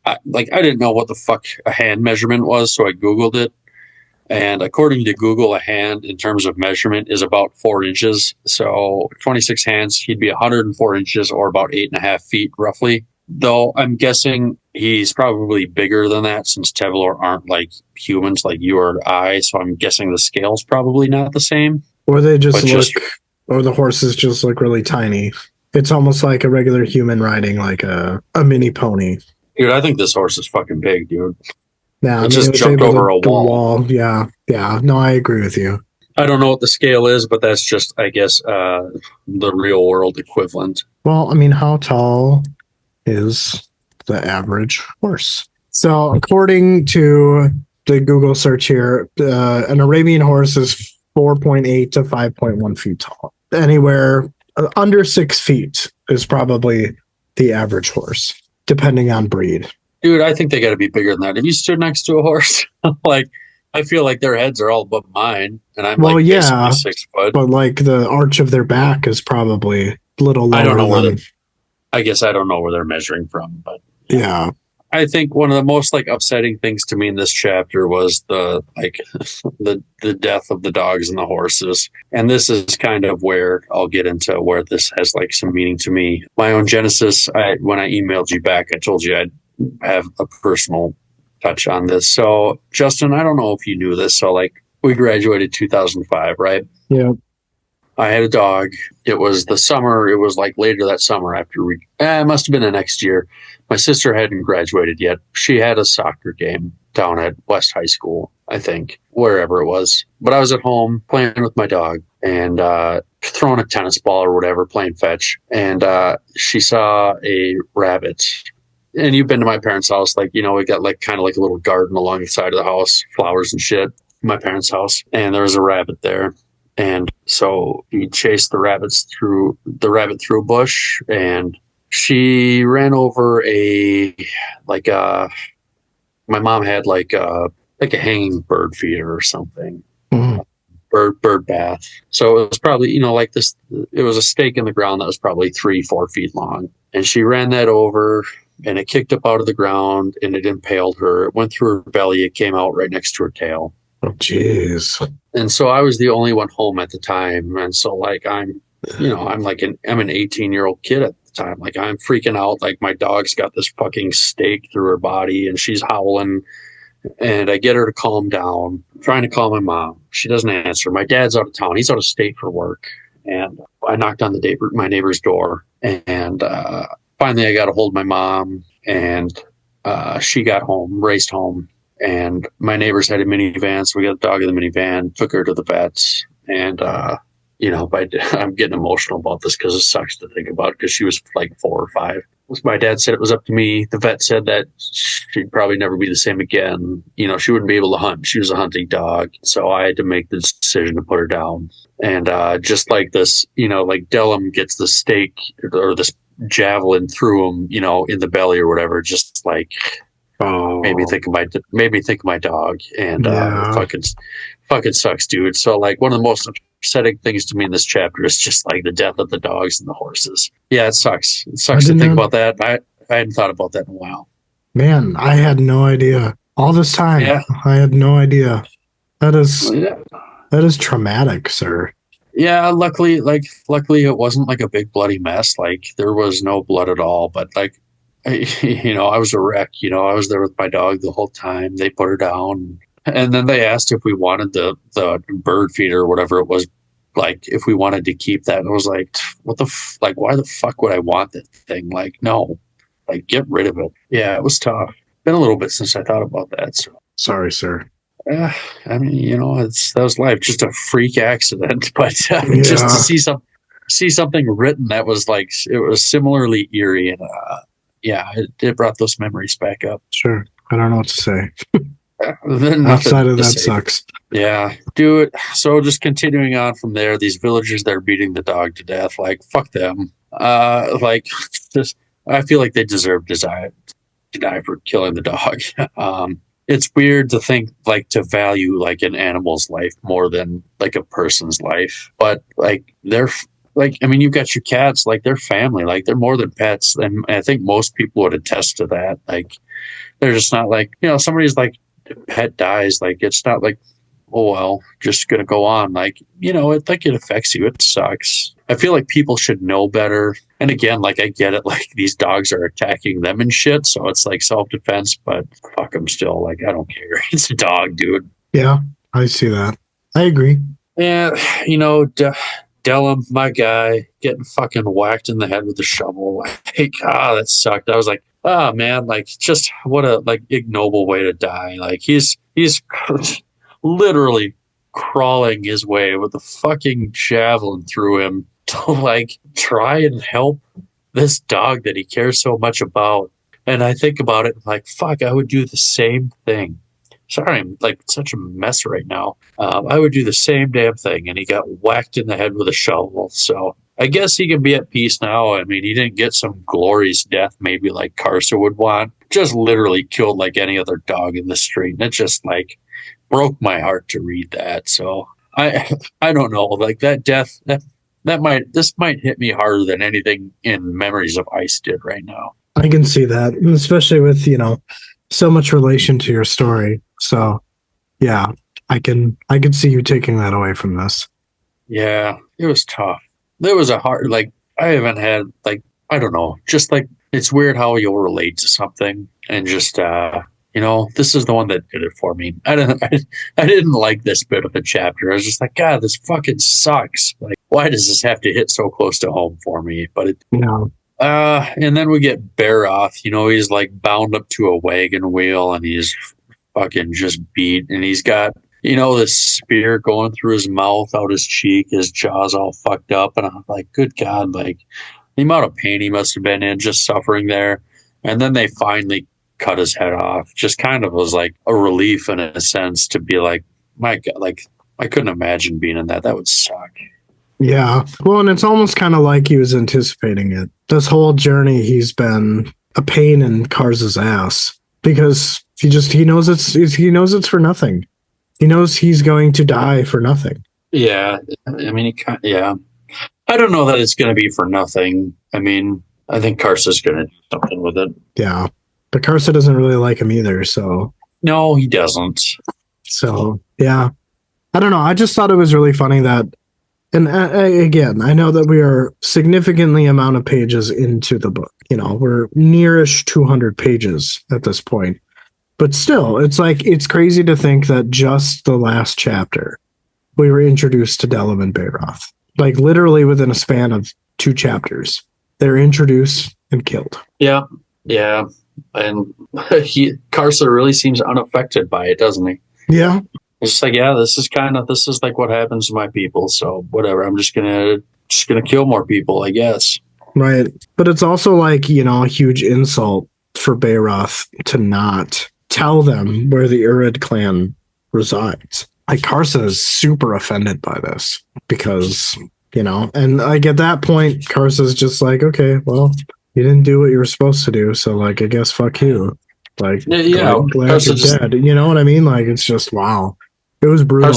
I didn't know what the fuck a hand measurement was, so I Googled it. And according to Google, a hand in terms of measurement is about 4 inches. So 26 hands, he'd be 104 inches or about 8.5 feet roughly. Though I'm guessing he's probably bigger than that since Tevlor aren't like humans like you or I. So I'm guessing the scale's probably not the same. Or they or the horses just look really tiny It's almost like a regular human riding like a mini pony. Dude, I think this horse is fucking big, dude. Yeah, I It mean, it just was jumped able over to a do wall. Yeah, yeah. No, I agree with you. I don't know what the scale is, but that's just, I guess, the real world equivalent. Well, I mean, how tall is the average horse? So, according to the Google search here, an Arabian horse is 4.8 to 5.1 feet tall. Anywhere under 6 feet is probably the average horse, depending on breed. Dude, I think they got to be bigger than that. If you stood next to a horse, like, I feel like their heads are all above mine, and I'm Well, like basically yeah, 6 foot. but like the arch of their back is probably a little I don't lower know where than. I guess I don't know where they're measuring from, but Yeah. I think one of the most like upsetting things to me in this chapter was the like the death of the dogs and the horses. And this is kind of where I'll get into where this has like some meaning to me. My own genesis, when I emailed you back, I told you I'd have a personal touch on this. So Justin, I don't know if you knew this. So like we graduated 2005, right? Yeah. I had a dog. It was the summer. It was like later that summer after it must have been the next year. My sister hadn't graduated yet. She had a soccer game down at West High School, I think, wherever it was. But I was at home playing with my dog and throwing a tennis ball or whatever, playing fetch. And she saw a rabbit. And you've been to my parents' house. Like, you know, we got like kind of like a little garden along the side of the house, flowers and shit. My parents' house. And there was a rabbit there. And so he chased the rabbit through a bush, and she ran over like a my mom had like a hanging bird feeder or something. Mhm. Bird bath. So it was probably, you know, like this it was a stake in the ground that was probably 3-4 feet long. And she ran that over and it kicked up out of the ground and it impaled her. It went through her belly, it came out right next to her tail. Oh, jeez. And so I was the only one home at the time. And so like I'm an 18-year-old kid at the time. Like I'm freaking out. Like my dog's got this fucking stake through her body and she's howling. And I get her to calm down. I'm trying to call my mom. She doesn't answer. My dad's out of town. He's out of state for work. And I knocked on my neighbor's door. And finally I got a hold of my mom and she got home, raced home. And my neighbors had a minivan, so we got a dog in the minivan, took her to the vets. And, I'm getting emotional about this because it sucks to think about because she was like 4 or 5. My dad said it was up to me. The vet said that she'd probably never be the same again. You know, she wouldn't be able to hunt. She was a hunting dog. So I had to make the decision to put her down. And just like this, you know, like Dellum gets the stake or this javelin through him, you know, in the belly or whatever, just like made me think of my dog, and Yeah. it fucking sucks, dude. So like one of the most upsetting things to me in this chapter is just like the death of the dogs and the horses. Yeah, it sucks. It sucks to think about that. I hadn't thought about that in a while. Man, I had no idea. All this time, Yeah. I had no idea. That Yeah. is traumatic, sir. Yeah, luckily it wasn't like a big bloody mess. Like there was no blood at all. But like, I was a wreck. You know, I was there with my dog the whole time. They put her down, and then they asked if we wanted the bird feeder or whatever it was. Like if we wanted to keep that, and I was like, what the like? Why the fuck would I want that thing? Like, no, like get rid of it. Yeah, it was tough. Been a little bit since I thought about that. So. Sorry, sir. I mean, you know, that was life, just a freak accident. But Yeah. just to see something written that was like it was similarly eerie, and it brought those memories back up. Sure. I don't know what to say. Outside of that sucks. Yeah, dude. So just continuing on from there, these villagers that are beating the dog to death, like fuck them. Like just I feel like they deserve to die for killing the dog. It's weird to think like to value like an animal's life more than like a person's life, but like they're like, I mean, you've got your cats, like they're family, like they're more than pets. And I think most people would attest to that. Like they're just not like, you know, somebody's like pet dies, like it's not like, oh well, just gonna go on. Like, you know, it affects you. It sucks. I feel like people should know better. And again, like I get it, like these dogs are attacking them and shit, so it's like self-defense, but fuck them still. Like I don't care. It's a dog, dude. Yeah, I see that. I agree. Yeah, you know, Dellum, my guy, getting fucking whacked in the head with a shovel. Like, that sucked. I was like, oh man, like just what a like ignoble way to die. Like he's literally crawling his way with a fucking javelin through him to like try and help this dog that he cares so much about. And I think about it like, fuck, I would do the same thing. Sorry, I'm like such a mess right now. I would do the same damn thing. And he got whacked in the head with a shovel. So I guess he can be at peace now. I mean, he didn't get some glorious death, maybe like Carsa would want. Just literally killed like any other dog in the street. And it just like broke my heart to read that. So I don't know. Like that death, this might hit me harder than anything in Memories of Ice did right now. I can see that, especially with, so much relation to your story. So yeah, I can see you taking that away from this. Yeah, it was tough. There was a hard, like, I haven't had, like, I don't know, just like, it's weird how you'll relate to something and just, this is the one that did it for me. I didn't like this bit of a chapter. I was just like, God, this fucking sucks. Like, why does this have to hit so close to home for me? But it, and then we get Baroth, he's like bound up to a wagon wheel and he's fucking just beat. And he's got, this spear going through his mouth, out his cheek, his jaw's all fucked up. And I'm like, good God, like the amount of pain he must have been in just suffering there. And then they finally cut his head off. Just kind of was like a relief in a sense to be like, my God, like I couldn't imagine being in that. That would suck. Yeah. Well, and it's almost kind of like he was anticipating it. This whole journey, he's been a pain in Karsa's ass because he knows it's for nothing. He knows he's going to die for nothing. Yeah. I mean, yeah. I don't know that it's going to be for nothing. I mean, I think Karsa's going to do something with it. Yeah. But Karsa doesn't really like him either, so. No, he doesn't. So, yeah. I don't know. I just thought it was really funny that, and again, I know that we are significantly amount of pages into the book. We're nearish 200 pages at this point. But still, it's crazy to think that just the last chapter, we were introduced to Dellum and Baroth. Like literally within a span of 2 chapters. They're introduced and killed. Yeah. And Karsa really seems unaffected by it, doesn't he? Yeah. It's just like, yeah, this is like what happens to my people. So whatever, I'm just gonna kill more people, I guess. Right. But it's also like, a huge insult for Baroth to not tell them where the Urid clan resides. Like Karsa is super offended by this because, and like at that point, Karsa's just like, okay, well, you didn't do what you were supposed to do. So like, I guess fuck you. Like, glad you're dead. You know what I mean? Like, it's just, wow. It was brutal.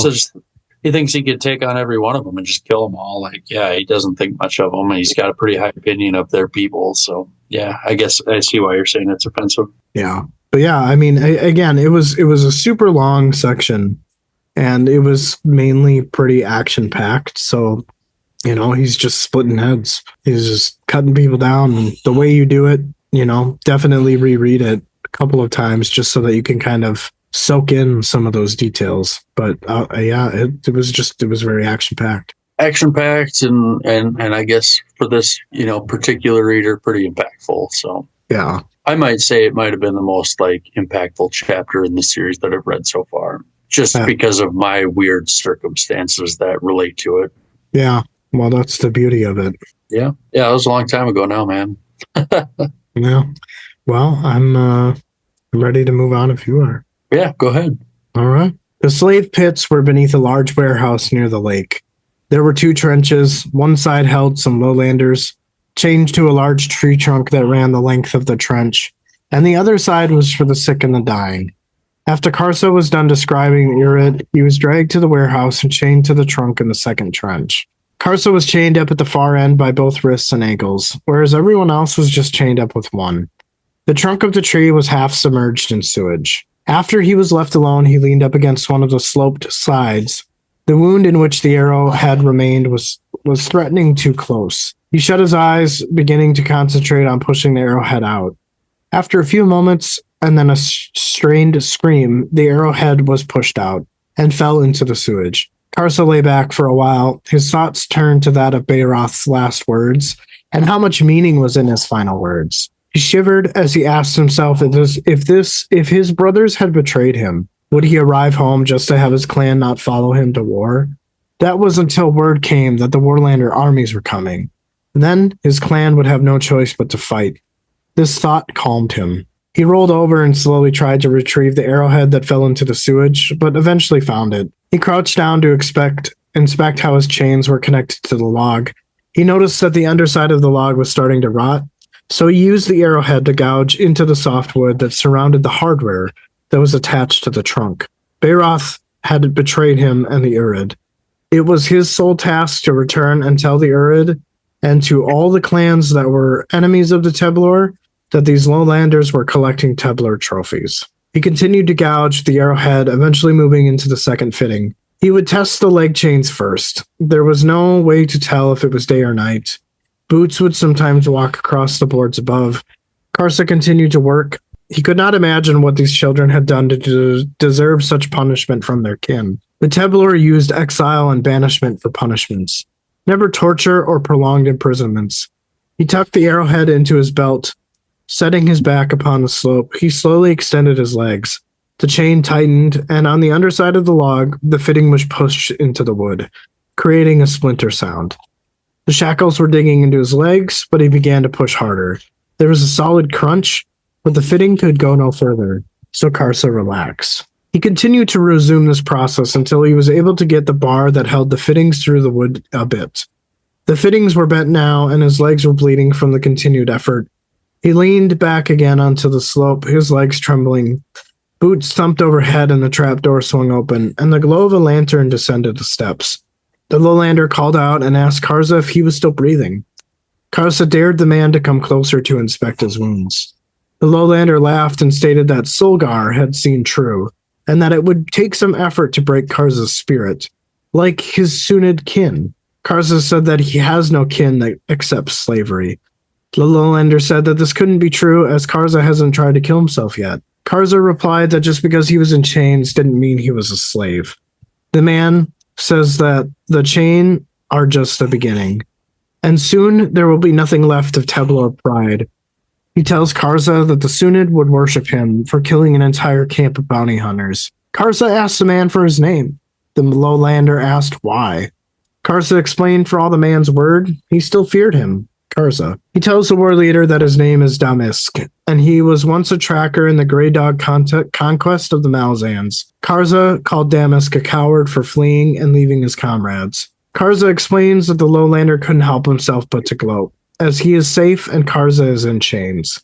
He thinks he could take on every one of them and just kill them all. Like, yeah, he doesn't think much of them. And he's got a pretty high opinion of their people. So, yeah, I guess I see why you're saying it's offensive. Yeah. But yeah, I mean, again, it was a super long section and it was mainly pretty action packed. So, he's just splitting heads. He's just cutting people down. And the way you do it, definitely reread it a couple of times just so that you can kind of soak in some of those details. But yeah, it was very action packed. And I guess for this, particular reader, pretty impactful. So yeah, I might say it might have been the most like impactful chapter in the series that I've read so far, just because of my weird circumstances that relate to it. Yeah. Well, that's the beauty of it. Yeah. Yeah. It was a long time ago now, man. Yeah. Well, I'm ready to move on if you are. Yeah, go ahead. All right. The slave pits were beneath a large warehouse near the lake. There were 2 trenches. One side held some lowlanders, chained to a large tree trunk that ran the length of the trench, and the other side was for the sick and the dying. After Karsa was done describing Urid, he was dragged to the warehouse and chained to the trunk in the second trench. Karsa was chained up at the far end by both wrists and ankles, whereas everyone else was just chained up with one. The trunk of the tree was half submerged in sewage. After he was left alone, he leaned up against one of the sloped sides. The wound in which the arrow had remained was threatening too close. He shut his eyes, beginning to concentrate on pushing the arrowhead out. After a few moments, and then a strained scream, the arrowhead was pushed out and fell into the sewage. Karsa lay back for a while. His thoughts turned to that of Bayroth's last words, and how much meaning was in his final words. He shivered as he asked himself if his brothers had betrayed him, would he arrive home just to have his clan not follow him to war? That was until word came that the Warlander armies were coming. Then his clan would have no choice but to fight. This thought calmed him. He rolled over and slowly tried to retrieve the arrowhead that fell into the sewage, but eventually found it. He crouched down to inspect how his chains were connected to the log. He noticed that the underside of the log was starting to rot, so he used the arrowhead to gouge into the softwood that surrounded the hardware that was attached to the trunk. Bayroth had betrayed him and the Urid. It was his sole task to return and tell the Urid and to all the clans that were enemies of the Teblor that these lowlanders were collecting Teblor trophies. He continued to gouge the arrowhead, eventually moving into the second fitting. He would test the leg chains first. There was no way to tell if it was day or night. Boots would sometimes walk across the boards above. Karsa continued to work. He could not imagine what these children had done to deserve such punishment from their kin. The Teblor used exile and banishment for punishments, never torture or prolonged imprisonments. He tucked the arrowhead into his belt. Setting his back upon the slope, he slowly extended his legs. The chain tightened, and on the underside of the log, the fitting was pushed into the wood, creating a splinter sound. The shackles were digging into his legs, but he began to push harder. There was a solid crunch, but the fitting could go no further, so Karsa relaxed. He continued to resume this process until he was able to get the bar that held the fittings through the wood a bit. The fittings were bent now, and his legs were bleeding from the continued effort. He leaned back again onto the slope, his legs trembling. Boots thumped overhead and the trapdoor swung open, and the glow of a lantern descended the steps. The lowlander called out and asked Karsa if he was still breathing. Karsa dared the man to come closer to inspect his wounds. The lowlander laughed and stated that Solgar had seen true, and that it would take some effort to break Karsa's spirit, like his Sunid kin. Karsa said that he has no kin that accepts slavery. The lowlander said that this couldn't be true as Karsa hasn't tried to kill himself yet. Karsa replied that just because he was in chains didn't mean he was a slave. The man says that the chain are just the beginning, and soon there will be nothing left of Teblor pride. He tells Karsa that the Sunid would worship him for killing an entire camp of bounty hunters. Karsa asked the man for his name. The lowlander asked why. Karsa explained for all the man's word, he still feared him. Karsa. He tells the war leader that his name is Damisk, and he was once a tracker in the Grey Dog conquest of the Malazans. Karsa called Damisk a coward for fleeing and leaving his comrades. Karsa explains that the lowlander couldn't help himself but to gloat, as he is safe and Karsa is in chains.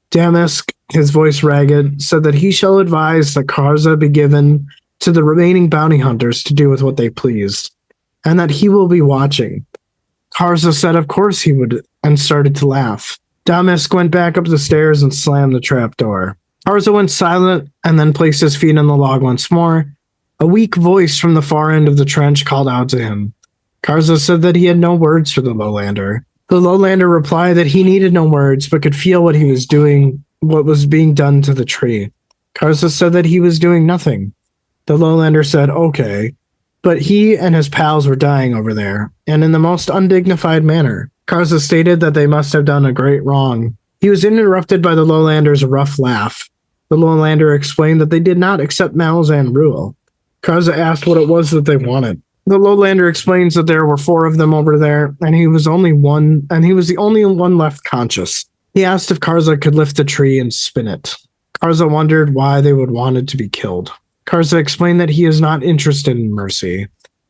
Damisk, his voice ragged, said that he shall advise that Karsa be given to the remaining bounty hunters to do with what they please, and that he will be watching. Karsa said of course he would, and started to laugh. Damisk went back up the stairs and slammed the trapdoor. Karsa went silent and then placed his feet on the log once more. A weak voice from the far end of the trench called out to him. Karsa said that he had no words for the lowlander. The lowlander replied that he needed no words, but could feel what he was doing, what was being done to the tree. Karsa said that he was doing nothing. The lowlander said, okay, but he and his pals were dying over there, and in the most undignified manner. Karsa stated that they must have done a great wrong. He was interrupted by the lowlander's rough laugh. The lowlander explained that they did not accept Malazan rule. Karsa asked what it was that they wanted. The lowlander explains that there were 4 of them over there, and he was the only one left conscious. He asked if Karsa could lift the tree and spin it. Karsa wondered why they would want it to be killed. Karsa explained that he is not interested in mercy.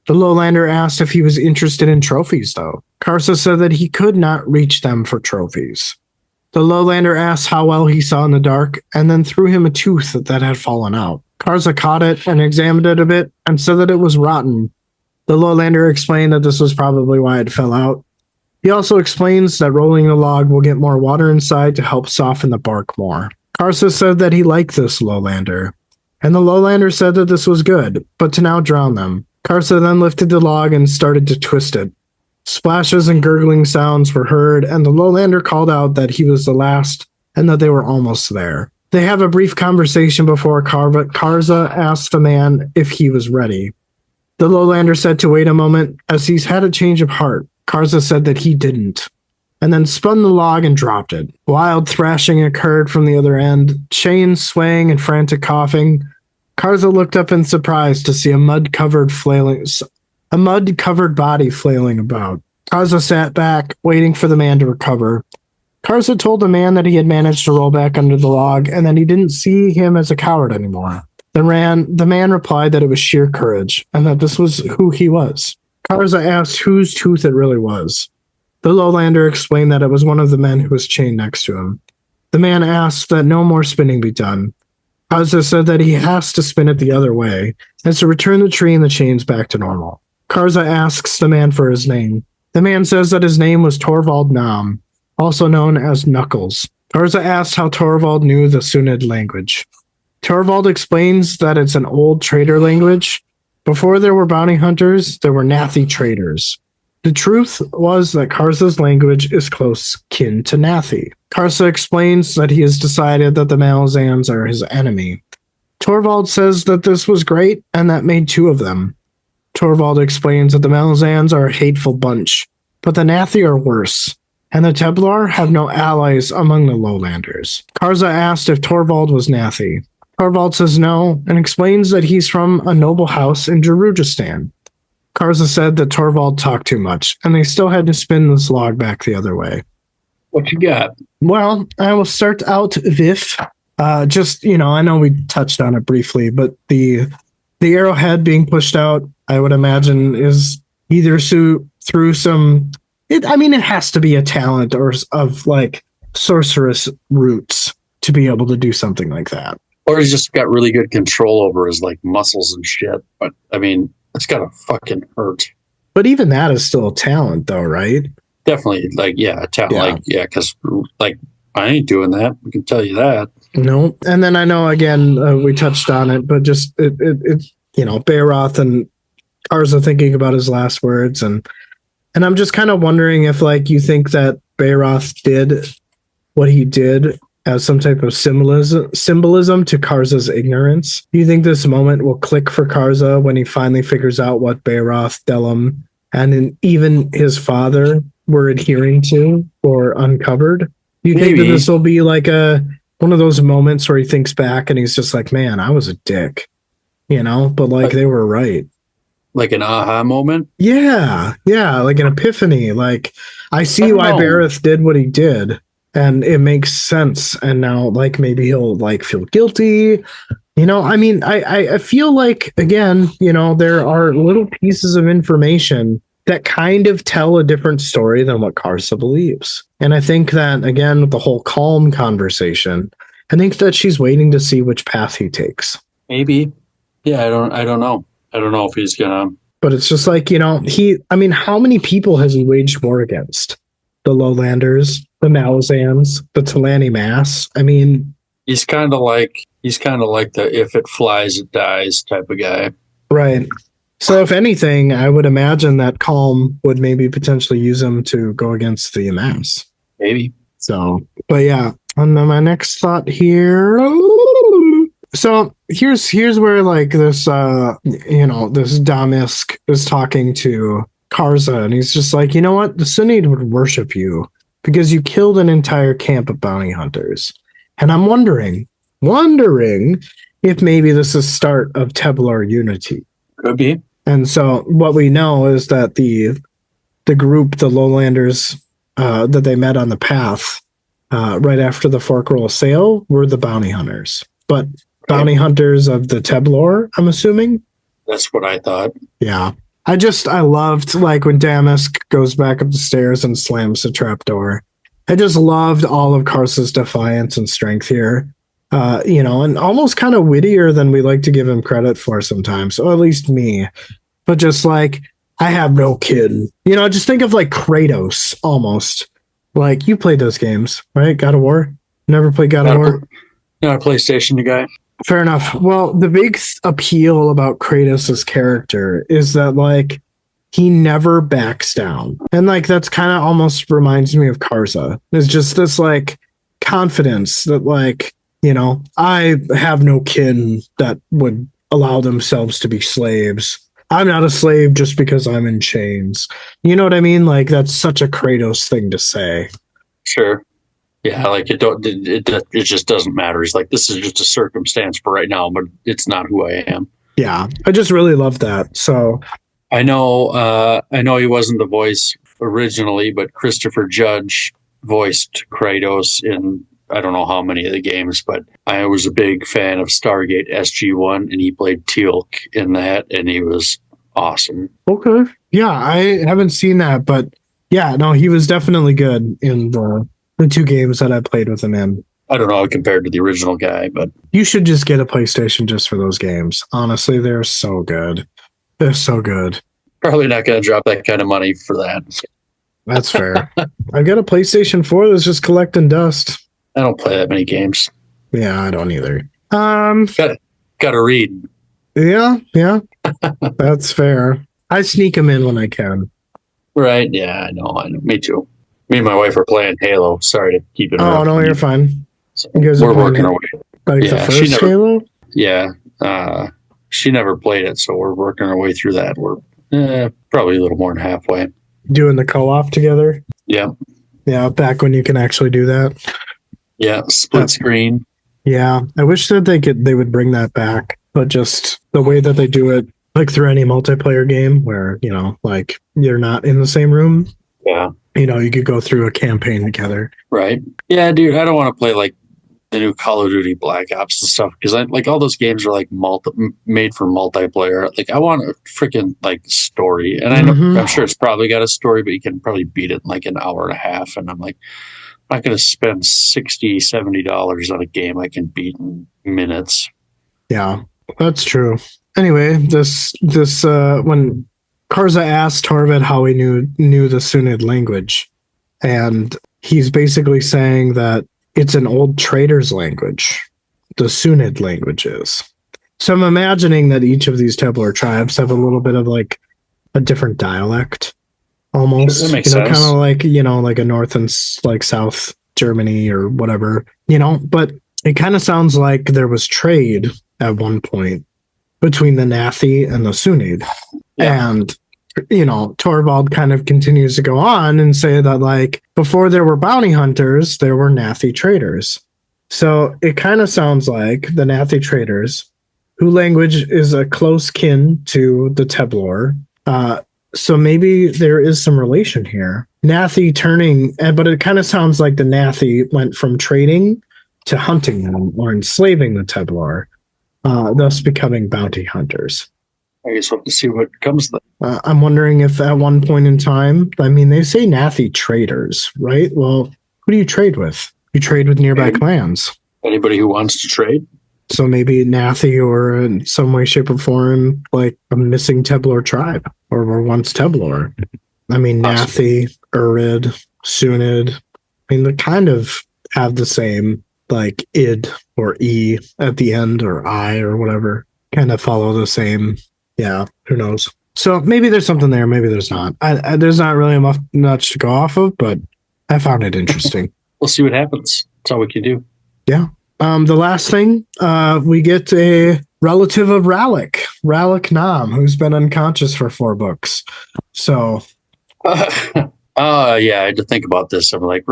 The lowlander asked if he was interested in trophies, though. Karsa said that he could not reach them for trophies. The lowlander asked how well he saw in the dark, and then threw him a tooth that had fallen out. Karsa caught it and examined it a bit, and said that it was rotten. The lowlander explained that this was probably why it fell out. He also explains that rolling the log will get more water inside to help soften the bark more. Karsa said that he liked this lowlander, and the lowlander said that this was good, but to now drown them. Karsa then lifted the log and started to twist it. Splashes and gurgling sounds were heard, and the lowlander called out that he was the last and that they were almost there. They have a brief conversation before Karsa asked the man if he was ready. The lowlander said to wait a moment, as he's had a change of heart. Karza said that he didn't, and then spun the log and dropped it. Wild thrashing occurred from the other end, chains swaying and frantic coughing. Karza looked up in surprise to see a mud-covered body flailing about. Karza sat back, waiting for the man to recover. Karza told the man that he had managed to roll back under the log and that he didn't see him as a coward anymore. The man replied that it was sheer courage and that this was who he was. Karza asked whose tooth it really was. The lowlander explained that it was one of the men who was chained next to him. The man asked that no more spinning be done. Karza said that he has to spin it the other way and to return the tree and the chains back to normal. Karza asks the man for his name. The man says that his name was Torvald Nam, also known as Knuckles. Karza asks how Torvald knew the Sunid language. Torvald explains that it's an old trader language. Before there were bounty hunters, there were Nathi traders. The truth was that Karza's language is close kin to Nathi. Karza explains that he has decided that the Malazans are his enemy. Torvald says that this was great and that made two of them. Torvald explains that the Malazans are a hateful bunch, but the Nathi are worse, and the Teblar have no allies among the lowlanders. Karza asked if Torvald was Nathi. Torvald says no, and explains that he's from a noble house in Darujistan. Karza said that Torvald talked too much, and they still had to spin this log back the other way. What you got? Well, I will start out with, I know we touched on it briefly, but the arrowhead being pushed out, I would imagine, is either through some... it has to be a talent or of, like, sorceress roots to be able to do something like that. Or he's just got really good control over his, like, muscles and shit. But, I mean, it's gotta fucking hurt. But even that is still a talent, though, right? Definitely, like, yeah, a talent. Yeah. Because, like, I ain't doing that. We can tell you that. No. And then I know, again, we touched on it, but just, Bayroth and Karza thinking about his last words. And I'm just kind of wondering if, like, you think that Bayroth did what he did as some type of symbolism to Karza's ignorance. Do you think this moment will click for Karza when he finally figures out what Bayroth, Delim, and even his father were adhering to or uncovered? Do you think that this will be like one of those moments where he thinks back and he's just like, man, I was a dick, but like they were right. Like an aha moment? Yeah, like an epiphany. Like, I see why Bayroth did what he did. And it makes sense. And now, like, maybe he'll, like, feel guilty. I feel like, again, there are little pieces of information that kind of tell a different story than what Karza believes. And I think that, again, with the whole calm conversation, I think that she's waiting to see which path he takes. Maybe. Yeah, I don't know. I don't know if he's gonna. But it's just like, how many people has he waged war against? The Lowlanders, the Malazans, the Talani Mass. He's kind of like the if it flies, it dies type of guy. Right. So if anything, I would imagine that Calm would maybe potentially use him to go against the Mass. Maybe. So, but yeah, on my next thought here. So here's where, like, this, this Damisk is talking to Karza, and he's just like, you know what? The Sunid would worship you because you killed an entire camp of bounty hunters. And I'm wondering if maybe this is start of Teblar unity. Could be. And so what we know is that the group, the Lowlanders, that they met on the path right after the Forkroll sale were the bounty hunters. But bounty hunters of the Teblar, I'm assuming? That's what I thought. Yeah. I loved, like, when Damisk goes back up the stairs and slams the trapdoor. I just loved all of Karza's defiance and strength here. And almost kind of wittier than we like to give him credit for sometimes, or at least me. But just like, I have no kid. Just think of like Kratos almost. Like, you played those games, right? God of War? Never played God of War? Not a PlayStation guy. Fair enough. Well, the big appeal about Kratos' character is that, like, he never backs down. And, like, that's kind of almost reminds me of Karza. It's just this, like, confidence that, like, I have no kin that would allow themselves to be slaves. I'm not a slave just because I'm in chains. You know what I mean? Like that's such a Kratos thing to say. Sure. Yeah, like it just doesn't matter. He's like, this is just a circumstance for right now, but it's not who I am. Yeah, I just really love that. So I know he wasn't the voice originally, but Christopher Judge voiced Kratos in I don't know how many of the games, but I was a big fan of Stargate SG-1, and he played Teal'c in that, and he was awesome. okay, yeah, I haven't seen that, but yeah, no, he was definitely good in the two games that I played with him in. I don't know how compared to the original guy, but You should just get a PlayStation just for those games. Honestly, they're so good. They're so good. probably not going to drop that kind of money for that. That's fair. I got a PlayStation 4 that's just collecting dust. I don't play that many games. Yeah, I don't either. Got to read. Yeah, that's fair. I sneak them in when I can. Right? Yeah, I know. Me too. Me and my wife are playing Halo. Sorry to keep it. Oh no, you're fine. So You guys are we're playing working our way. Like Yeah, the she first never- Halo? Yeah, she never played it, so we're working our way through that. We're probably a little more than halfway. Doing the co-op together? Yeah, Yeah, back when you can actually do that. yeah. Split screen. Yeah, I wish that they would bring that back, but just the way that they do it, like through any multiplayer game where, like you're not in the same room, Yeah. you could go through a campaign together. Right. Yeah, dude. I don't want to play like the new Call of Duty Black Ops and stuff because I like all those games are like made for multiplayer. Like I want a freaking like story, and I know Mhm. I'm sure it's probably got a story, but you can probably beat it in like an hour and a half. And I'm like, I'm not going to spend $60-$70 on a game I can beat in minutes. Yeah, that's true. Anyway, this when Karza asked Torvid how he knew the Sunid language, and he's basically saying that it's an old trader's language, the Sunid language is. So I'm imagining that each of these Templar tribes have a little bit of like a different dialect, almost. That makes kind sense. of like like a North and like South Germany or whatever. But it kind of sounds like there was trade at one point between the Nathi and the Sunid. Yeah. And Torvald kind of continues to go on and say that like before there were bounty hunters, there were Nathi traders. So it kind of sounds like the Nathi traders, whose language is a close kin to the Teblor. So maybe there is some relation here. Nathi turning, but it kind of sounds like the Nathi went from trading to hunting them or enslaving the Teblor, thus becoming bounty hunters. I guess we'll have to see what comes of that. I'm wondering if at one point in time, I mean, they say Nathi traders, right? Well, who do you trade with? You trade with nearby clans. Anybody who wants to trade? So maybe Nathi or in some way, shape, or form, like a missing Teblor tribe or were once Teblor. I mean, Possibly. Nathi, Urid, Sunid. I mean, they kind of have the same like id or e at the end or I or whatever. Kind of follow the same. Yeah, who knows? So maybe there's something there, maybe there's not. There's not really much to go off of, but I found it interesting. We'll see what happens. That's all we can do. Yeah. The last thing, we get a relative of Ralik Nam, who's been unconscious for 4 books. So, Yeah, I had to think about this. I'm like,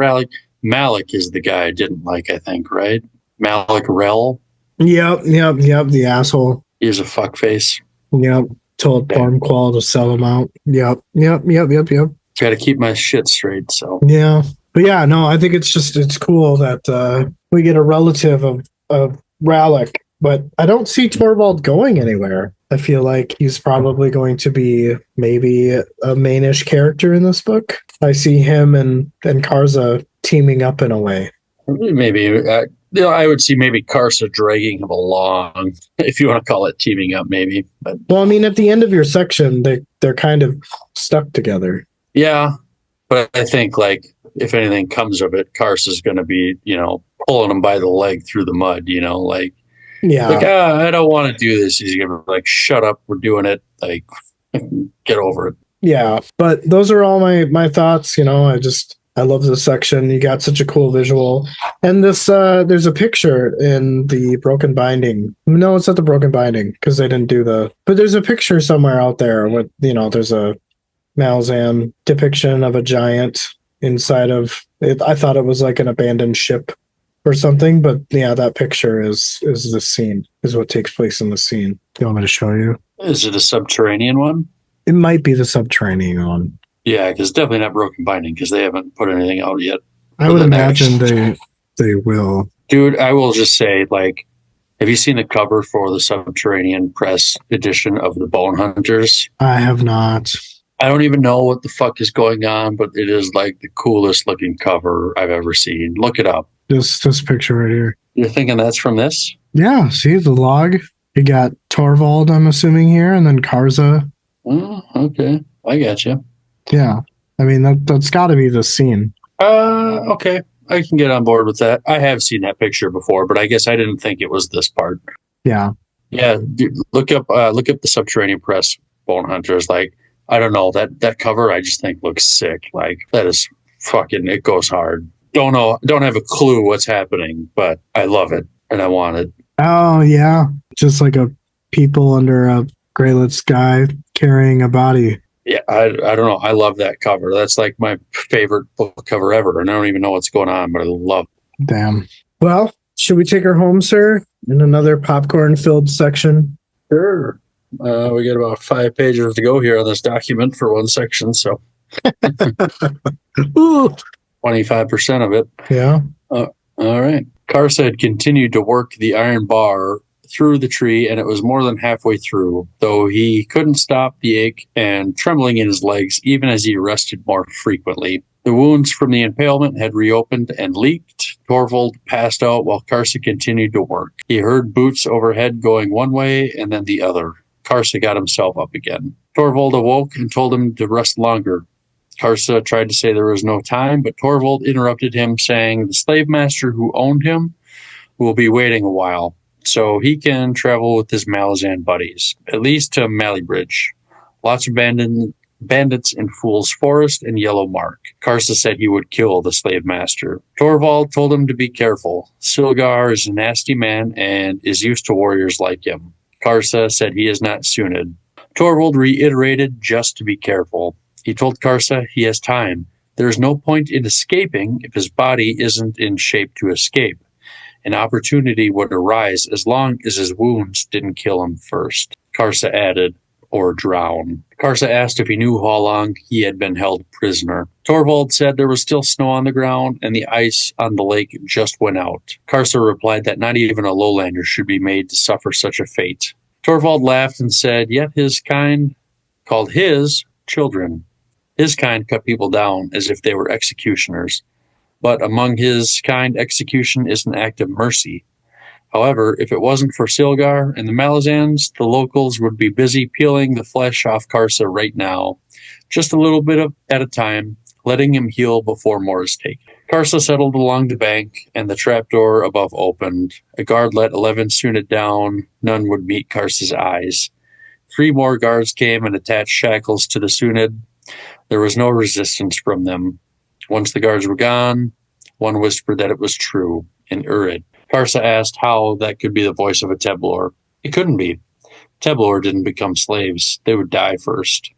Malik is the guy I didn't like, I think, right? Malik Rel yep, the asshole. is a fuckface. Yep, told Pormqual to sell him out. Yep. Got to keep my shit straight. So Yeah. But yeah, no, I think it's cool that we get a relative of Ralik, but I don't see Torvald going anywhere. I feel like he's probably going to be maybe a mainish character in this book. I see him and Karza teaming up in a way. maybe I would see maybe Karsa dragging him along, if you want to call it teaming up, maybe. But Well, I mean, at the end of your section, they're kind of stuck together. yeah, but I think like if anything comes of it, Karsa's going to be pulling him by the leg through the mud. Like I don't want to do this. He's going to be like, shut up, we're doing it. Like get over it. Yeah, but those are all my thoughts. I love this section. You got such a cool visual. And this there's a picture in the broken binding. No, it's not the broken binding because they didn't do but there's a picture somewhere out there with, there's a Malazan depiction of a giant inside of it. I thought it was like an abandoned ship or something, but yeah, that picture is the scene, is what takes place in the scene. You want me to show you? Is it a subterranean one? It might be the subterranean one. Yeah, because definitely not broken binding because they haven't put anything out yet. I would imagine they will. Dude, I will just say, like, have you seen the cover for the Subterranean Press edition of the Bone Hunters? I have not. I don't even know what the fuck is going on, but it is like the coolest looking cover I've ever seen. Look it up. This picture right here. You're thinking that's from this? Yeah, see the log? You got Torvald, I'm assuming, here, and then Karza. Oh, okay. I got you. Yeah. I mean, that's got to be the scene. Okay. I can get on board with that. I have seen that picture before, but I guess I didn't think it was this part. Yeah. Yeah, dude, look up the Subterranean Press Bone Hunters. Like, I don't know, that cover I just think looks sick. Like, that is fucking, it goes hard. Don't have a clue what's happening, but I love it and I want it. Oh yeah, just like a people under a graylit sky carrying a body. Yeah, I don't know. I love that cover. That's like my favorite book cover ever, and I don't even know what's going on, but I love it. Damn. Well, should we take her home, sir? In another popcorn-filled section? Sure. We got about 5 pages to go here on this document for one section, so 25% of it. Yeah. All right. Karsa had continued to work the iron bar through the tree, and it was more than halfway through, though he couldn't stop the ache and trembling in his legs even as he rested more frequently. The wounds from the impalement had reopened and leaked. Torvald passed out while Karsa continued to work. He heard boots overhead going one way and then the other. Karsa got himself up again. Torvald awoke and told him to rest longer. Karsa tried to say there was no time, but Torvald interrupted him, saying the slave master who owned him will be waiting a while, so he can travel with his Malazan buddies, at least to Malibridge. Lots of bandits in Fool's Forest and Yellow Mark. Karsa said he would kill the slave master. Torvald told him to be careful. Silgar is a nasty man and is used to warriors like him. Karsa said he is not Sunid. Torvald reiterated just to be careful. He told Karsa he has time. There is no point in escaping if his body isn't in shape to escape. An opportunity would arise as long as his wounds didn't kill him first. Karsa added, or drown. Karsa asked if he knew how long he had been held prisoner. Torvald said there was still snow on the ground and the ice on the lake just went out. Karsa replied that not even a lowlander should be made to suffer such a fate. Torvald laughed and said, yet his kind called his children. His kind cut people down as if they were executioners. But among his kind, execution is an act of mercy. However, if it wasn't for Silgar and the Malazans, the locals would be busy peeling the flesh off Karsa right now, just a little bit at a time, letting him heal before more is taken. Karsa settled along the bank, and the trapdoor above opened. A guard let 11 Sunid down. None would meet Karsa's eyes. 3 more guards came and attached shackles to the Sunid. There was no resistance from them. Once the guards were gone, one whispered that it was true, in Urid. Karsa asked how that could be the voice of a Teblor. It couldn't be. Teblor didn't become slaves. They would die first.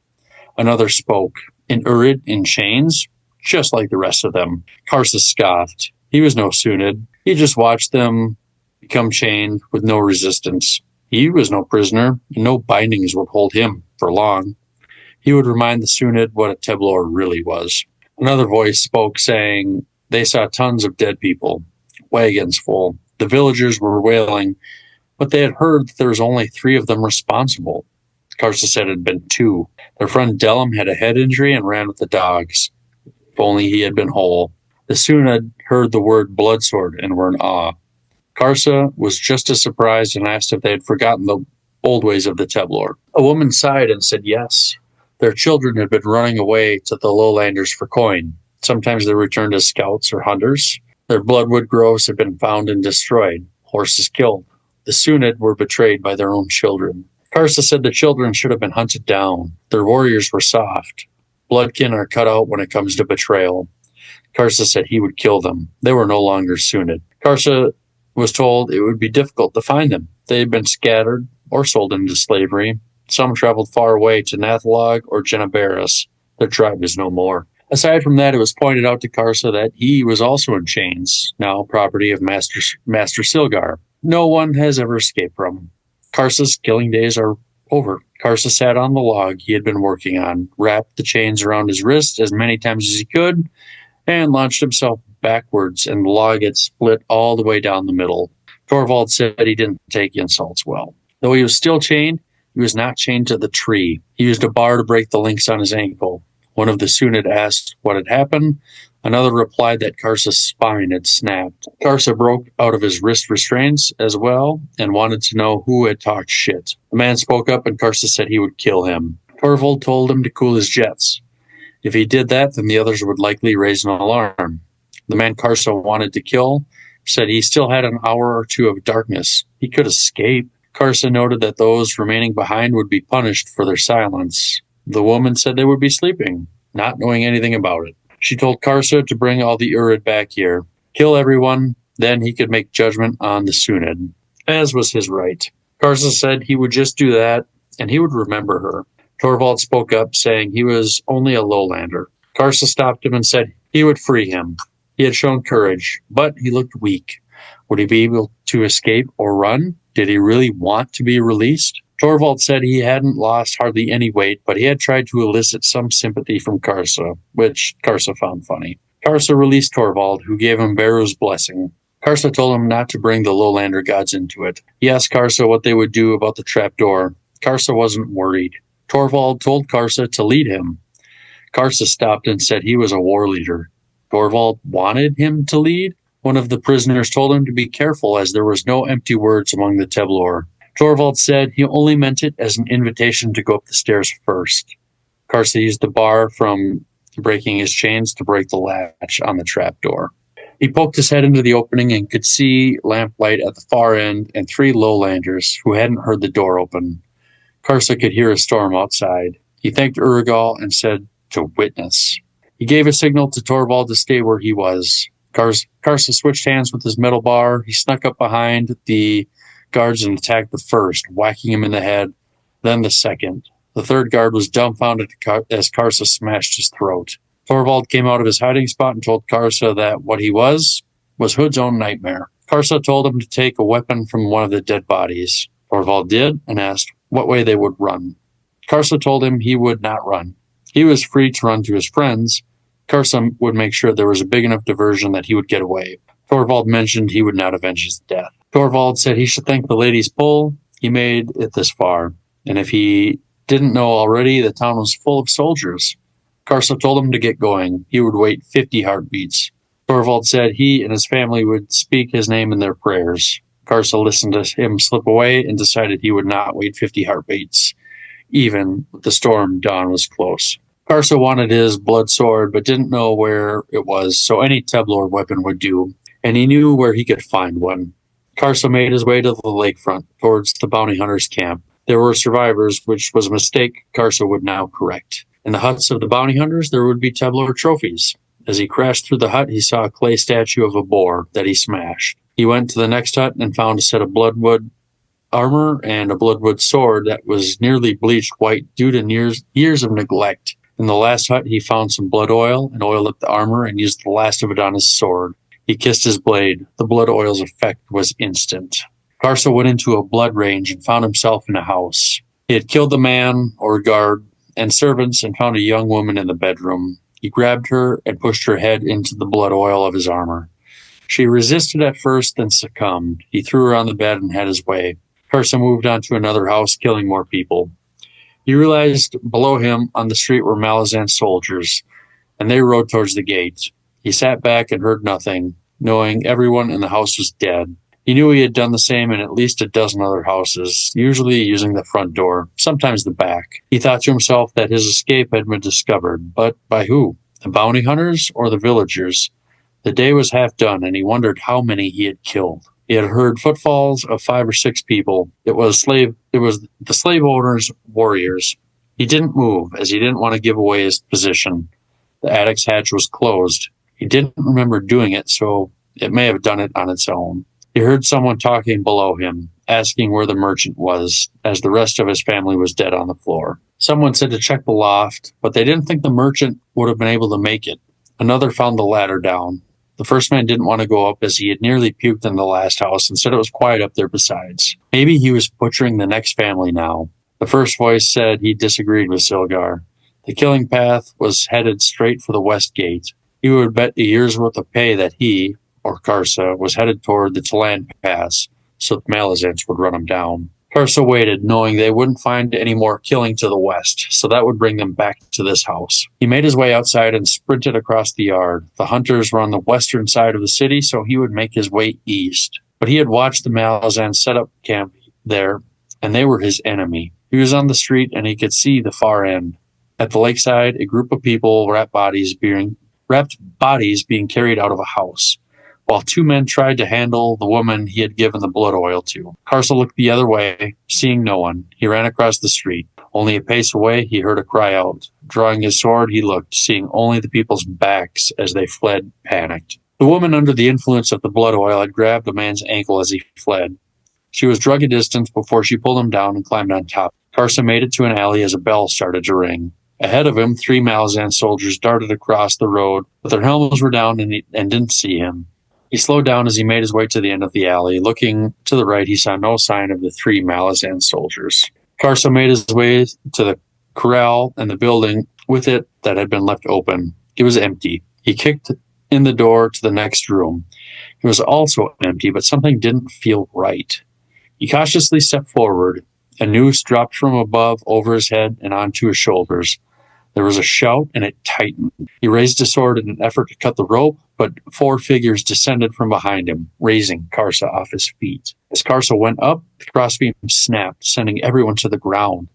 Another spoke. In Urid, in chains? Just like the rest of them. Karsa scoffed. He was no Sunid. He just watched them become chained with no resistance. He was no prisoner, and no bindings would hold him for long. He would remind the Sunid what a Teblor really was. Another voice spoke, saying they saw tons of dead people, wagons full. The villagers were wailing, but they had heard that there was only 3 of them responsible. Karsa said it had been 2. Their friend Delum had a head injury and ran with the dogs. If only he had been whole. The Sunid heard the word bloodsword and were in awe. Karsa was just as surprised and asked if they had forgotten the old ways of the Teblor. A woman sighed and said yes. Their children had been running away to the lowlanders for coin. Sometimes they returned as scouts or hunters. Their bloodwood groves had been found and destroyed, horses killed. The Sunid were betrayed by their own children. Karsa said the children should have been hunted down. Their warriors were soft. Bloodkin are cut out when it comes to betrayal. Karsa said he would kill them. They were no longer Sunid. Karsa was told it would be difficult to find them. They had been scattered or sold into slavery. Some traveled far away to Nathalog or Genebaris. Their tribe is no more. Aside from that, it was pointed out to Karsa that he was also in chains, now property of Master Silgar. No one has ever escaped from him. Karsa's killing days are over. Karsa sat on the log he had been working on, wrapped the chains around his wrist as many times as he could, and launched himself backwards, and the log had split all the way down the middle. Torvald said he didn't take insults well. Though he was still chained, he was not chained to the tree. He used a bar to break the links on his ankle. One of the Sunid asked what had happened. Another replied that Karsa's spine had snapped. Karsa broke out of his wrist restraints as well and wanted to know who had talked shit. The man spoke up and Karsa said he would kill him. Torvald told him to cool his jets. If he did that, then the others would likely raise an alarm. The man Karsa wanted to kill said he still had an hour or two of darkness. He could escape. Karsa noted that those remaining behind would be punished for their silence. The woman said they would be sleeping, not knowing anything about it. She told Karsa to bring all the Urid back here, kill everyone, then he could make judgment on the Sunid, as was his right. Karsa said he would just do that, and he would remember her. Torvald spoke up, saying he was only a lowlander. Karsa stopped him and said he would free him. He had shown courage, but he looked weak. Would he be able to escape or run? Did he really want to be released? Torvald said he hadn't lost hardly any weight, but he had tried to elicit some sympathy from Karsa, which Karsa found funny. Karsa released Torvald, who gave him Beru's blessing. Karsa told him not to bring the lowlander gods into it. He asked Karsa what they would do about the trapdoor. Karsa wasn't worried. Torvald told Karsa to lead him. Karsa stopped and said he was a war leader. Torvald wanted him to lead. One of the prisoners told him to be careful as there was no empty words among the Teblor. Torvald said he only meant it as an invitation to go up the stairs first. Karsa used the bar from breaking his chains to break the latch on the trapdoor. He poked his head into the opening and could see lamplight at the far end and 3 lowlanders who hadn't heard the door open. Karsa could hear a storm outside. He thanked Urigal and said to witness. He gave a signal to Torvald to stay where he was. Karsa switched hands with his metal bar. He snuck up behind the guards and attacked the first, whacking him in the head, then the second. The third guard was dumbfounded as Karsa smashed his throat. Torvald came out of his hiding spot and told Karsa that what he was Hood's own nightmare. Karsa told him to take a weapon from one of the dead bodies. Torvald did and asked what way they would run. Karsa told him he would not run. He was free to run to his friends. Karsa would make sure there was a big enough diversion that he would get away. Torvald mentioned he would not avenge his death. Torvald said he should thank the lady's pull. He made it this far. And if he didn't know already, the town was full of soldiers. Karsa told him to get going. He would wait 50 heartbeats. Torvald said he and his family would speak his name in their prayers. Karsa listened to him slip away and decided he would not wait 50 heartbeats, even if the storm dawn was close. Karsa wanted his blood sword, but didn't know where it was, so any Teblor weapon would do, and he knew where he could find one. Karsa made his way to the lakefront, towards the bounty hunter's camp. There were survivors, which was a mistake Karsa would now correct. In the huts of the bounty hunters, there would be Teblor trophies. As he crashed through the hut, he saw a clay statue of a boar that he smashed. He went to the next hut and found a set of bloodwood armor and a bloodwood sword that was nearly bleached white due to years of neglect. In the last hut, he found some blood oil and oiled up the armor and used the last of it on his sword. He kissed his blade. The blood oil's effect was instant. Karsa went into a blood range and found himself in a house. He had killed the man, or guard, and servants and found a young woman in the bedroom. He grabbed her and pushed her head into the blood oil of his armor. She resisted at first, then succumbed. He threw her on the bed and had his way. Karsa moved on to another house, killing more people. He realized below him on the street were Malazan soldiers, and they rode towards the gate. He sat back and heard nothing, knowing everyone in the house was dead. He knew he had done the same in at least a dozen other houses, usually using the front door, sometimes the back. He thought to himself that his escape had been discovered, but by who? The bounty hunters or the villagers? The day was half done, and he wondered how many he had killed. He had heard footfalls of 5 or 6 people. It was the slave owners' warriors. He didn't move, as he didn't want to give away his position. The attic's hatch was closed. He didn't remember doing it, so it may have done it on its own. He heard someone talking below him, asking where the merchant was, as the rest of his family was dead on the floor. Someone said to check the loft, but they didn't think the merchant would have been able to make it. Another found the ladder down. The first man didn't want to go up as he had nearly puked in the last house and said it was quiet up there besides. Maybe he was butchering the next family now. The first voice said he disagreed with Silgar. The killing path was headed straight for the west gate. He would bet a year's worth of pay that he, or Karsa, was headed toward the Talan Pass, so the Malazans would run him down. Karsa waited, knowing they wouldn't find any more killing to the west, so that would bring them back to this house. He made his way outside and sprinted across the yard. The hunters were on the western side of the city, so he would make his way east. But he had watched the Malazans set up camp there, and they were his enemy. He was on the street, and he could see the far end. At the lakeside, a group of people wrapped bodies being carried out of a house, while two men tried to handle the woman he had given the blood oil to. Karsa looked the other way, seeing no one. He ran across the street. Only a pace away, he heard a cry out. Drawing his sword, he looked, seeing only the people's backs as they fled, panicked. The woman, under the influence of the blood oil, had grabbed a man's ankle as he fled. She was drug a distance before she pulled him down and climbed on top. Karsa made it to an alley as a bell started to ring. Ahead of him, 3 Malazan soldiers darted across the road, but their helmets were down and didn't see him. He slowed down as he made his way to the end of the alley. Looking to the right, he saw no sign of the 3 Malazan soldiers. Karsa made his way to the corral and the building with it that had been left open. It was empty. He kicked in the door to the next room. It was also empty, but something didn't feel right. He cautiously stepped forward. A noose dropped from above over his head and onto his shoulders. There was a shout, and it tightened. He raised his sword in an effort to cut the rope, but 4 figures descended from behind him, raising Karsa off his feet. As Karsa went up, the crossbeam snapped, sending everyone to the ground.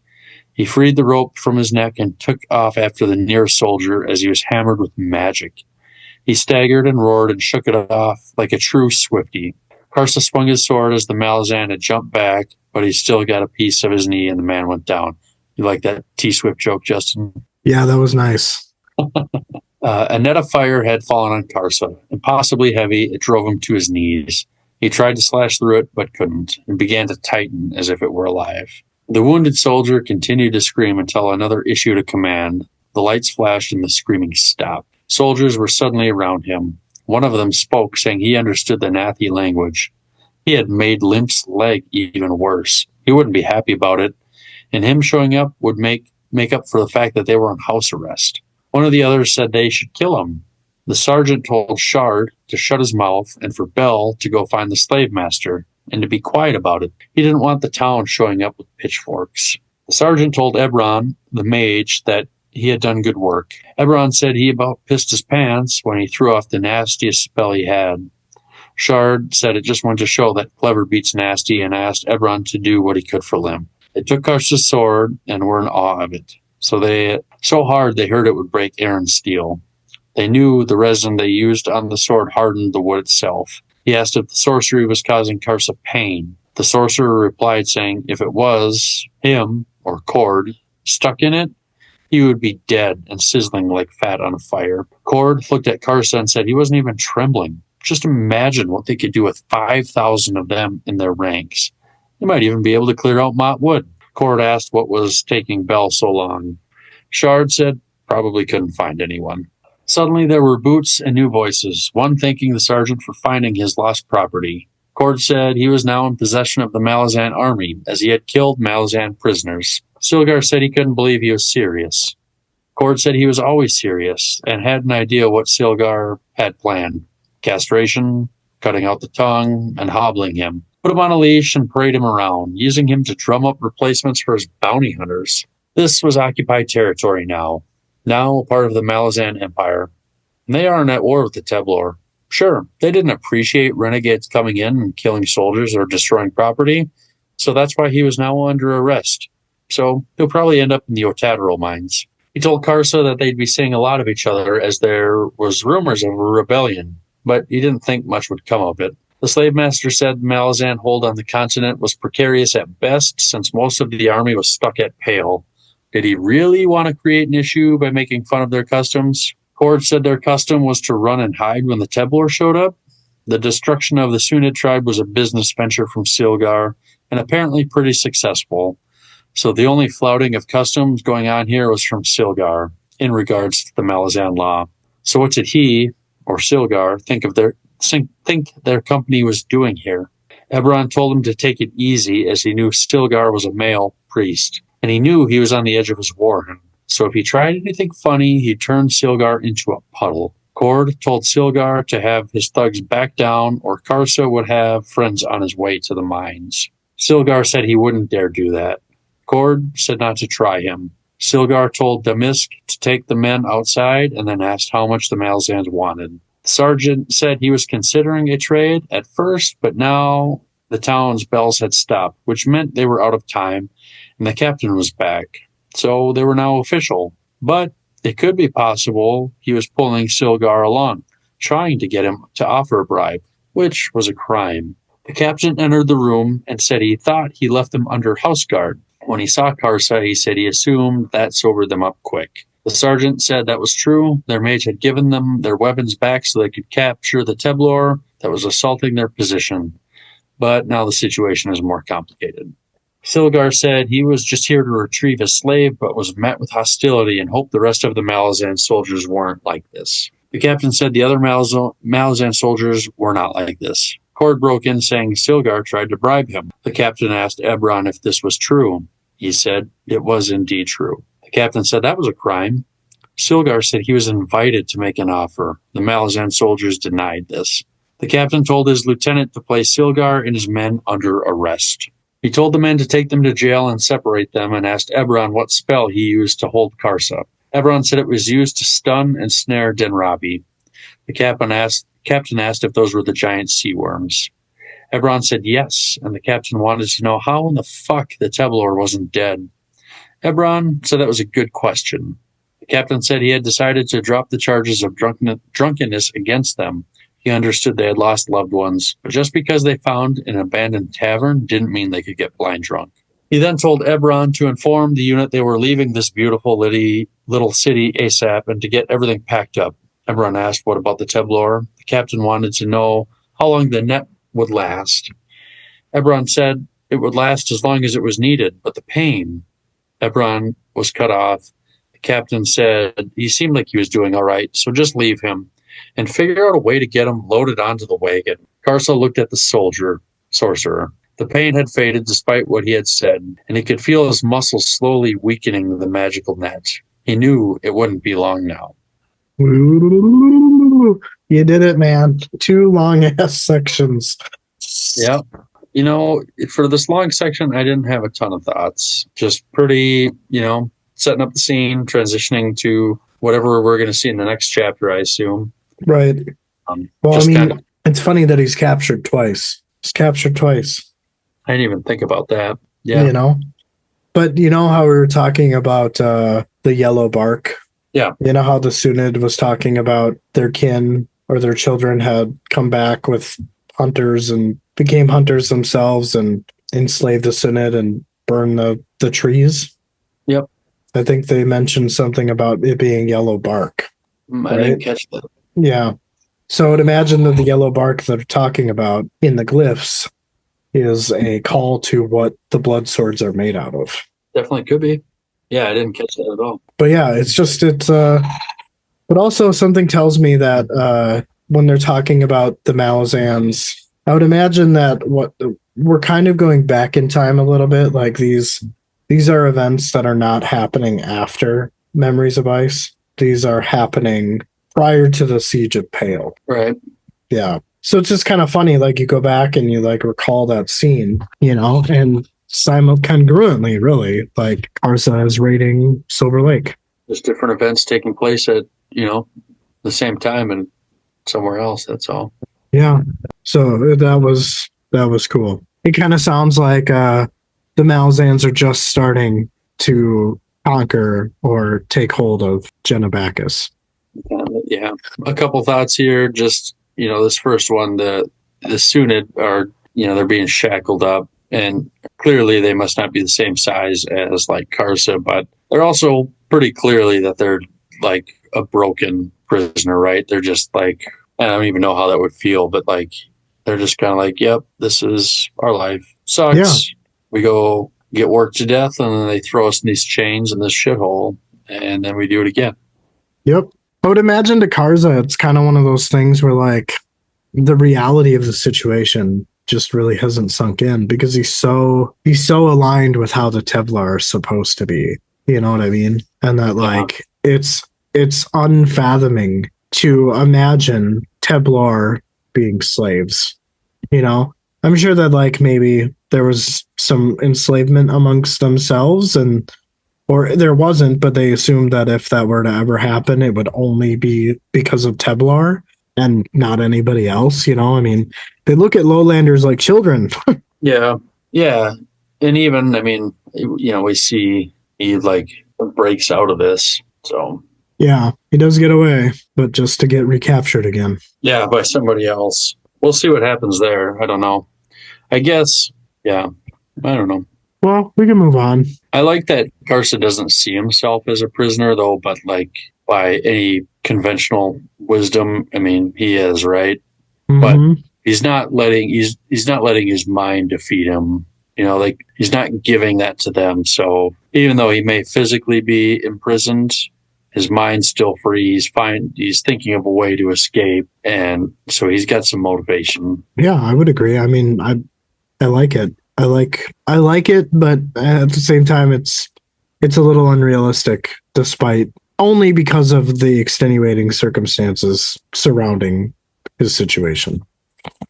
He freed the rope from his neck and took off after the nearest soldier as he was hammered with magic. He staggered and roared and shook it off like a true Swiftie. Karsa swung his sword as the Malazan had jumped back, but he still got a piece of his knee and the man went down. You like that T-Swift joke, Justin? Yeah, that was nice. A net of fire had fallen on Karsa. Impossibly heavy, it drove him to his knees. He tried to slash through it, but couldn't, and began to tighten as if it were alive. The wounded soldier continued to scream until another issued a command. The lights flashed and the screaming stopped. Soldiers were suddenly around him. One of them spoke, saying he understood the Nathi language. He had made Limp's leg even worse. He wouldn't be happy about it, and him showing up would make up for the fact that they were on house arrest. One of the others said they should kill him. The sergeant told Shard to shut his mouth and for Bell to go find the slave master and to be quiet about it. He didn't want the town showing up with pitchforks. The sergeant told Ebron, the mage, that he had done good work. Ebron said he about pissed his pants when he threw off the nastiest spell he had. Shard said it just went to show that clever beats nasty and asked Ebron to do what he could for Lim. They took Karsa's sword and were in awe of it. So hard they heard it would break Aaron's steel. They knew the resin they used on the sword hardened the wood itself. He asked if the sorcery was causing Karsa pain. The sorcerer replied saying if it was him, or Cord, stuck in it, he would be dead and sizzling like fat on a fire. Cord looked at Karsa and said he wasn't even trembling. Just imagine what they could do with 5,000 of them in their ranks. They might even be able to clear out Mott Wood. Cord asked what was taking Bell so long. Shard said probably couldn't find anyone. Suddenly there were boots and new voices, one thanking the sergeant for finding his lost property. Cord said he was now in possession of the Malazan army, as he had killed Malazan prisoners. Silgar said he couldn't believe he was serious. Cord said he was always serious, and had an idea what Silgar had planned. Castration, cutting out the tongue, and hobbling him. Put him on a leash and parade him around, using him to drum up replacements for his bounty hunters. This was occupied territory now a part of the Malazan Empire. And they aren't at war with the Teblor. Sure, they didn't appreciate renegades coming in and killing soldiers or destroying property, so that's why he was now under arrest. So he'll probably end up in the Otadero mines. He told Karsa that they'd be seeing a lot of each other as there was rumors of a rebellion, but he didn't think much would come of it. The slave master said Malazan hold on the continent was precarious at best since most of the army was stuck at Pale. Did he really want to create an issue by making fun of their customs? Cord said their custom was to run and hide when the Teblor showed up. The destruction of the Sunid tribe was a business venture from Silgar, and apparently pretty successful. So the only flouting of customs going on here was from Silgar in regards to the Malazan law. So what did he, or Silgar, think their company was doing here? Eberron told him to take it easy, as he knew Silgar was a male priest, and he knew he was on the edge of his warren. So if he tried anything funny, he'd turn Silgar into a puddle. Cord told Silgar to have his thugs back down, or Karsa would have friends on his way to the mines. Silgar said he wouldn't dare do that. Cord said not to try him. Silgar told Damisk to take the men outside and then asked how much the Malazans wanted. The sergeant said he was considering a trade at first, but now the town's bells had stopped, which meant they were out of time, and the captain was back. So they were now official. But it could be possible he was pulling Silgar along, trying to get him to offer a bribe, which was a crime. The captain entered the room and said he thought he left them under house guard. When he saw Karsa, he said he assumed that sobered them up quick. The sergeant said that was true. Their mage had given them their weapons back so they could capture the Teblor that was assaulting their position. But now the situation is more complicated. Silgar said he was just here to retrieve a slave, but was met with hostility and hoped the rest of the Malazan soldiers weren't like this. The captain said the other Malazan soldiers were not like this. Cord broke in saying Silgar tried to bribe him. The captain asked Eberron if this was true. He said it was indeed true. The captain said that was a crime. Silgar said he was invited to make an offer. The Malazan soldiers denied this. The captain told his lieutenant to place Silgar and his men under arrest. He told the men to take them to jail and separate them, and asked Eberron what spell he used to hold Karsa. Eberron said it was used to stun and snare Denrabi. The captain asked if those were the giant sea worms. Eberron said yes, and the captain wanted to know how in the fuck the Teblor wasn't dead. Eberron said that was a good question. The captain said he had decided to drop the charges of drunkenness against them. He understood they had lost loved ones, but just because they found an abandoned tavern didn't mean they could get blind drunk. He then told Eberron to inform the unit they were leaving this beautiful little city ASAP and to get everything packed up. Eberron asked what about the Teblor. The captain wanted to know how long the net would last. Eberron said it would last as long as it was needed, but the pain. Eberron was cut off. The captain said he seemed like he was doing all right, so just leave him and figure out a way to get him loaded onto the wagon. Karsa looked at the sorcerer. The pain had faded despite what he had said, and he could feel his muscles slowly weakening the magical net. He knew it wouldn't be long now. Ooh, you did it, man. 2 long-ass sections. Yeah. You know, for this long section, I didn't have a ton of thoughts. Just pretty, setting up the scene, transitioning to whatever we're going to see in the next chapter, I assume. Right. Well, I mean, it's funny that he's captured twice. He's captured twice. I didn't even think about that. Yeah. But you know how we were talking about the yellow bark? Yeah. You know how the Sunid was talking about their kin or their children had come back with hunters and became hunters themselves and enslaved the Sunid and burned the trees? Yep. I think they mentioned something about it being yellow bark. I didn't catch that. Yeah. So I'd imagine that the yellow bark that they're talking about in the glyphs is a call to what the blood swords are made out of. Definitely could be. Yeah, I didn't catch that at all. But yeah, but also something tells me that when they're talking about the Malazans, I would imagine that we're kind of going back in time a little bit. Like these are events that are not happening after Memories of Ice. These are happening prior to the Siege of Pale. Right. Yeah. So it's just kind of funny, like you go back and you like recall that scene, and congruently, really, like Karsa is raiding Silver Lake. There's different events taking place at, the same time and somewhere else, that's all. Yeah. So that was cool. It kind of sounds like the Malazans are just starting to conquer or take hold of Genobacchus. Yeah. A couple thoughts here. Just, this first one, the Sunid are, they're being shackled up, and clearly they must not be the same size as like Karsa, but they're also pretty clearly that they're like a broken prisoner, right? They're just like, I don't even know how that would feel, but like, they're just kind of like, yep, this is our life. Sucks. Yeah. We go get worked to death, and then they throw us in these chains in this shithole, and then we do it again. Yep. I would imagine to Karza, it's kind of one of those things where like the reality of the situation just really hasn't sunk in because he's so aligned with how the Tevlar are supposed to be. You know what I mean? And that like it's unfathoming to imagine Teblar being slaves. You know? I'm sure that like maybe there was some enslavement amongst themselves or there wasn't, but they assumed that if that were to ever happen, it would only be because of Teblar and not anybody else. You know, I mean, they look at lowlanders like children. Yeah. And even, I mean, we see he like breaks out of this. So Yeah, he does get away, but just to get recaptured again. yeah, by somebody else. We'll see what happens there. I don't know. I guess, yeah, I don't know. Well, we can move on. I like that Carson doesn't see himself as a prisoner, though, but like by any conventional wisdom, I mean, he is, right? Mm-hmm. But he's not letting his mind defeat him. Like he's not giving that to them. So even though he may physically be imprisoned, his mind's still free. He's fine. He's thinking of a way to escape, and so he's got some motivation. Yeah, I would agree. I mean, I like it. I like it, but at the same time, it's a little unrealistic, despite only because of the extenuating circumstances surrounding his situation.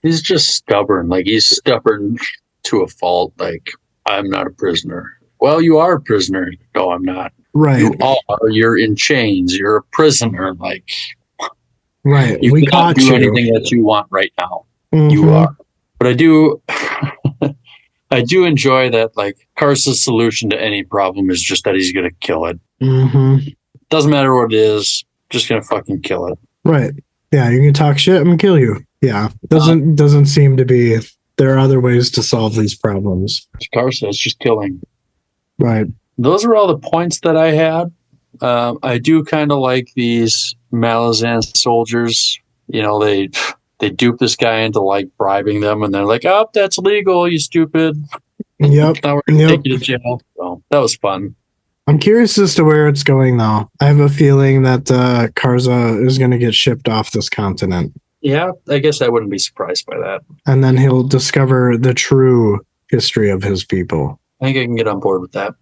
He's just stubborn. Like he's stubborn to a fault. Like I'm not a prisoner. Well, you are a prisoner. No, I'm not. Right. You are. You're in chains. You're a prisoner. Like right. You We cannot caught do you. anything that you want right now. Mm-hmm. You are. But I do. I do enjoy that, like, Carson's solution to any problem is just that he's going to kill it. Mm-hmm. Doesn't matter what it is, just going to fucking kill it. Right. Yeah, you can talk shit, I'm going to kill you. Yeah. Doesn't seem to be, there are other ways to solve these problems. Carson, it's just killing. Right. Those are all the points that I had. I do kind of like these Malazan soldiers. They dupe this guy into like bribing them, and they're like, "Oh, that's legal, you stupid." Yep. Now we're gonna take you to jail. So that was fun. I'm curious as to where it's going, though. I have a feeling that Karza is going to get shipped off this continent. Yeah, I guess I wouldn't be surprised by that. And then he'll discover the true history of his people. I think I can get on board with that.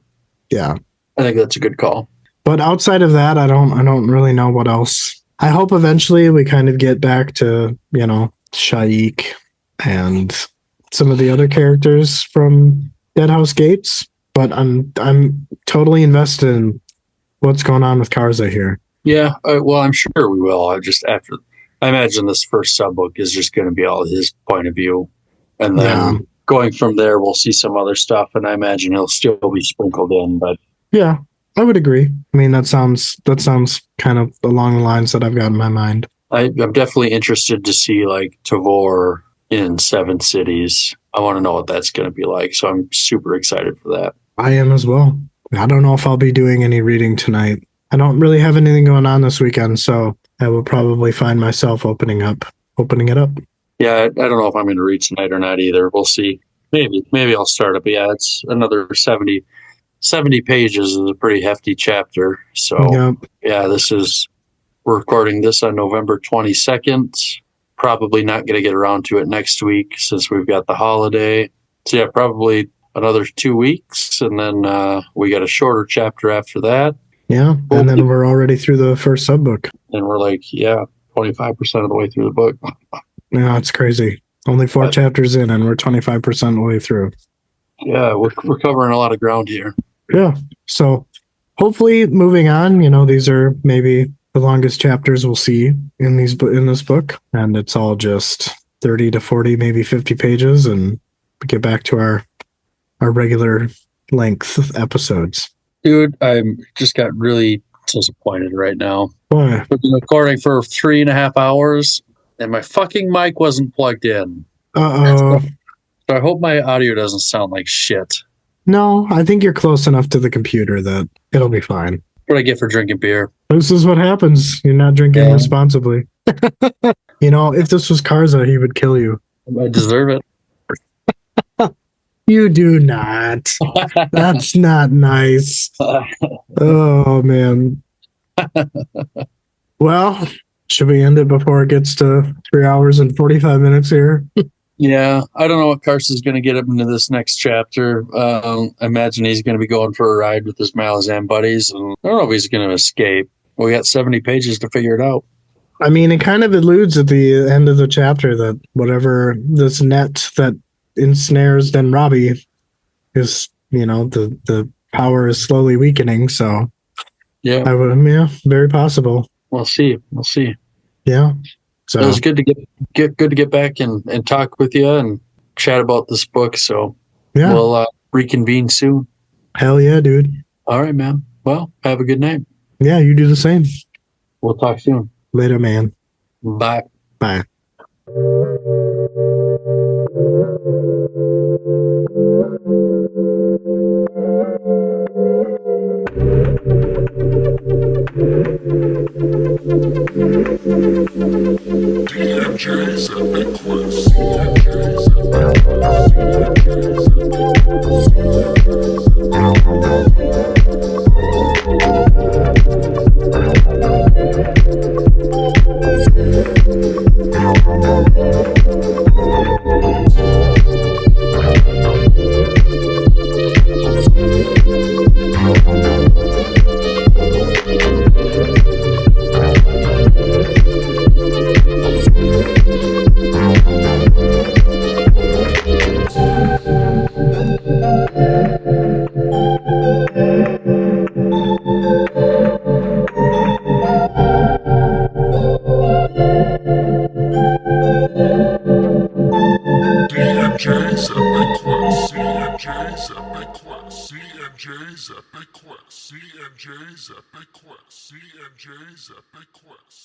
Yeah. I think that's a good call. But outside of that, I don't really know what else. I hope eventually we kind of get back to, Shaik and some of the other characters from Deadhouse Gates. But I'm totally invested in what's going on with Karza here. Yeah, well, I'm sure we will. I imagine this first subbook is just going to be all his point of view, and then going from there, we'll see some other stuff, and I imagine he'll still be sprinkled in. But yeah, I would agree. I mean, that sounds kind of along the lines that I've got in my mind. I'm definitely interested to see like Tavor in Seven Cities. I want to know what that's going to be like, so I'm super excited for that. I am as well. I don't know if I'll be doing any reading tonight. I don't really have anything going on this weekend, so I will probably find myself opening it up. Yeah, I don't know if I'm going to read tonight or not either. We'll see. Maybe I'll start it. But yeah, it's another 70 pages is a pretty hefty chapter. So yeah, we're recording this on November 22nd. Probably not going to get around to it next week since we've got the holiday. So yeah, probably another 2 weeks, and then we got a shorter chapter after that. Yeah, and then we're already through the first subbook. And we're like, 25% of the way through the book. Yeah, it's crazy. Only 4 chapters in, and we're 25% of the way through. Yeah, we're covering a lot of ground here. Yeah, so hopefully moving on, these are maybe the longest chapters we'll see in this book, and it's all just 30 to 40, maybe 50 pages, and we get back to our regular length episodes. Dude, I'm just got really disappointed right now. Why? We've been recording for 3.5 hours, and my fucking mic wasn't plugged in. Uh-oh. So I hope my audio doesn't sound like shit. No, I think you're close enough to the computer that it'll be fine. what I get for drinking beer. This is what happens. You're not drinking Yeah. responsibly. If this was Karza, he would kill you. I deserve it. You do not. That's not nice. Oh, man. Well, should we end it before it gets to 3 hours and 45 minutes here? Yeah, I don't know what Carson's going to get up into this next chapter. I imagine he's going to be going for a ride with his Malazan buddies, and I don't know if he's going to escape. We got 70 pages to figure it out. I mean, it kind of alludes at the end of the chapter that whatever this net that ensnares Den Robbie is, the power is slowly weakening. So, Yeah, very possible. we'll see. We'll see. Yeah. So It was good to get back and talk with you and chat about this book. So yeah, we'll reconvene soon. hell yeah, dude. All right, man. Well, have a good night. Yeah, you do the same. We'll talk soon. Later, man. Bye. Bye. DMJ's Epic Quest. DMJ's Epic Quest. DMJ's Epic Quest. CMJ's Epic Quest. CMJ's Epic Quest. CMJ's Epic Quest. CMJ's Epic Quest.